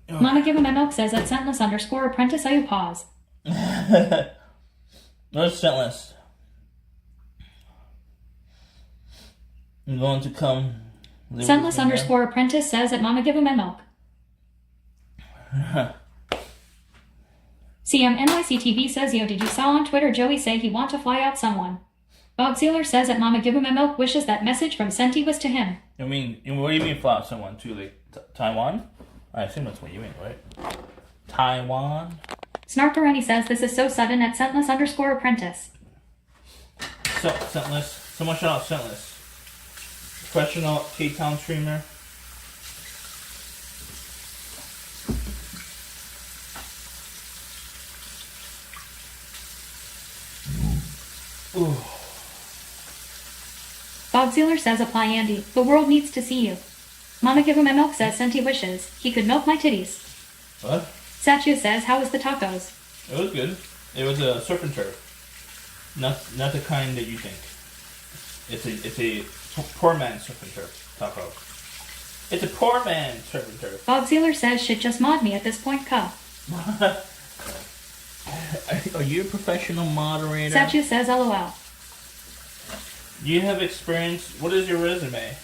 Mama Give Him My Milk says at scentless_apprentice I pause. No scentless. I'm going to come. Scentless_apprentice says at Mama Give Him My Milk. CMNYCTV says, yo, did you saw on Twitter Joey say he want to fly out someone? Bob Sealer says that Mama Give Him My Milk wishes that message from Senti was to him. I mean, what do you mean fly out someone to, like, Taiwan? I assume that's what you mean, right? Taiwan? Snarkaroni says this is so sudden at scentless_apprentice. So, Scentless. Someone shout out Scentless. Professional K-Town streamer. Ooh. Bob Sealer says apply Andy. The world needs to see you. Mama Give Him My Milk says Senti wishes he could milk my titties. What? Satchu says how was the tacos? It was good. It was a surf and turf. Not the kind that you think. It's a poor man's surf and turf taco. It's a poor man's surf and turf. Bob Sealer says should just mod me at this point, cuh. Are you a professional moderator? Satchu says LOL. Do you have experience? What is your resume?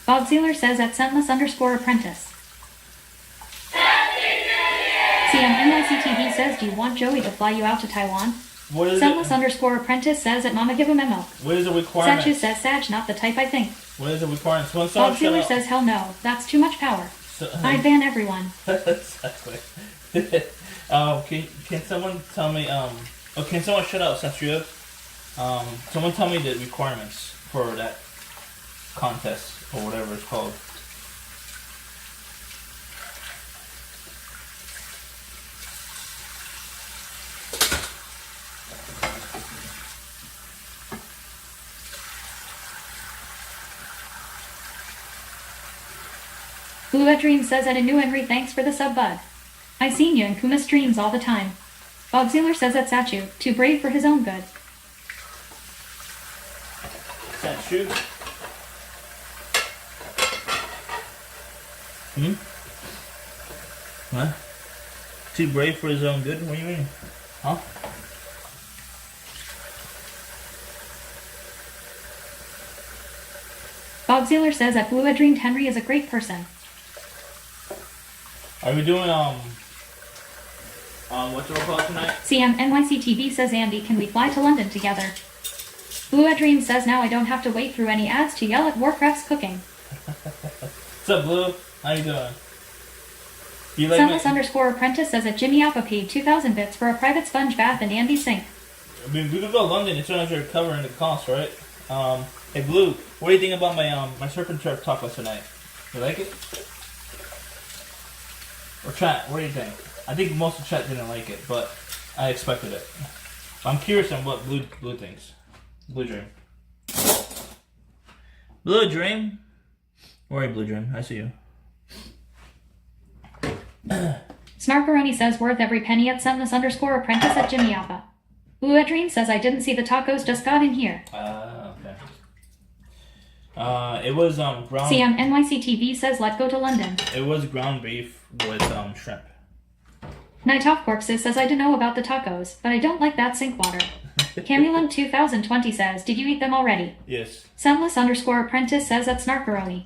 Bob Sealer says at scentless_apprentice. CMNYCTV says, do you want Joey to fly you out to Taiwan? What is Scentless_apprentice says at Mama Give Him My Milk. What is the requirement? Satchu says Sag, not the type I think. What is the requirement? Bob Sealer says hell no, that's too much power. I'd ban everyone. Exactly. Can someone tell me, can someone shut out Satria? Someone tell me the requirements for that contest, or whatever it's called. Blue Dream says at a new Henry, thanks for the sub bud. I seen you in Kuma streams all the time. Bob Sealer says at Satchu, too brave for his own good. Satchu? What? Too brave for his own good? What do you mean? Huh? Bob Sealer says that Blue Dreamed Henry is a great person. Are we doing, what's it called tonight? CMNYCTV says Andy, can we fly to London together? Blue Dream says now I don't have to wait through any ads to yell at Warcraft's cooking. What's up, Blue? How you doing? You like Scentless_apprentice says that Jimmy Alpha paid 2,000 bits for a private sponge bath in Andy's sink. I mean, we could go to London as soon as you're covering the cost, right? Hey, Blue, what do you think about my surf and turf taco tonight? You like it? Or chat, what do you think? I think most of chat didn't like it, but I expected it. I'm curious on what Blue thinks. Blue Dream. Blue Dream? Where are you, Blue Dream? I see you. Snarkaroni says worth every penny at Scentless_apprentice at Jimmy Alpha. Blue Dream says I didn't see the tacos, just got in here. Okay. It was ground. CMNYCTV says let go to London. It was ground beef with shrimp. Night Off Corpses says I don't know about the tacos, but I don't like that sink water. Camulum 2020 says, did you eat them already? Yes. Scentless_apprentice says at Snarkaroni.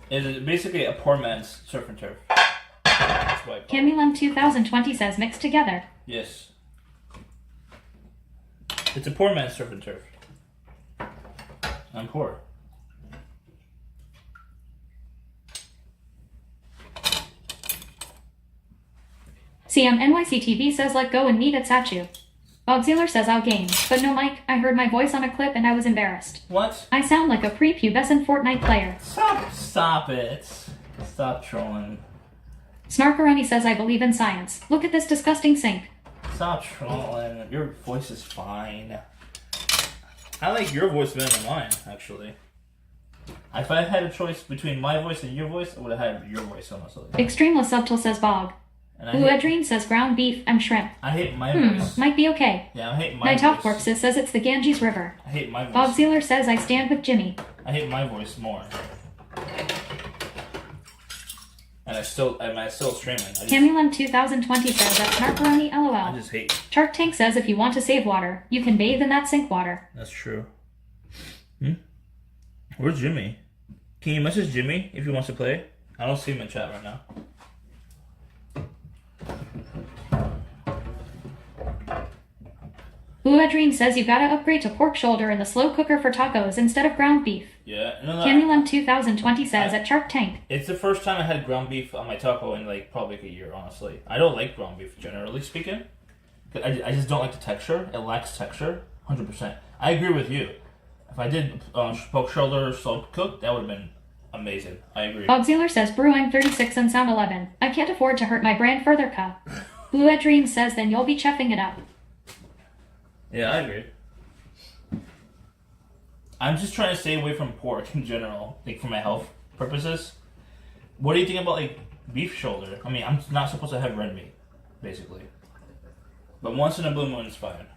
It's basically a poor man's surf and turf. That's why I call it. Camulum 2020 says mixed together. Yes. It's a poor man's surf and turf. I'm poor. CMNYCTV says let go and meet at Satchu. Bob Sealer says I'll game, but no mic, I heard my voice on a clip and I was embarrassed. What? I sound like a prepubescent Fortnite player. Stop it. Stop trolling. Snarkaroni says I believe in science. Look at this disgusting sink. Stop trolling. Your voice is fine. I like your voice better than mine, actually. If I had a choice between my voice and your voice, I would have had your voice, honestly. Extremely subtle says Bob. And Blue Edrine says ground beef and shrimp. I hate my voice. Might be okay. Yeah, I hate my Night Off voice. Corpses says it's the Ganges River. I hate my voice. Bob Sealer says I stand with Jimmy. I hate my voice more. And I'm still streaming. Camulum 2020 says that's Narcaroni LOL. I just hate. Shark Tank says if you want to save water, you can bathe in that sink water. That's true. Where's Jimmy? Can you message Jimmy if he wants to play? I don't see him in chat right now. Blue Edrine says you gotta upgrade to pork shoulder in the slow cooker for tacos instead of ground beef. Yeah. No, Camulum 2020 says at Shark Tank. It's the first time I had ground beef on my taco in like probably a year, honestly. I don't like ground beef generally speaking. I just don't like the texture. It lacks texture, 100%. I agree with you. If I did pork shoulder slow cooked, that would have been amazing. I agree. Bob Sealer says brewing 36 and sound 11. I can't afford to hurt my brand further, Ka. Blue Edrine says then you'll be cheffing it up. Yeah, I agree. I'm just trying to stay away from pork in general, like for my health purposes. What do you think about like beef shoulder? I mean, I'm not supposed to have red meat, basically. But once in a blue moon is fine.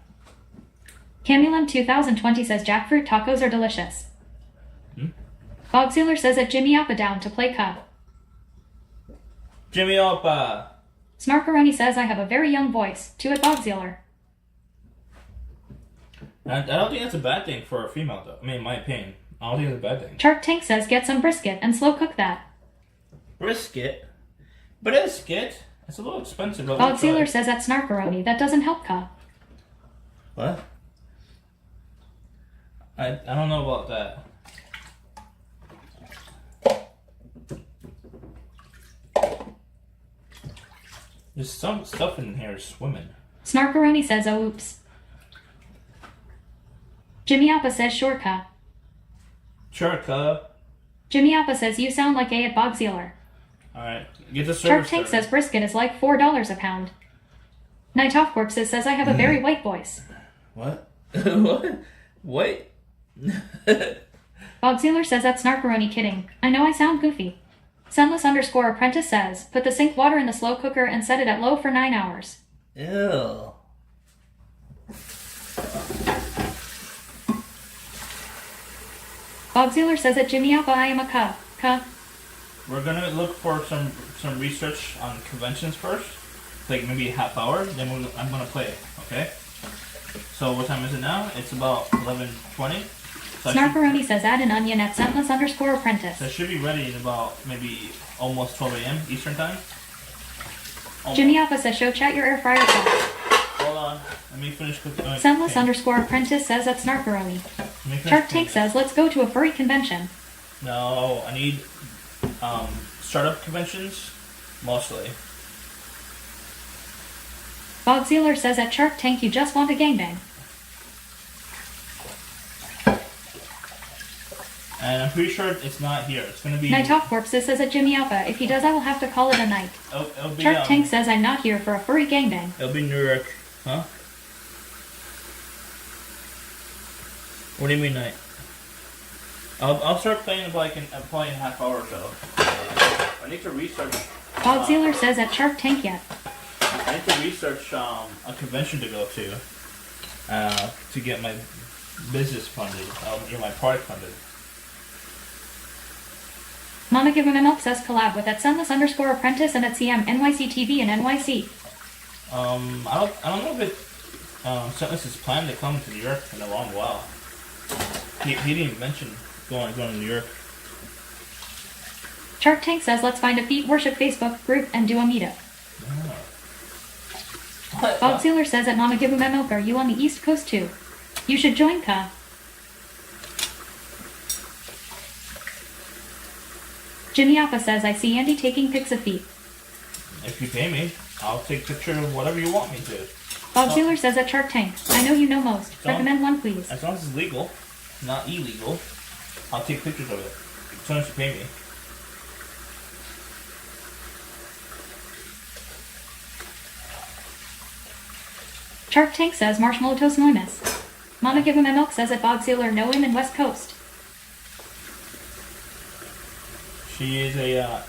Camulum 2020 says jackfruit tacos are delicious. Bob Sealer says that Jimmy Appa down to play Ka. Jimmy Oppa! Snarkaroni says I have a very young voice. To it, Bob Sealer. I don't think that's a bad thing for a female, though. I mean, in my opinion. I don't think it's a bad thing. Shark Tank says get some brisket and slow cook that. Brisket? Brisket? It's a little expensive. But Bob Sealer says at Snarkaroni that doesn't help Ka. What? I don't know about that. There's some stuff in here swimming. Snarkaroni says oh oops. Jimmy Appa says sure Ka. Sure, Ka. Jimmy Appa says you sound like A at Bob Sealer. Alright, get the service Shark Tank started. says brisket is like $4 a pound. Night Off Corpses says I have a very white voice. What? What? What? Bob Sealer says that's Snarkaroni kidding. I know I sound goofy. Sunless_apprentice says, put the sink water in the slow cooker and set it at low for 9 hours. Ew. Bob Sealer says at Jimmy Alpha I am a Ka. We're gonna look for some research on conventions first, like maybe a half hour. Then I'm gonna play it. Okay. So what time is it now? It's about 11:20. So Snarkaroni says add an onion at Scentless_apprentice. So I should be ready in about maybe almost 12 a.m. Eastern time. Jimmy Alpha says show chat your air fryer sauce. Hold on. Let me finish cooking. Scentless_apprentice says at Snarkaroni. Shark Tank says let's go to a furry convention. No, I need startup conventions mostly. Bob Sealer says at Shark Tank you just want a gangbang. And I'm pretty sure it's not here. It's gonna be. Night Off Corpses says at Jimmy Alpha if he does I will have to call it a night. It'll be, Shark Tank says I'm not here for a furry gangbang. It'll be New York, huh? What do you mean night? I'll start playing probably in a half hour or so. I need to research. Bob Sealer says at Shark Tank yet. I need to research a convention to go to get my business funded, get my product funded. Mama Give Him a Milk says collab with at Sunless_apprentice and at CM NYC TV and NYC. I don't know if Scentless is planned to come to New York in a long while. He didn't even mention going to New York. Shark Tank says let's find a feet worship Facebook group and do a meetup. What? Bob Sealer says at Mama Give Him a Milk are you on the East Coast too? You should join Ka. Jimmy Alpha says I see Andy taking pics of feet. If you pay me, I'll take a picture of whatever you want me to. Bob Sealer says at Shark Tank, I know you know most. Recommend one please. As long as it's legal, not illegal, I'll take pictures of it. As long as you pay me. Shark Tank says Marshmallow Toast Noimus. Mama Give Him a Milk says at Bob Sealer know him in West Coast. She is a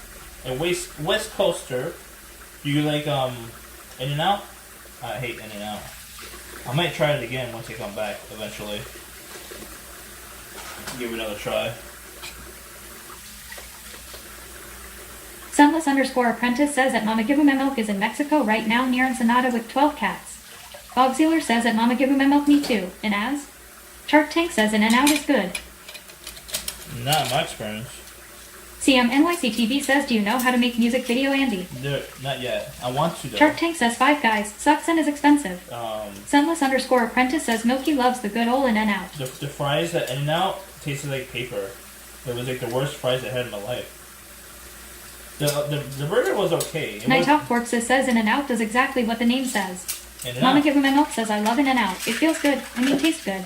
West Coaster. Do you like In-N-Out? I hate In-N-Out. I might try it again once I come back eventually. Give it another try. Sunless_apprentice says that Mama Give 'em Milk is in Mexico right now near Ensenada with 12 cats. Bob Sealer says that Mama Give 'em Milk me too. And as? Shark Tank says In-N-Out is good. Not in my experience. CMNYCTV says, do you know how to make music video, Andy? Not yet. I want to though. Shark Tank says Five Guys sucks and is expensive. Sunless_apprentice says Milky loves the good old In-N-Out. The fries at In-N-Out tasted like paper. It was like the worst fries I had in my life. The burger was okay. Nighthawk Corpses says In-N-Out does exactly what the name says. In-N-Out. Mama Give 'em Milk says I love In-N-Out. It feels good. I mean, tastes good.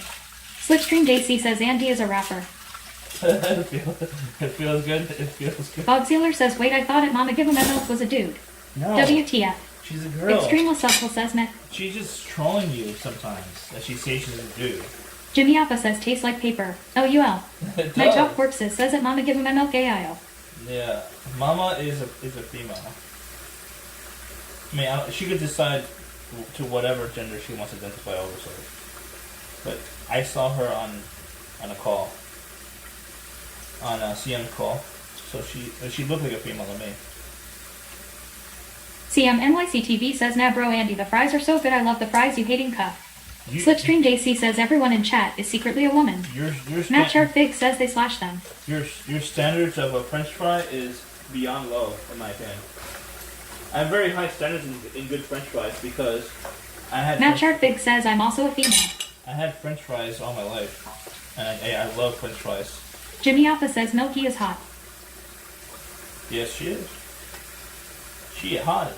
Slipstream JC says Andy is a rapper. It feels good. It feels good. Bob Sealer says, wait, I thought it Mama Give 'em Milk was a dude. No. WTF. She's a girl. Extreme Supple says Myth. She's just trolling you sometimes. That she says she's a dude. Jimmy Appa says tastes like paper. OUL. It Nighthawk does. Corpses says that Mama Give 'em Milk AIO. Yeah. Mama is a female. I mean, she could decide to whatever gender she wants to identify also. But I saw her on a call. On a CM call. So she looked like a female to me. CMNYCTV says, nah bro Andy, the fries are so good I love the fries you hating cuff. Slipstream JC says everyone in chat is secretly a woman. Matt Sharp Big says they slash them. Your standards of a French fry is beyond low, in my opinion. I have very high standards in good French fries because I had. Matt Sharp Big says I'm also a female. I had French fries all my life, and I love French fries. Jimmy Alpha says Milky is hot. Yes, she is. She hot.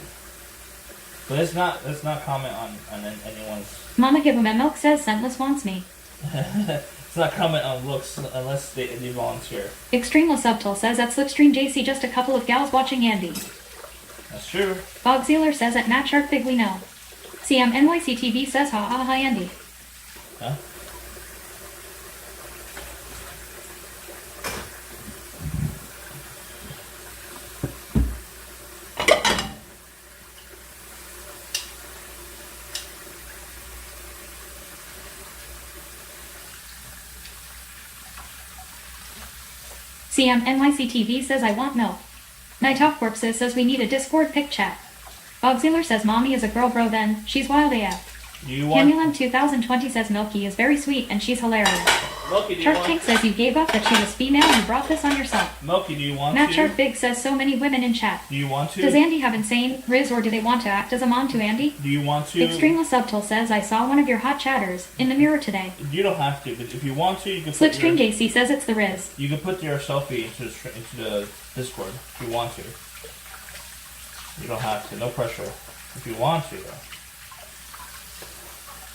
But let's not comment on anyone's. Mama Give 'em Milk says Scentless wants me. Let's not comment on looks unless they volunteer. Extreme Subtle says at Slipstream JC just a couple of gals watching Andy. That's true. Bob Sealer says at Matt Sharp Big we know. CMNYCTV says ha ha ha Andy. Huh? CMNYCTV says I want milk. Nighthawk Corpses says we need a Discord pic chat. Bob Sealer says mommy is a girl bro then, she's wild AF. Camulum 2020 says Milky is very sweet and she's hilarious. Milky, Shark Tank says you gave up that she was female and you brought this on yourself. Milky, do you want Matt to? Sharp Big says so many women in chat. Do you want to? Does Andy have insane Riz or do they want to act as a mom to Andy? Do you want to? Extreme Subtle says I saw one of your hot chatters in the mirror today. You don't have to, but if you want to, you can. Slipstream JC says it's the Riz. You can put your selfie into the Discord if you want to. You don't have to. No pressure. If you want to, though.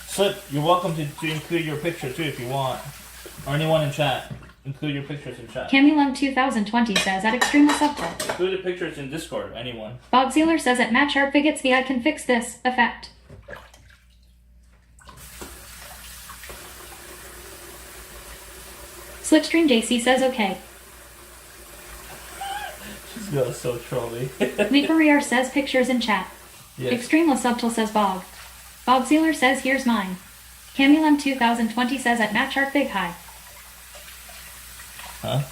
Slip, you're welcome to include your picture too if you want. Or anyone in chat. Include your pictures in chat. Camulum 2020 says at Extreme Subtle. Include the pictures in Discord, anyone. Bob Sealer says at Matt Sharp Bigots the I can fix this effect. Slipstream JC says okay. She's so trolly. Leaperier says pictures in chat. Yes. Extreme Subtle says Bob. Bob Sealer says here's mine. Camulum 2020 says at Matt Sharp Big High. Huh?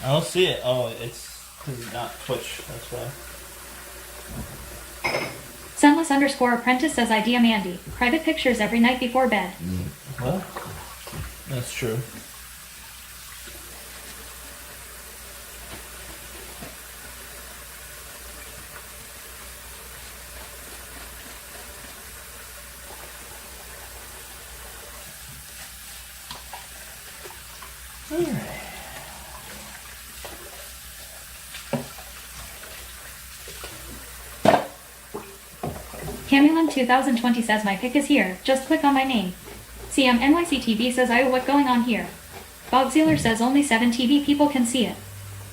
I don't see it. Oh, it's because it's not Twitch. That's why. Sunless_apprentice says I DM Andy. Private pictures every night before bed. Well, that's true. Camulum 2020 says my pick is here. Just click on my name. CMNYCTV says I what going on here. Bob Sealer says only 7 TV people can see it.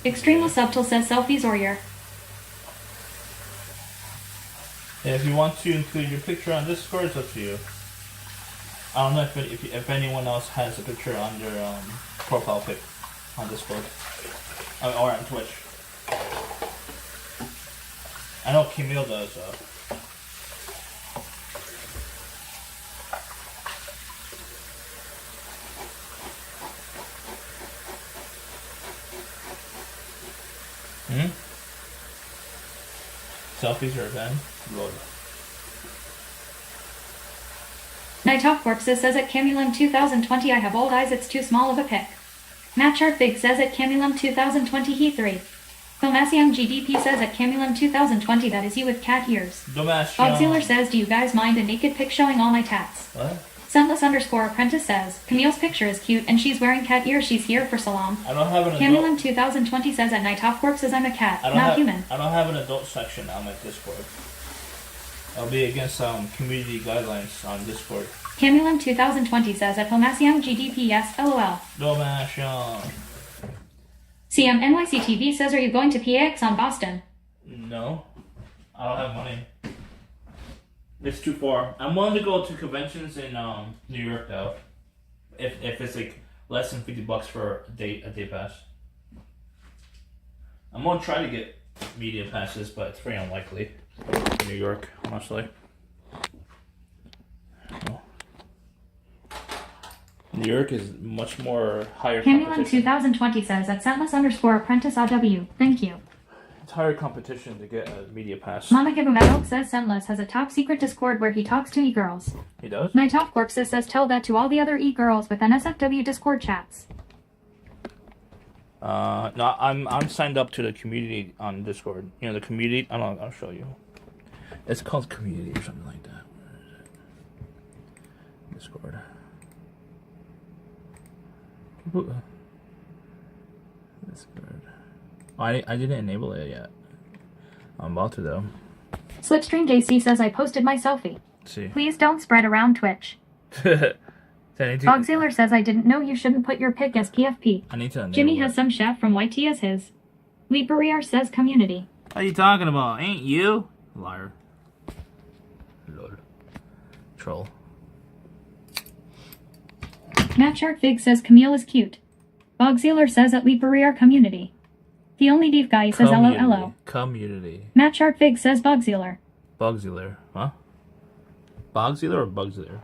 Extreme Subtle says selfies or your. Yeah, if you want to include your picture on Discord, it's up to you. I don't know if anyone else has a picture on their profile pic on Discord or on Twitch. I know Camille does. Selfies are then load. Night Off Corpses says at Camulum 2020 I have old eyes, it's too small of a pic. Matt Sharpbig says at Camulum 2020 he 3. Thomas Young GDP says at Camulum 2020 that is you with cat ears. Bogziller says, do you guys mind a naked pic showing all my tats? What? Sunless_apprentice says, Camille's picture is cute and she's wearing cat ears, she's here for salam. I don't have an adult. Camulum 2020 says at Night Off Corpses I'm a cat, not human. I don't have an adult section on my Discord. I'll be against community guidelines on Discord. Camulum 2020 says at Homasiang GDP yes, lol. Domasian. CM NYC TV says, are you going to PAX on Boston? No. I don't have money. It's too far. I'm willing to go to conventions in New York though. If it's like less than $50 for a day pass. I'm gonna try to get media passes, but it's very unlikely. In New York, honestly. New York is much more higher Camulum competition. 2020 says at Sentless_apprentice AW. Thank you. It's higher competition to get a media pass. Mama Gibumero says Sentless has a top secret Discord where he talks to e-girls. He does? Night Off Corpses says tell that to all the other e-girls with NSFW Discord chats. No, I'm signed up to the community on Discord. You know the community. I'll show you. It's called community or something like that. Where is it? Discord. Discord. Oh, I didn't enable it yet. I'm about to though. Slipstream JC says I posted my selfie. Let's see. Please don't spread around Twitch. Bogziller says I didn't know you shouldn't put your pic as PFP. I need to enable Jimmy it. has some chef from YT as his. Leaperiar says community. What are you talking about? Ain't you? Liar. Lol. Troll. Matt Sharkfig says Camille is cute. Bogziller says at Leaperiar community. The only deep guy says LOLO. Community. Matt Sharkfig says Bogziller. Bogziller. Huh? Bogziller or Bugziller?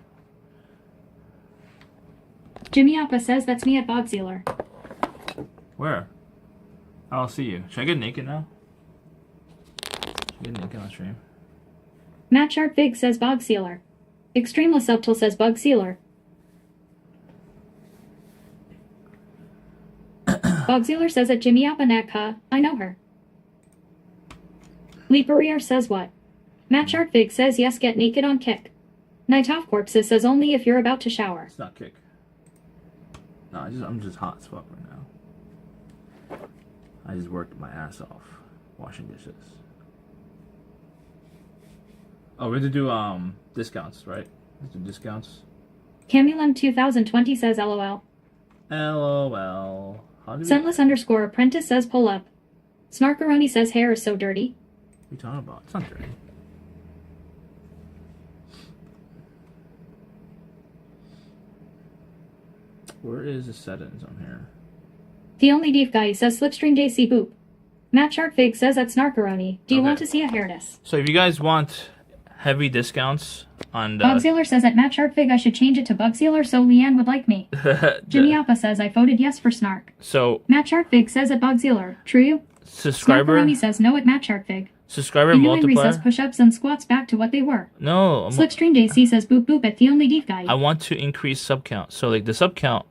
Jimmy Appa says that's me at Bogziller. Where? I don't see you. Should I get naked now? Should I get naked on stream? Matt Sharkfig says Bogziller. Extremely Subtle says Bogziller. Bogziller says at Jimmy Appa Nakha, I know her. Leaperiar says what? Matt Sharkfig says yes, get naked on Kick. Night Off Corpses says only if you're about to shower. It's not Kick. No, I'm just hot as fuck right now. I just worked my ass off washing dishes. Oh, we have to do discounts, right? Let's do discounts. Camulum 2020 says LOL. LOL. Sentless_apprentice says pull up. Snarkaroni says hair is so dirty. What are you talking about? It's not dirty. Where is the settings on here? The only deep guy says Slipstream JC Boop. Matt Sharkfig says at Snarkaroni. Do you want to see a hairness? So if you guys want heavy discounts on the... Bogziller says at Matt Sharkfig I should change it to Bugziller so Leanne would like me. Jimmy Appa says I voted yes for Snark. So Matt Sharkfig says at Bogziller. True? subscriber... Snarkaroni says no at Matt Sharkfig. Subscriber Henry multiplier... says push-ups and squats back to what they were. No. Slipstream JC says boop boop at the only deep guy. I want to increase sub count. So like the sub count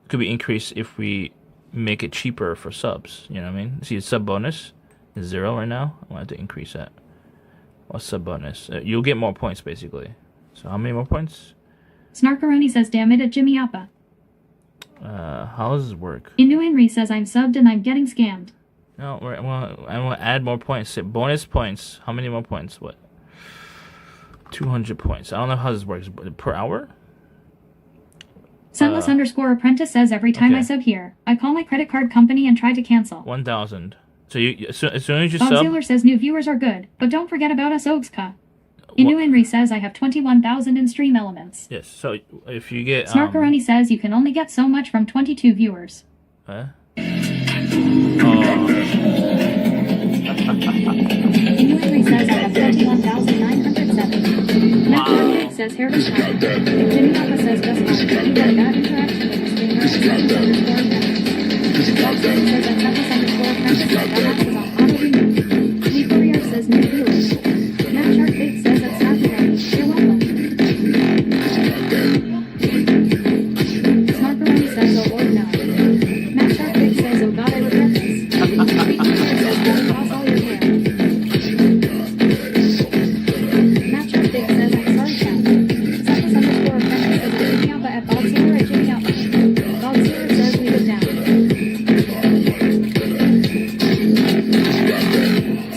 could be increased if we make it cheaper for subs. You know what I mean? See, sub bonus is 0 right now. I want to increase that. What's sub bonus? You'll get more points basically. So how many more points? Snarkaroni says damn it at Jimmy Appa. How does this work? Inu Henry says I'm subbed and I'm getting scammed. No, I want to add more points. Say bonus points. How many more points? What? 200 points. I don't know how this works. Per hour? Sentless_apprentice says every time I sub here, I call my credit card company and try to cancel. 1,000. So you as soon as you Bogziller says new viewers are good, but don't forget about us Ogska. Inu Henry says I have 21,000 in stream elements. Yes, so if you get... Snarkaroni says you can only get so much from 22 viewers. Huh? Inu Henry says hair was fine. Jimmy Papa says just fine. He had a bad interaction with his trainer and Bob Taylor says that Tempest_Apprentice and Dumbass is on auto renew. Lee Courier says new viewers. Matt Shark Big says that's not correct. You're welcome. Smarkaroni says oh Lord no. Matt Shark Big says oh God I regret this. Lee Courier says don't toss all your hair. Matt Shark Big says I'm sorry chat. Tempest_Apprentice says I'm Jimmy Alba at Bob Taylor at Jimmy Alba. Bob Taylor says leave it down.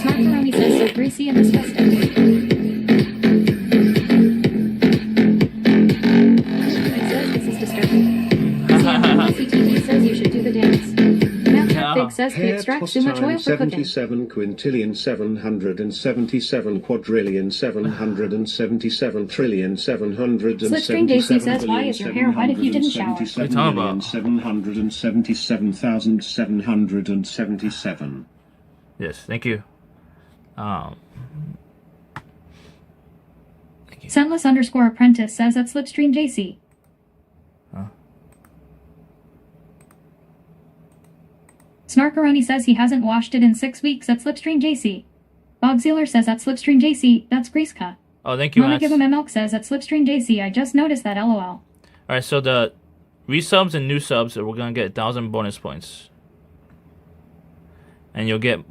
Smarkaroni says so greasy and disgusting. CTV says you should do the dance. Matt Big says he extracts too much oil for cooking. 77 quintillion 777 quadrillion 777 trillion 777. Slipstream JC says why is your hair white if you didn't shower? 777,777,777. Yes, thank you. Thank you. Scentless_Apprentice says at Slipstream JC. Huh? Snarkaroni says he hasn't washed it in 6 weeks at Slipstream JC. Bob Zealer says at Slipstream JC, that's Greaseca. Oh, thank you, Mama Max. Give him a milk says at Slipstream JC, I just noticed that LOL. Alright, so the resubs and new subs, we're gonna get 1,000 bonus points. And you'll get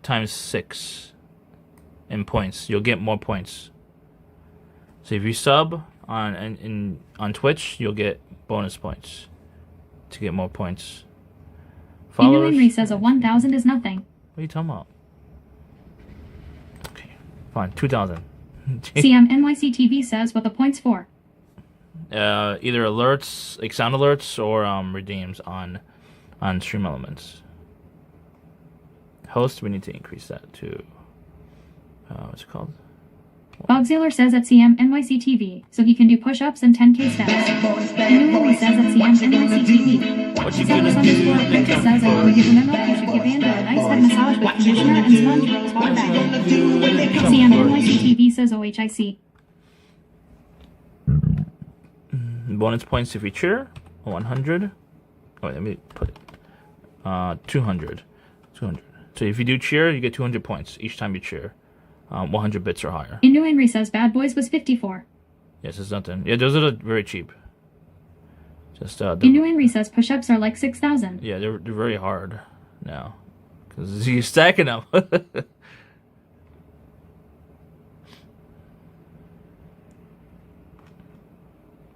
times 6 in points. You'll get more points. So if you sub on Twitch, you'll get bonus points to get more points. Inu Henry says a 1,000 is nothing. What are you talking about? Okay, fine, 2,000. CM NYC TV says what the points for. Either alerts, like sound alerts, or redeems on Stream Elements. Host, we need to increase that to what's it called? Bob Zealer says at CM NYC TV, so he can do push-ups and 10k steps. Inu Henry says at CM NYC TV. What you gonna do? Apprentice says I want to give him a milk, you should give Andrew a nice head massage with conditioner and sponge rose water bag. CM NYC TV says OHIC. Bonus points if you cheer. 100. Oh, let me put it. 200. 200. So if you do cheer, you get 200 points each time you cheer. 100 bits or higher. Inu Henry says Bad Boys was 54. Yes, it's nothing. Yeah, those are very cheap. Just Inu Henry says push-ups are like 6,000. yeah, they're very hard now because you're stacking them.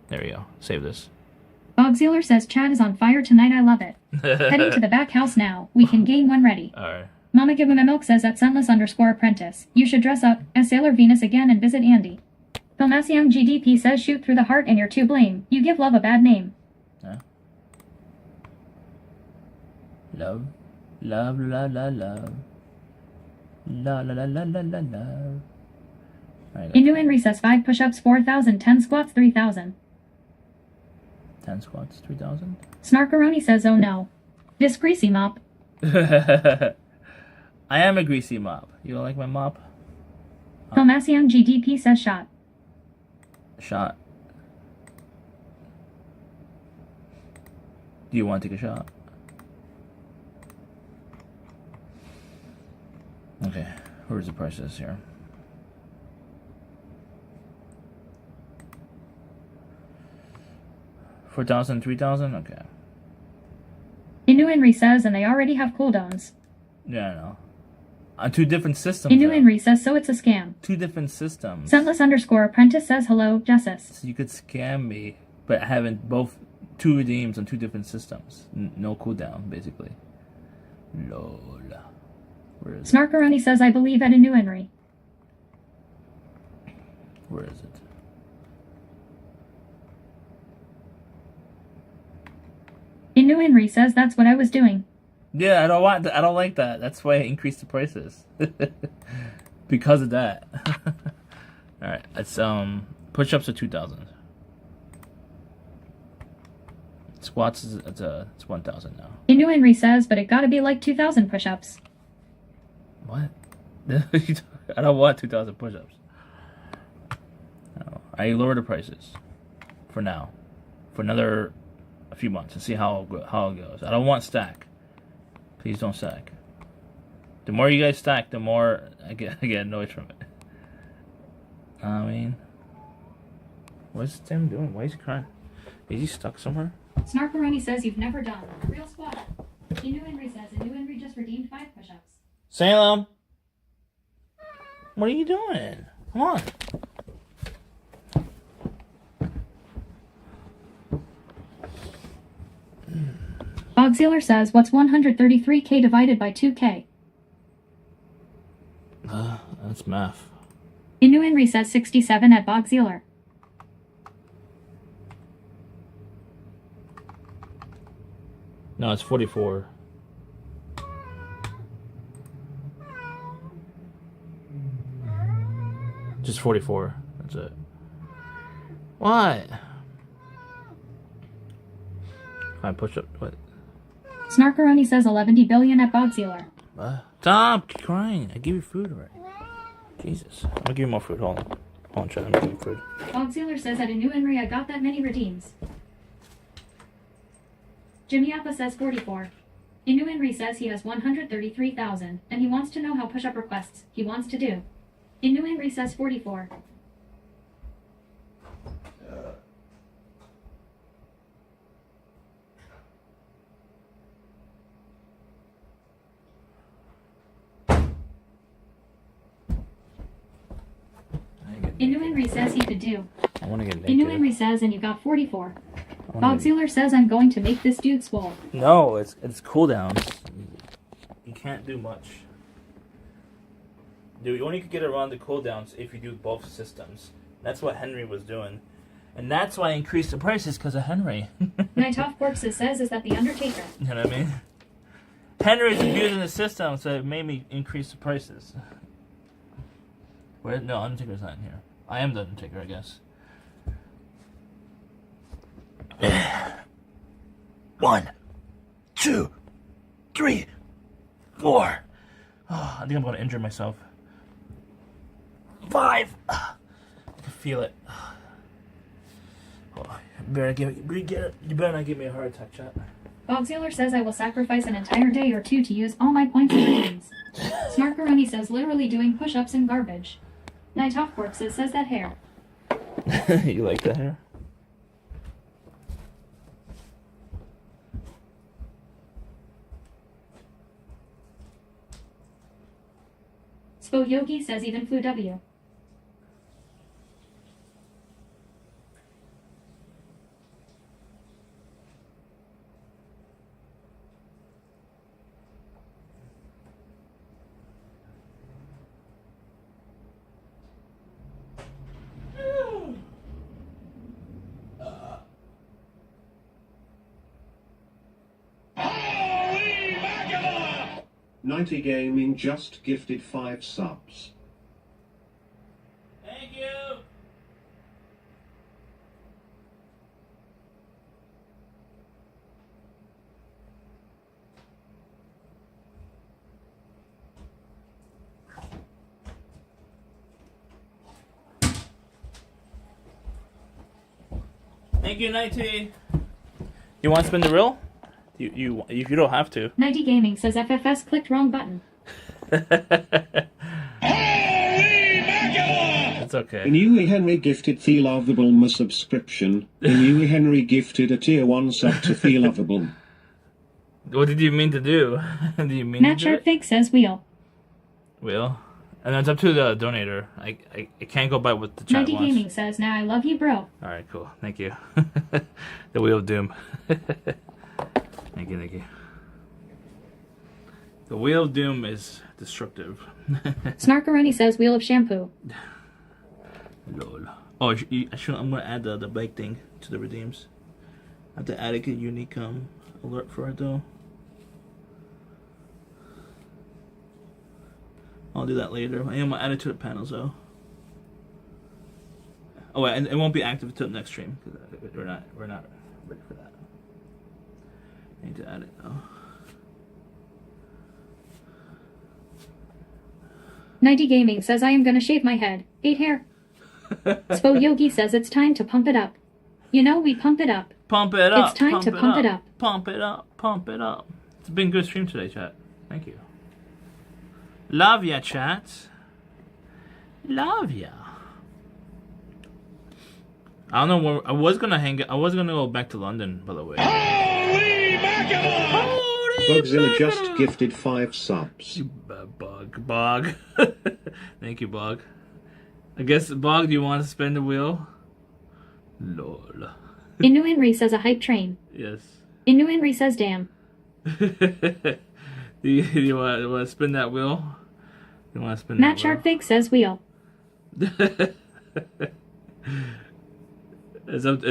There we go. Save this. Bob Zealer says Chad is on fire tonight, I love it. Heading to the back house now. We can gain one ready. Alright. Mama Give him a milk says at Scentless_Apprentice. You should dress up as Sailor Venus again and visit Andy. Filmasiang GDP says shoot through the heart and you're to blame. You give love a bad name. Huh? Love. Love, la, la, love. La, la, la, la, la, la, love. Inu Henry says 5 push-ups 4,000, 10 squats 3,000. 10 squats, 3,000. Snarkaroni says oh no. This greasy mop. I am a greasy mop. You don't like my mop? Filmasiang GDP says shot. Shot. Do you want to take a shot? Okay, where's the prices here? $4,000, $3,000? Okay. Inu Henry says and they already have cooldowns. Yeah, I know. On 2 different systems. Inu Henry says so it's a scam. 2 different systems. Scentless_Apprentice says hello, Jessus. So you could scam me, but having 2 redeems on 2 different systems. No cooldown, basically. Lol. Where is it? Snarkaroni says I believe at Inu Henry. Where is it? Inu Henry says that's what I was doing. Yeah, I don't want. I don't like that. That's why I increased the prices. Because of that. All right, it's push-ups are 2,000. Squats is it's 1,000 now. Inu Henry says, but it gotta be like 2,000 push-ups. What? I don't want 2,000 push-ups. Oh. I lower the prices for now, for a few months, and see how it goes. I don't want stack. Please don't stack. The more you guys stack, the more I get annoyed from it. I mean, what's Tim doing? Why is he crying? Is he stuck somewhere? Snarkaroni says you've never done. Real squad. Inu Henry says Inu Henry just redeemed 5 push-ups. Salem! What are you doing? Come on. Bogsealer says, what's 133k divided by 2k? That's math. Inu Henry says 67 at Bogsealer. No, it's 44. Just 44. That's it. What? I push up. What? Snarkaroni says 11 billion at Bogsealer. Stop crying. I give you food already. Jesus. I'm gonna give you more food. Hold on. Hold on, Chad. I'm gonna give you food. Bogsealer says at Inu Henry I got that many redeems. Jimmy Appa says 44. Inu Henry says he has 133,000, and he wants to know how push-up requests he wants to do. Inu Henry says 44. Inu Henry says he could do. I want to get naked. Inu Henry says, and you got 44. Bogsealer says I'm going to make this dude swole. No, it's cooldowns. You can't do much. Dude, you only could get around the cooldowns if you do both systems. That's what Henry was doing. And that's why I increased the prices, because of Henry. Night Off Corpses says is that the Undertaker. You know what I mean? Henry's abusing the system, so it made me increase the prices. Where? No, Undertaker's not in here. I am the Undertaker, I guess. 1, 2, 3, 4. Oh, I think I'm going to injure myself. 5. I can feel it. Oh, you better not give me a heart attack, chat. Bogsealer says I will sacrifice an entire day or two to use all my points and redeems. Snarkaroni says literally doing push-ups and garbage. Night Off Corpses says that hair. You like that hair? Spo Yogi says even Flu W. Holy mackerel! 90 Gaming just gifted 5 subs. Thank you. Thank you, Nighty. You want to spin the reel? You don't have to. 90 Gaming says FFS clicked wrong button. It's okay. Inui Henry gifted Feel Lovable subscription. Inui Henry gifted a tier 1 sub to Feel Lovable. What did you mean to do? Do you mean Matt to do it? Sharpfake says wheel. Will. And it's up to the donator. I can't go by what the chat 90 wants. Gaming says now I love you, bro. Alright, cool. Thank you. The Wheel of Doom. Thank you. The Wheel of Doom is destructive. Snarkaroni says wheel of shampoo. Lol. Oh, I'm gonna add the bike thing to the redeems. I have to add a unique alert for it though. I'll do that later. I am gonna add it to the panels though. Oh wait, and it won't be active until next stream because we're not ready for that. I need to add it though. 90 Gaming says I am gonna shave my head. 8 hair. Spo Yogi says it's time to pump it up. You know we pump it up. Pump it up. It's time to pump it up. Pump it up. Pump it up. It's been a good stream today, chat. Thank you. Love ya, chat. Love ya. I don't know where I was gonna go back to London, by the way. Holy mackerel! Bugzilla just gifted 5 subs. Bog. Thank you, Bog. I guess, Bog, do you want to spin the wheel? Lol. Inu Henry says a hype train. Yes. Inu Henry says damn. do you want to spin that wheel? You want to spin Matt that wheel? Sharpfig says wheel. It's up to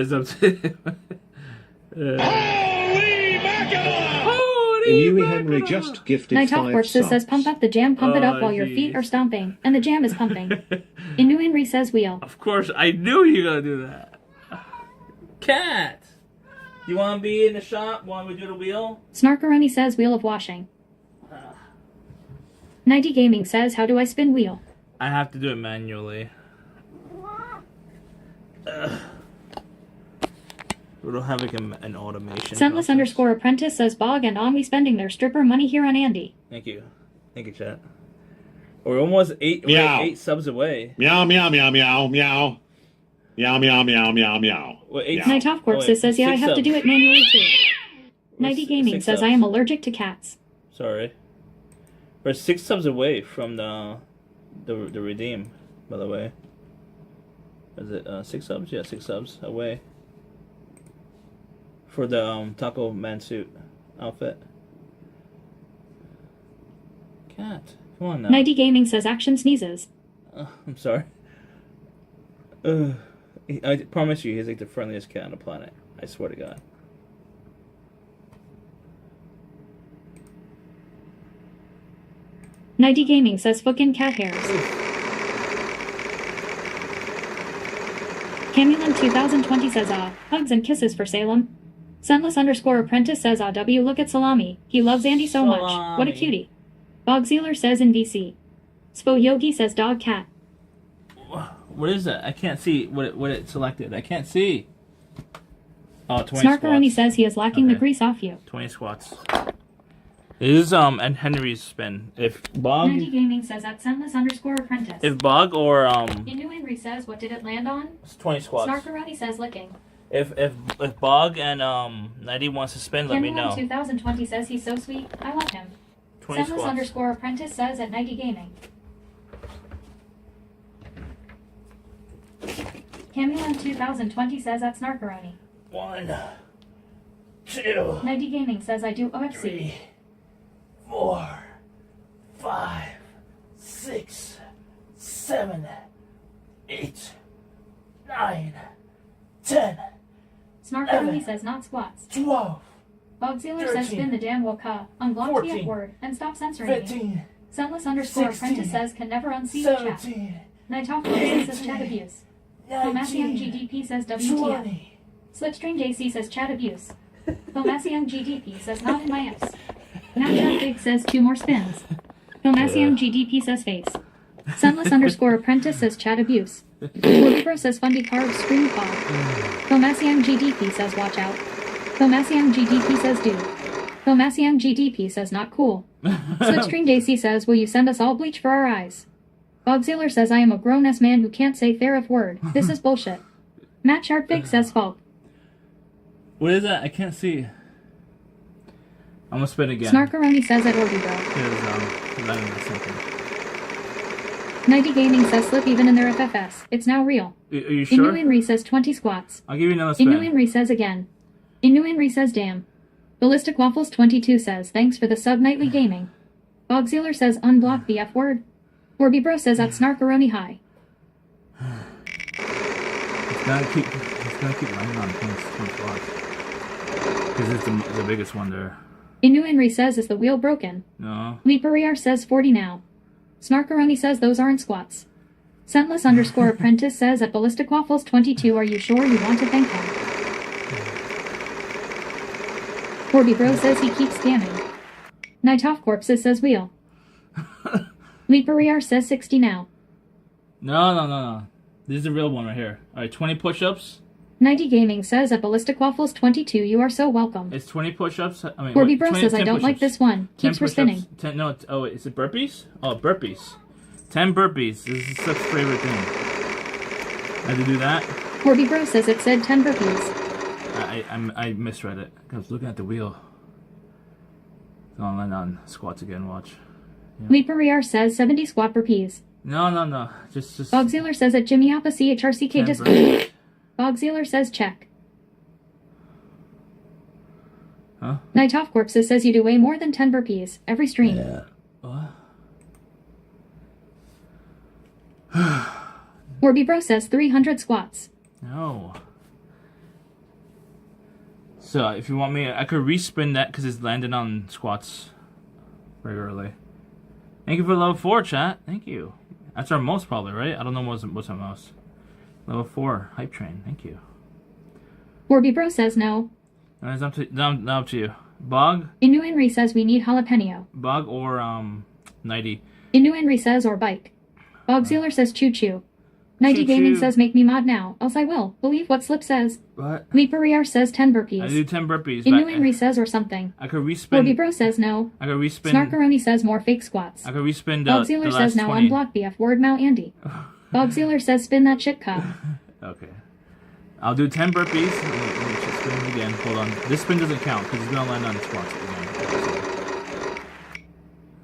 Holy mackerel! Inu Henry just gifted Night 5 Corpses subs. says pump up the jam, pump it up Oh, while your feet jeez. are stomping, and the jam is pumping. Inu Henry says wheel. Of course, I knew you were gonna do that. Cat, you want to be in the shop while we do the wheel? Snarkaroni says wheel of washing. Nighty Gaming says how do I spin wheel? I have to do it manually. We don't have like an automation. Scentless process. _ apprentice says Bog and Omni spending their stripper money here on Andy. Thank you, chat. We're almost eight. We're Meow. 8 subs away. Meow, meow, meow, meow, meow. Meow, meow, meow, meow, meow. We're 8 Yeah. Night Off Corpses says yeah I 6 have to subs. do it manually too. We're Nighty 6 Gaming says subs. I am allergic to cats. Sorry. We're 6 subs away from the redeem. By the way. Is it 6 subs? Yeah, 6 subs away. For the Taco Man suit outfit. Cat, come on now. Nighty Gaming says action sneezes. I'm sorry. I promise you, he's like the friendliest cat on the planet. I swear to God. Nighty Gaming says fucking cat hairs. Camulin 2020 says hugs and kisses for Salem. Scentless _ apprentice says W look at Salami. He loves Andy so much. What a Salami. cutie. Bogzealer says in VC. Spo Yogi says dog cat. What is that? I can't see what it selected. I can't see. Oh, 20 Snarkaroni squats. says he is lacking the Okay. grease off you. 20 squats. This is and Henry's spin. If Bog, Nighty Gaming says at Scentless _ apprentice. if Bog or Inu Henry says what did it land on? it's 20 squats. Snarkaroni says licking. If Bog and 90 wants to spin, let me Camulin know. 2020 says he's so sweet. I love him. 20 Scentless squats. _ apprentice says at Nighty Gaming. Camulin 2020 says at Snarkaroni. 1, 2, Nighty Gaming says I do OFC. 3, 4, 5, 6, 7, 8, 9, 10, Snarkaroni says not squats. 12, Bogzealer says 13, spin the damn woka, unblock the 14, F word, and stop censoring me. 15, Scentless _ 16, apprentice says can never unsee the chat. 17, Night Off Corpses says chat abuse. Bomasian 19, GDP says WTF. 20. Slipstream JC says chat abuse. Bomasian GDP says not in my F's. Matt Big says 2 more spins. Bomasian GDP says face. Sunless _ apprentice says chat abuse. Libro says fundy carbs screen fog. Bomasian GDP says watch out. Bomasian GDP says dude. Bomasian GDP says not cool. Slipstream JC says will you send us all bleach for our eyes. Bogzealer says I am a grown-ass man who can't say fair if word. This is bullshit. Matt Sharpfig says fault. What is that? I can't see. I'm gonna spin again. Snarkaroni says at Orby Bro. Here's, letting me something. Nighty Gaming says slip even in their FFS. It's now real. Are you sure? Inu Henry says 20 squats. I'll give you another spin. Inu Henry says again. Inu Henry says damn. Ballistic Waffles 22 says thanks for the sub Nightly Gaming. Bogzealer says unblock the F word. Orby Bro says at Snarkaroni high. It's gonna keep running on 20 squats. Because it's the biggest one there. Inu Henry says is the wheel broken. No. Leaperiar says 40 now. Snarkaroni says those aren't squats. Scentless _ apprentice says at Ballistic Waffles 22 are you sure you want to thank him? Orby Bro says he keeps scamming. Night Off Corpses says wheel. Leaperiar says 60 now. No. This is the real one right here. All right, 20 push-ups. 90 Gaming says at Ballistic Waffles 22, you are so welcome. It's 20 push-ups. I mean, Corby Bro says I don't like this one. 10 Keeps for push-ups. spinning. 10, no, oh, is it burpees? Oh, burpees. 10 burpees. This is such favorite thing. I had to do that. Corby Bro says it said 10 burpees. I misread it. I was looking at the wheel. So I'll land on squats again. Watch. Yeah. Leaperiar says 70 squat burpees. No. Just. Bogzealer says at Jimmy Appa CHRCK 10 just. burpees. Bogzealer says check. Huh? Night Off Corpses says you do way more than 10 burpees every stream. Yeah. What? Corby Bro says 300 squats. No. So if you want me, I could respin that because it's landed on squats regularly. Thank you for level 4, chat. Thank you. That's our most probably, right? I don't know what's our most. Level 4 hype train. Thank you. Corby Bro says no. And it's up to you. Bog. Inu Henry says we need jalapeno. Bog or 90. Inu Henry says or bike. Bogzealer says choo choo. 90 Choo Gaming choo. says make me mod now, else I will. Believe what Slip says. What? Leaperiar says 10 burpees. I do 10 burpees. Inu but Henry says or something. I could respin. Corby Bro says no. I could respin. Snarkaroni says more fake squats. I could respin the Bogzealer last says now 20. unblock BF word Mount Andy. Bogzealer says spin that shit cup. Okay. I'll do 10 burpees. Let me just spin it again. Hold on. This spin doesn't count because it's going to land on squats again.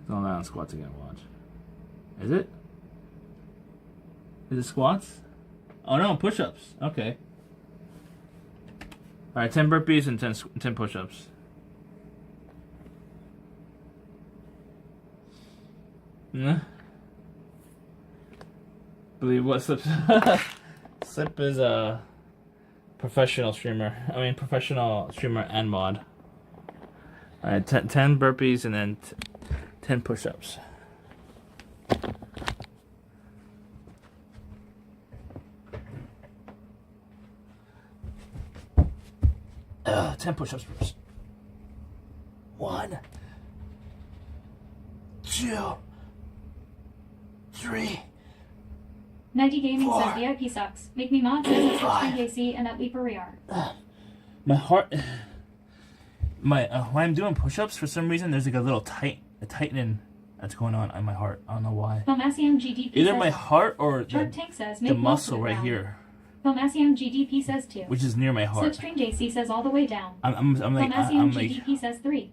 It's going to land on squats again. Watch. Is it? Is it squats? Oh no, push-ups. Okay. Alright, 10 burpees and 10 push-ups. Believe what Slip Slip is a professional streamer. I mean, professional streamer and mod. Alright, 10 burpees and then 10 push-ups. 10 push-ups first. 1, 2, 3. 90 Gaming Four. says VIP sucks. Make me mod says it's HBAC and at Leaperiar. My heart. When I'm doing push-ups, for some reason, there's like a little tightening that's going on my heart. I don't know why. Filmacium GDP Either says my heart or Shark Tank says make the most of muscle it right round. here, Filmacium GDP says 2. which is near my heart. Slipstream JC says all the way down. I'm like Filmacium GDP says 3.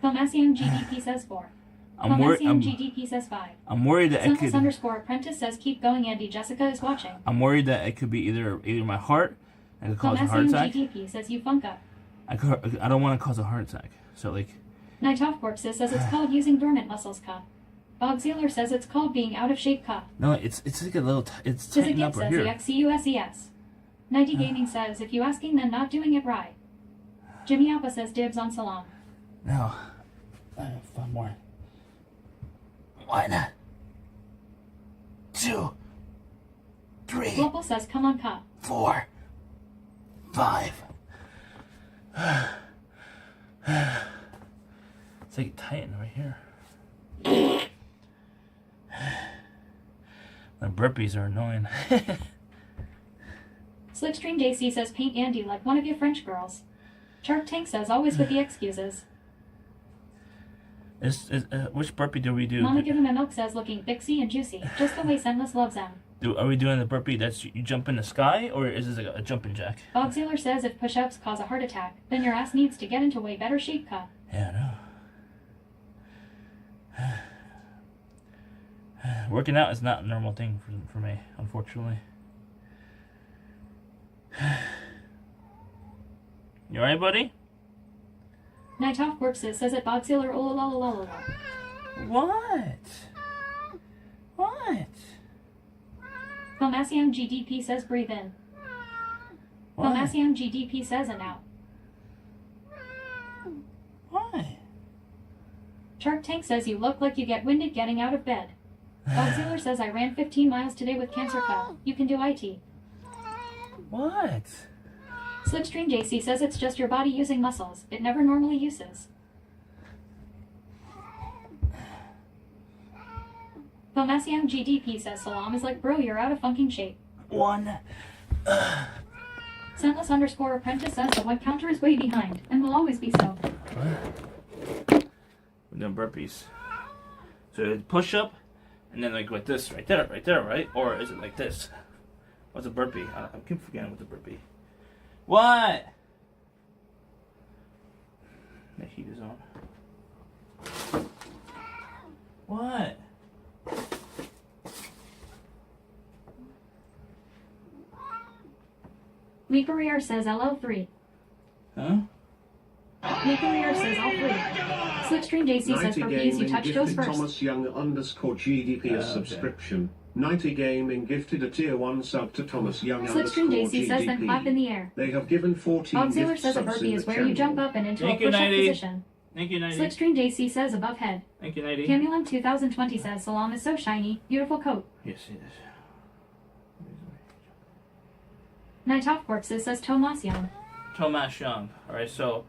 Filmacium GDP says 4. I'm worried. Filmacium GDP says 5. I'm worried that it Simples could. underscore apprentice says keep going Andy. Jessica is watching. I'm worried that it could be either my heart and could cause a heart Filmacium attack. GDP says you funk up. I don't want to cause a heart attack. So like. Night Off Corpses says it's called using dormant muscles cup. Bogzealer says it's called being out of shape cup. No, it's like a little. It's tightened Tizikit up right says here. EXCUSES. 90 Gaming says if you asking then not doing it right. Jimmy Appa says dibs on salam. No. I have 5 more. 1, 2, 3, Global says come on cup. 4, 5. It's like tighten right here. My burpees are annoying. Slipstream JC says paint Andy like one of your French girls. Shark Tank says always with the excuses. Which burpee do we do? Mama Give Him a Milk says looking bixy and juicy, just the way Sendless loves them. Are we doing the burpee that's you jump in the sky, or is this like a jumping jack? Bogzealer says if push-ups cause a heart attack, then your ass needs to get into way better shape cup. Yeah, I know. Working out is not a normal thing for me, unfortunately. You alright, buddy? Night Off Corpses says at Bogzealer oh. What? What? Filmacium GDP says breathe in. What? Filmacium GDP says and out. Why? Shark Tank says you look like you get winded getting out of bed. Bogzealer says I ran 15 miles today with cancer cup. You can do IT. What? Slipstream JC says it's just your body using muscles. It never normally uses. Filmacium GDP says Salam is like bro you're out of funking shape. 1. Scentless underscore apprentice says the white counter is way behind and will always be so. We're doing burpees. So push up, and then like this, right there, right? Or is it like this? What's a burpee? I keep forgetting what the burpee. What? The heat is on. What? Lee Career says LL3. Huh? Lee Career says all 3. Slipstream JC says for peas you touch toes first. Thomas Young underscore GDP a Okay. subscription. 90 Gaming gifted a tier 1 sub to Thomas Young Slipstream underscore JC says then clap in GDP. the air. They have given 14 Bob Sailor gift says a subs burpee in is the where you channel. jump up and into Thank a you, push-up 90. position. Thank you, 90. Slipstream JC says above head. Thank you, 90. Camulum 2020 says Salam is so shiny, beautiful coat. Yes, it is. Night Off Corpses says Tomas Young. Tomas Young. Alright, so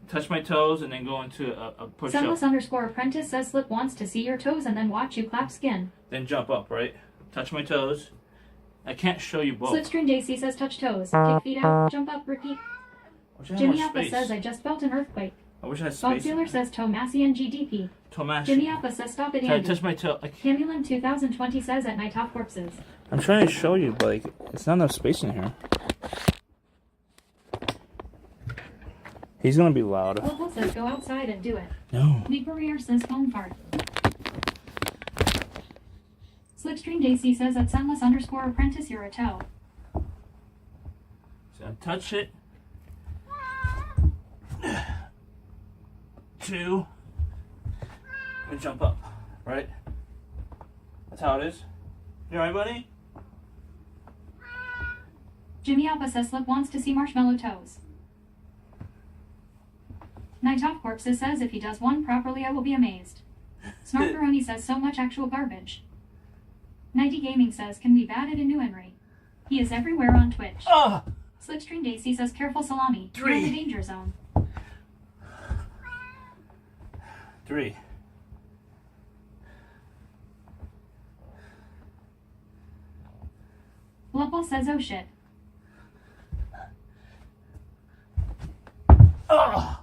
touch my toes and then go into a push up. Sunless underscore apprentice says Slip wants to see your toes and then watch you clap skin. Then jump up, right? Touch my toes. I can't show you both. Slipstream JC says touch toes, kick feet out, jump up, repeat. I wish I had Jimmy more Appa space. says I just felt an earthquake. I wish I had Bob space. Sailor says Tomasian GDP. Tomas. Jimmy Appa says stop it Can I Andy. touch my toe? Camulum 2020 says at Night Off Corpses. I'm trying to show you, but like, it's not enough space in here. He's gonna be loud. Local says go outside and do it. No. Lee Career says phone fart. Slipstream JC says at Sunless underscore apprentice you're a toe. So touch it. 2. And jump up. Right? That's how it is. You alright, buddy? Jimmy Alpha says Slip wants to see marshmallow toes. Night Off Corpses says if he does one properly I will be amazed. Snarkaroni says so much actual garbage. Nighty Gaming says can we bat it in New Henry? He is everywhere on Twitch. Ah! Slipstream Daisy says careful salami. You're in the danger zone. 3. Lupple says oh shit. Oh!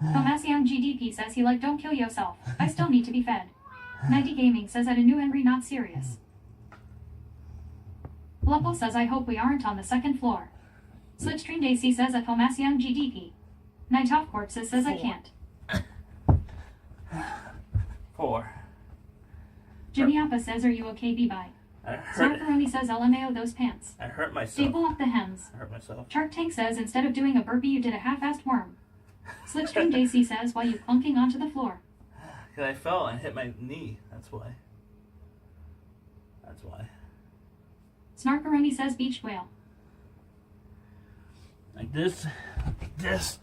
Tomasian GDP says he like don't kill yourself. I still need to be fed. Nighty Gaming says at a New Henry not serious. Lupple says I hope we aren't on the 2nd floor. Slipstream Daisy says at Tomasian GDP. Night Off Corpses says I can't. 4. Jimmy Appa says are you okay B-bye? I hurt. Snarkaroni says LMAO those pants. I hurt myself. Staple up the hems. I hurt myself. Shark Tank says instead of doing a burpee you did a half-assed worm. Slipstream Daisy says while you plunking onto the floor. Because I fell and hit my knee. That's why. That's why. Snarkaroni says beach whale. Like this. This.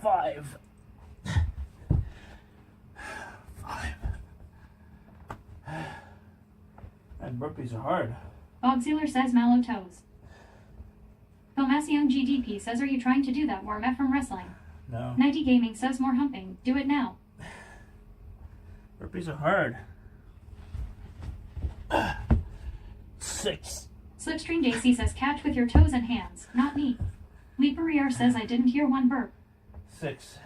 5. 5. And burpees are hard. Bob Sealer says mallow toes. Tomasian GDP says are you trying to do that warm F from wrestling? No. Nighty Gaming says more humping. Do it now. Burpees are hard. 6. Slipstream Daisy says catch with your toes and hands, not me. Leaperier says I didn't hear one burp. 6.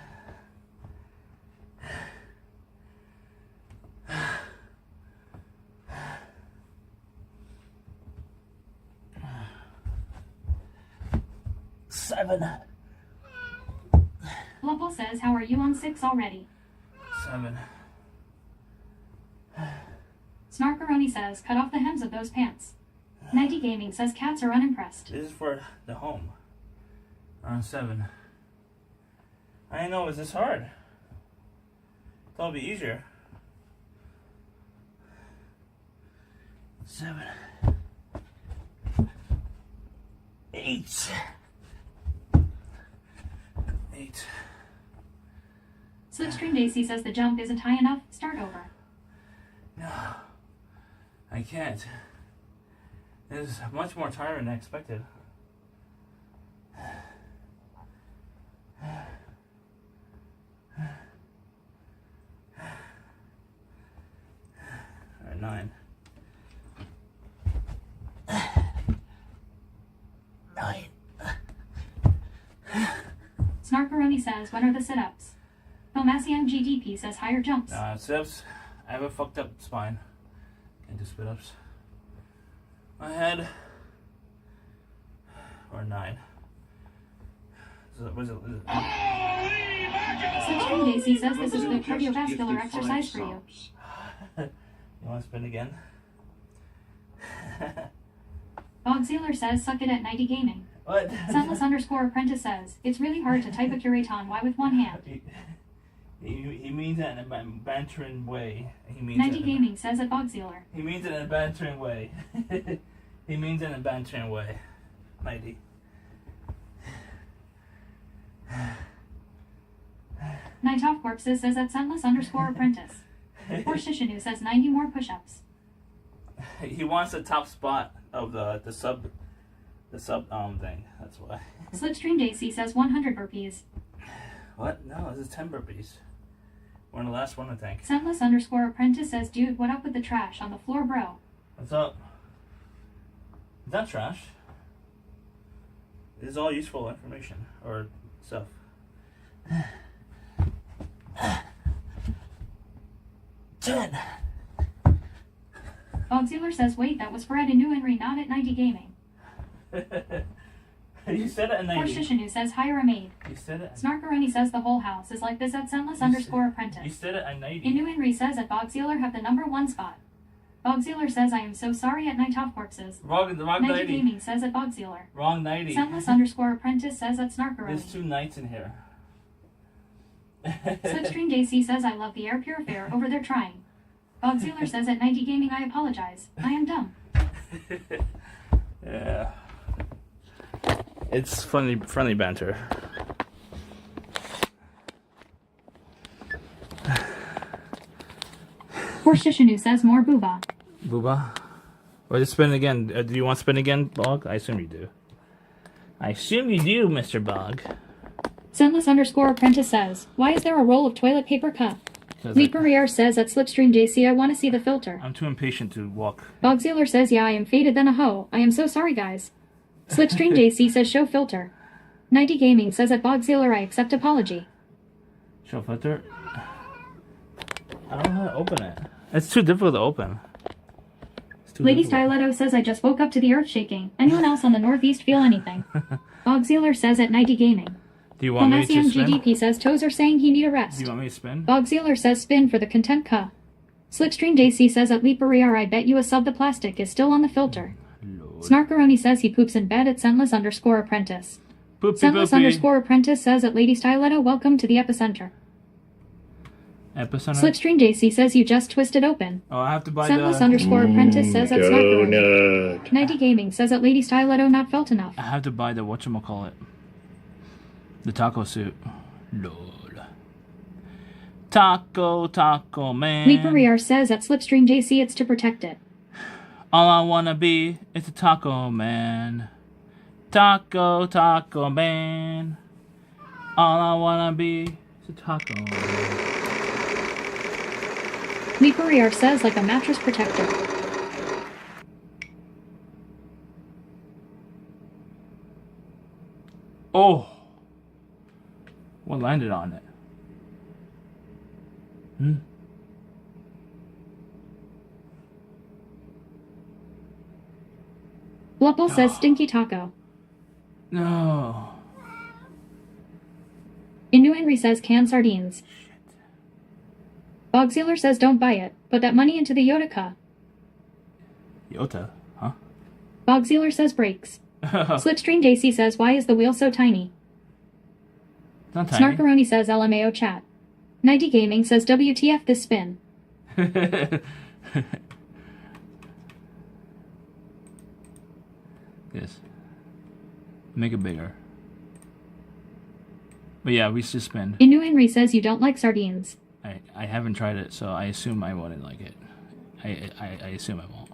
Seven. Lupple says how are you on 6 already? 7. Snarkaroni says cut off the hems of those pants. Nighty Gaming says cats are unimpressed. This is for the home. On 7. I didn't know it was this hard. Thought it'd be easier. 7. 8. 8. Slipstream Daisy says the jump isn't high enough. Start over. No, I can't. This is much more tiring than I expected. Or 9. 9. Snarkaroni says, when are the sit-ups? Filmacian GDP says higher jumps. Sit-ups. I have a fucked up spine. Can't do spit-ups. My head. Or 9. What is it? Slipstream Daisy says this is good cardiovascular exercise for you. You want to spin again? Bogsealer says, suck it at 90 gaming. What? Sunless _ apprentice says, it's really hard to type a curaton Y with one hand. He means that in a bantering way. He means 90 gaming says at Bogsealer. He means it in a bantering way. He means it in a bantering way. 90. Night Off Corpses says at Sunless _ apprentice. Or Shishinu says 90 more push-ups. He wants the top spot of the sub thing. That's why. Slipstream Daisy says 100 burpees. What? No, this is 10 burpees. We're in the last one, I think. Sunless _ apprentice says, dude, what up with the trash on the floor, bro? What's up? It's not trash. This is all useful information or stuff. Ten. Bogsealer says, wait, that was for Ed and New Henry, not at 90 gaming. You said it at Or 90. Shishinu says, hire a maid. You said it. Snarkaroni says the whole house is like this at Sunless _ apprentice. You said it at 90. New Henry says at Bogsealer have the #1 spot. Bogsealer says, I am so sorry at Night Off Corpses. Wrong 90 90. gaming says at Bogsealer. Wrong 90. Sunless _ apprentice says at There's Snarkaroni. 2 nights in here. Slipstream Daisy says, I love the air purifier over there trying. Bogsealer says at 90 gaming, I apologize. I am dumb. Yeah. It's friendly banter. Or Shishinu says more booba. Booba. Or just spin again. Do you want to spin again, Bog? I assume you do. I assume you do, Mr. Bog. Sunless _ apprentice says, why is there a roll of toilet paper cup? Leaperier says at Slipstream JC, I want to see the filter. I'm too impatient to walk. Bogsealer says, yeah, I am faded than a hoe. I am so sorry, guys. Slipstream JC says, show filter. 90 Gaming says at Bogsealer, I accept apology. Show filter? I don't know how to open it. It's too difficult to open. Lady Styletto says, I just woke up to the earth shaking. Anyone else on the northeast feel anything? Bogsealer says at 90 Gaming. Do you want me to Filmacian spin? GDP says, toes are saying he need a Do rest. you want me to spin? Bogsealer says, spin for the content ka. Slipstream JC says at Leaperier, I bet you a sub the plastic is still on the filter. Lord. Snarkaroni says he poops in bed at Scentless _ apprentice. Poopy Scentless poopy. _ apprentice says at Lady Styletto, welcome to the epicenter. Epicenter? Slipstream JC says you just twisted open. Oh, I have to buy Scentless the... _ apprentice says at Snarkaroni. Donut. 90 Gaming says at Lady Styletto not felt enough. I have to buy the whatchamacallit. The taco suit. Lol. Taco man. Leaperier says at Slipstream JC it's to protect it. All I wanna be is a taco man. Taco man. All I wanna be is a taco man. Leaperier says like a mattress protector. Oh! What landed on it? Blupple says stinky taco. No. Innu says canned sardines. Bogsealer says don't buy it. Put that money into the Yotaka. Yota? Huh? Bogsealer says brakes. Slipstream JC says why is the wheel so tiny? It's not tiny. Snarkaroni says LMAO chat. 90 Gaming says WTF this spin. Yes. Make it bigger. But yeah, we should spin. Innu says you don't like sardines. I haven't tried it, so I assume I wouldn't like it. I assume I won't.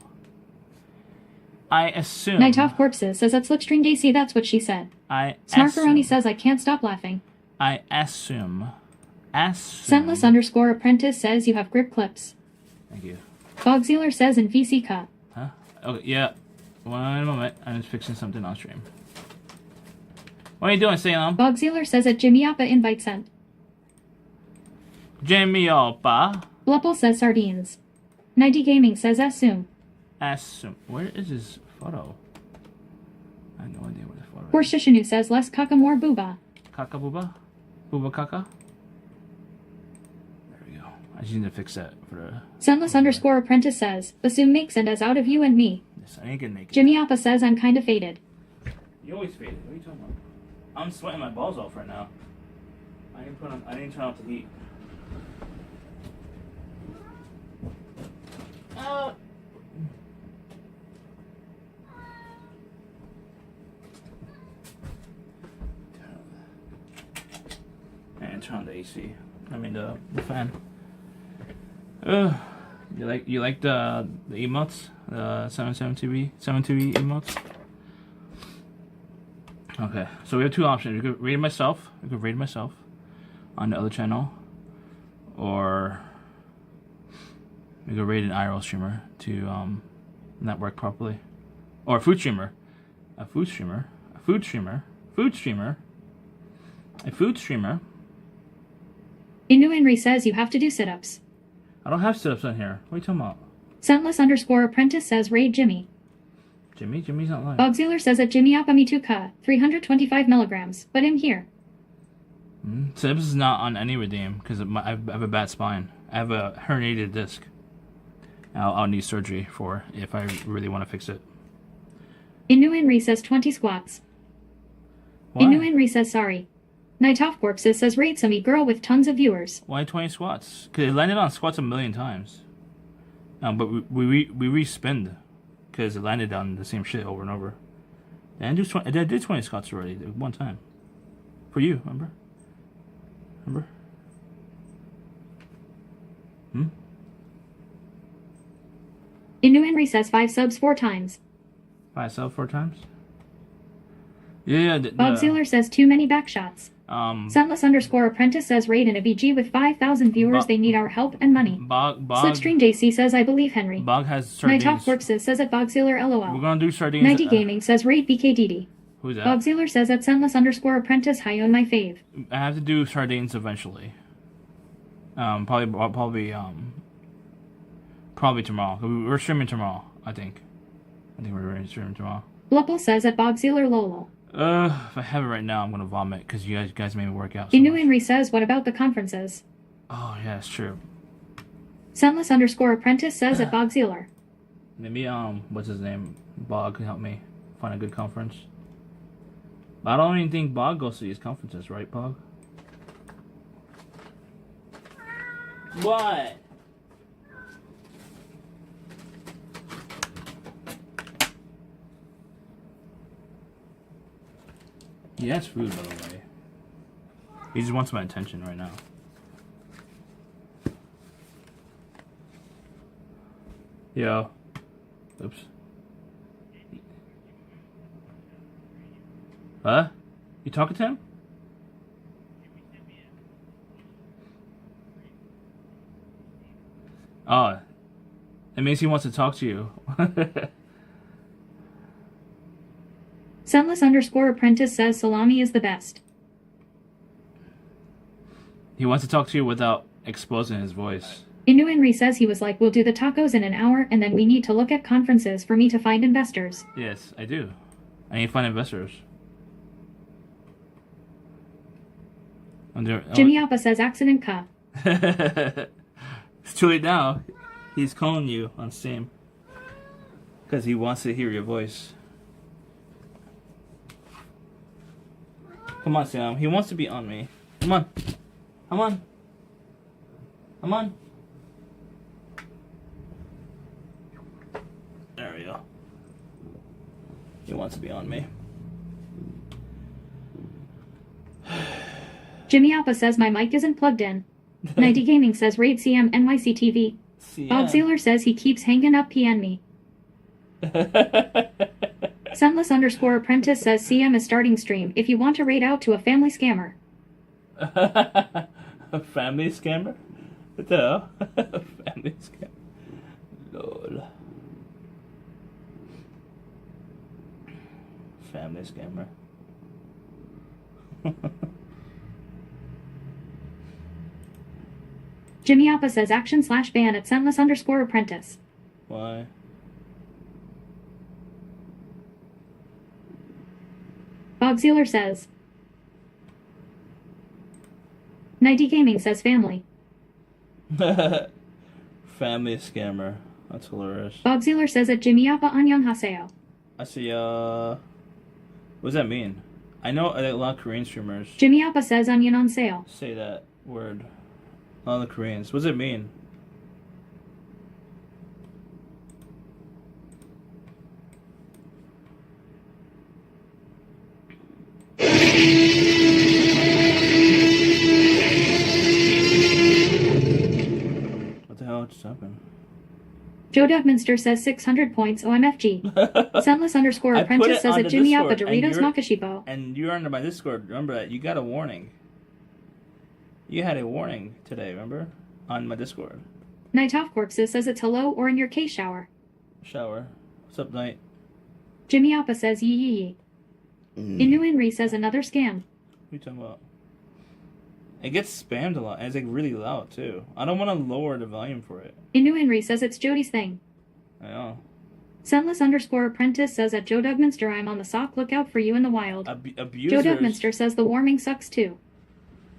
I assume. Night Off Corpses says at Slipstream JC that's what she said. Snarkaroni says I can't stop laughing. I assume. Scentless _ apprentice says you have grip clips. Thank you. Bogsealer says in VC cut. Huh? Okay, yeah. One moment. I'm just fixing something on stream. What are you doing, Salem? Bogsealer says at Jimmy Appa invite sent. Jimmy Opa. Blupple says sardines. Nighty Gaming says assume. Assume. Where is his photo? I have no idea where the photo is. Horshishinu says less kaka more booba. Kaka booba? Booba kaka? There we go. I just need to fix that for the... Sunless underscore apprentice says, assume makes and as out of you and me. Yes, I ain't gonna make it. Jimmy Appa says I'm kinda faded. You always faded. What are you talking about? I'm sweating my balls off right now. I didn't turn off the heat. And turn on the AC. I mean the fan. You like the emotes? The 772B emotes? Okay, so we have two options. We could raid myself. On the other channel, or we could raid an IRL streamer to network properly, or a food streamer, a food streamer. Inu Henry says you have to do sit-ups. I don't have sit-ups on here. What are you talking about? Scentless underscore apprentice says raid Jimmy. Jimmy's not lying. Bogsealer says at Jimmy Appa me too ka, 325 milligrams, but I'm here. So this is not on any redeem because I have a bad spine. I have a herniated disc. I'll need surgery for if I really want to fix it. Inu Henry says 20 squats. Why? Inu Henry says sorry. Night Off Corpses says raid some girl with tons of viewers. Why 20 squats? Because it landed on squats a million times. But we re-spinned because it landed on the same shit over and over. And I did 20 squats already one time. For you, remember? Inu Henry says 5 subs 4 times. 5 subs 4 times? Yeah. Bogsealer says too many backshots. Scentless underscore apprentice says raid in a VG with 5,000 viewers. They need our help and money. Slipstream JC says I believe Henry. Bog has sardines. Night Off Corpses says at Bogsealer LOL. We're gonna do sardines. Nighty Gaming says raid BKDD. Who's that? Bogsealer says at Scentless underscore apprentice hi on my fave. I have to do sardines eventually. Probably tomorrow. We're streaming tomorrow, I think. We're streaming tomorrow. Blupple says at Bogsealer Lolo. If I have it right now, I'm gonna vomit because you guys made me work out. So Inu much. Henry says what about the conferences? Oh yeah, that's true. Scentless underscore apprentice says at Bogsealer. Maybe what's his name? Bog can help me find a good conference. But I don't even think Bog goes to these conferences, right, Bog? What? He has food, by the way. He just wants my attention right now. Yo. Oops. Huh? You talking to him? Oh. It means he wants to talk to you. Scentless underscore apprentice says salami is the best. He wants to talk to you without exposing his voice. Inu Henry says he was like, we'll do the tacos in an hour and then we need to look at conferences for me to find investors. Yes, I do. I need to find investors. Jimmy Appa says accident ka. It's too late now. He's calling you on Steam. Because he wants to hear your voice. Come on, Sam. He wants to be on me. Come on. Come on. Come on. There we go. He wants to be on me. Jimmy Appa says my mic isn't plugged in. Nighty Gaming says raid CM NYC TV. Bogsealer says he keeps hanging up PN me. Scentless underscore apprentice says CM is starting stream if you want to raid out to a family scammer. A family scammer? What the hell? A family scammer. Sunday scammer. Jimmy Appa says action/ban at scentless_apprentice. Why? Bob Sealer says. Nighty Gaming says family. Family scammer. That's hilarious. Bob Sealer says at Jimmy Appa annyeonghaseyo. I see, what does that mean? I know a lot of Korean streamers Jimmy Appa says onion on sale. say that word. A lot of the Koreans. What does it mean? What the hell just happened? Joe Duckminster says 600 points OMFG. Scentless_apprentice says on at the Jimmy Appa Discord, and Doritos you're- Makashipo. And you're under my Discord. Remember that. You got a warning. You had a warning today, remember? On my Discord. Night Off Corpses says it's hello or in your case shower. Shower. What's up, Night? Jimmy Appa says yee yee yee. Inu Henry says another scam. What are you talking about? It gets spammed a lot, and it's like really loud too. I don't want to lower the volume for it. Inu Henry says it's Jody's thing. I know. Scentless_apprentice says at Joe Dugminster I'm on the sock lookout for you in the wild. Abusers. Joe Dugminster says the warming sucks too.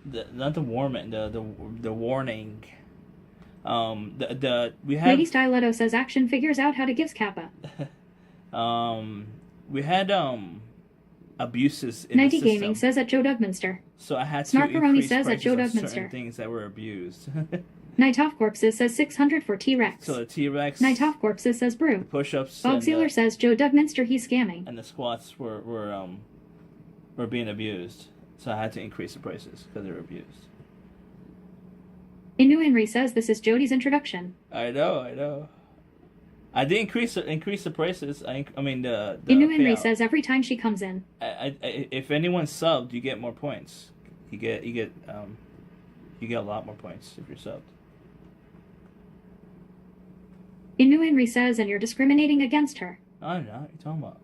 Not the warming, the warning. We had Lady Styletto says action figures out how to gives Kappa. we had abuses in Nighty the system. Gaming says at Joe Dugminster. So I had to Snarkaroni increase says at prices Joe on Dugminster. certain things that were abused. Night Off Corpses says 600 for T-Rex. So the T-Rex, Night Off Corpses says brew. push-ups, Bob and, Sealer says Joe Dugminster he's scamming. and the squats were being abused. So I had to increase the prices because they were abused. Inu Henry says this is Jody's introduction. I know. I did increase the prices. I mean the Inu Henry payout. says every time she comes in. If anyone subbed, you get more points. You get a lot more points if you're subbed. Inu Henry says and you're discriminating against her. I'm not. What are you talking about?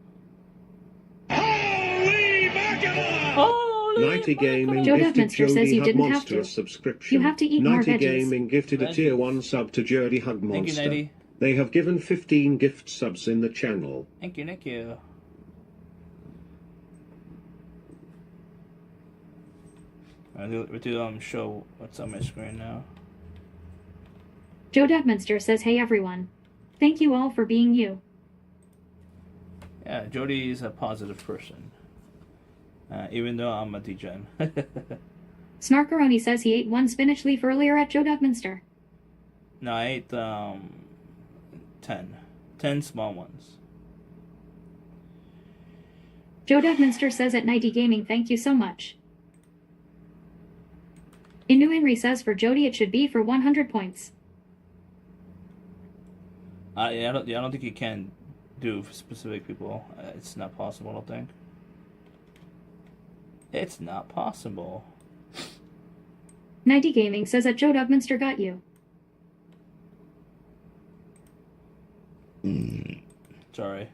Holy mackerel! Holy Nighty Gaming Joe gifted Duckminster says Jody you Hug didn't have Monster to. a subscription. You have to eat more Nighty veggies. Gaming gifted a tier 1 sub to Jody Hug Thank you, Monster. Nighty. They have given 15 gift subs in the channel. Thank you. We do show what's on my screen now. Joe Dugminster says hey everyone. Thank you all for being you. Yeah, Jody's a positive person. Even though I'm a degen. Snarkaroni says he ate one spinach leaf earlier at Joe Dugminster. No, I ate 10. 10 small ones. Joe Dugminster says at Nighty Gaming thank you so much. Inu Henry says for Jody it should be for 100 points. I don't think you can do for specific people. It's not possible, I don't think. It's not possible. Nighty Gaming says that Joe Dugminster got you. Sorry.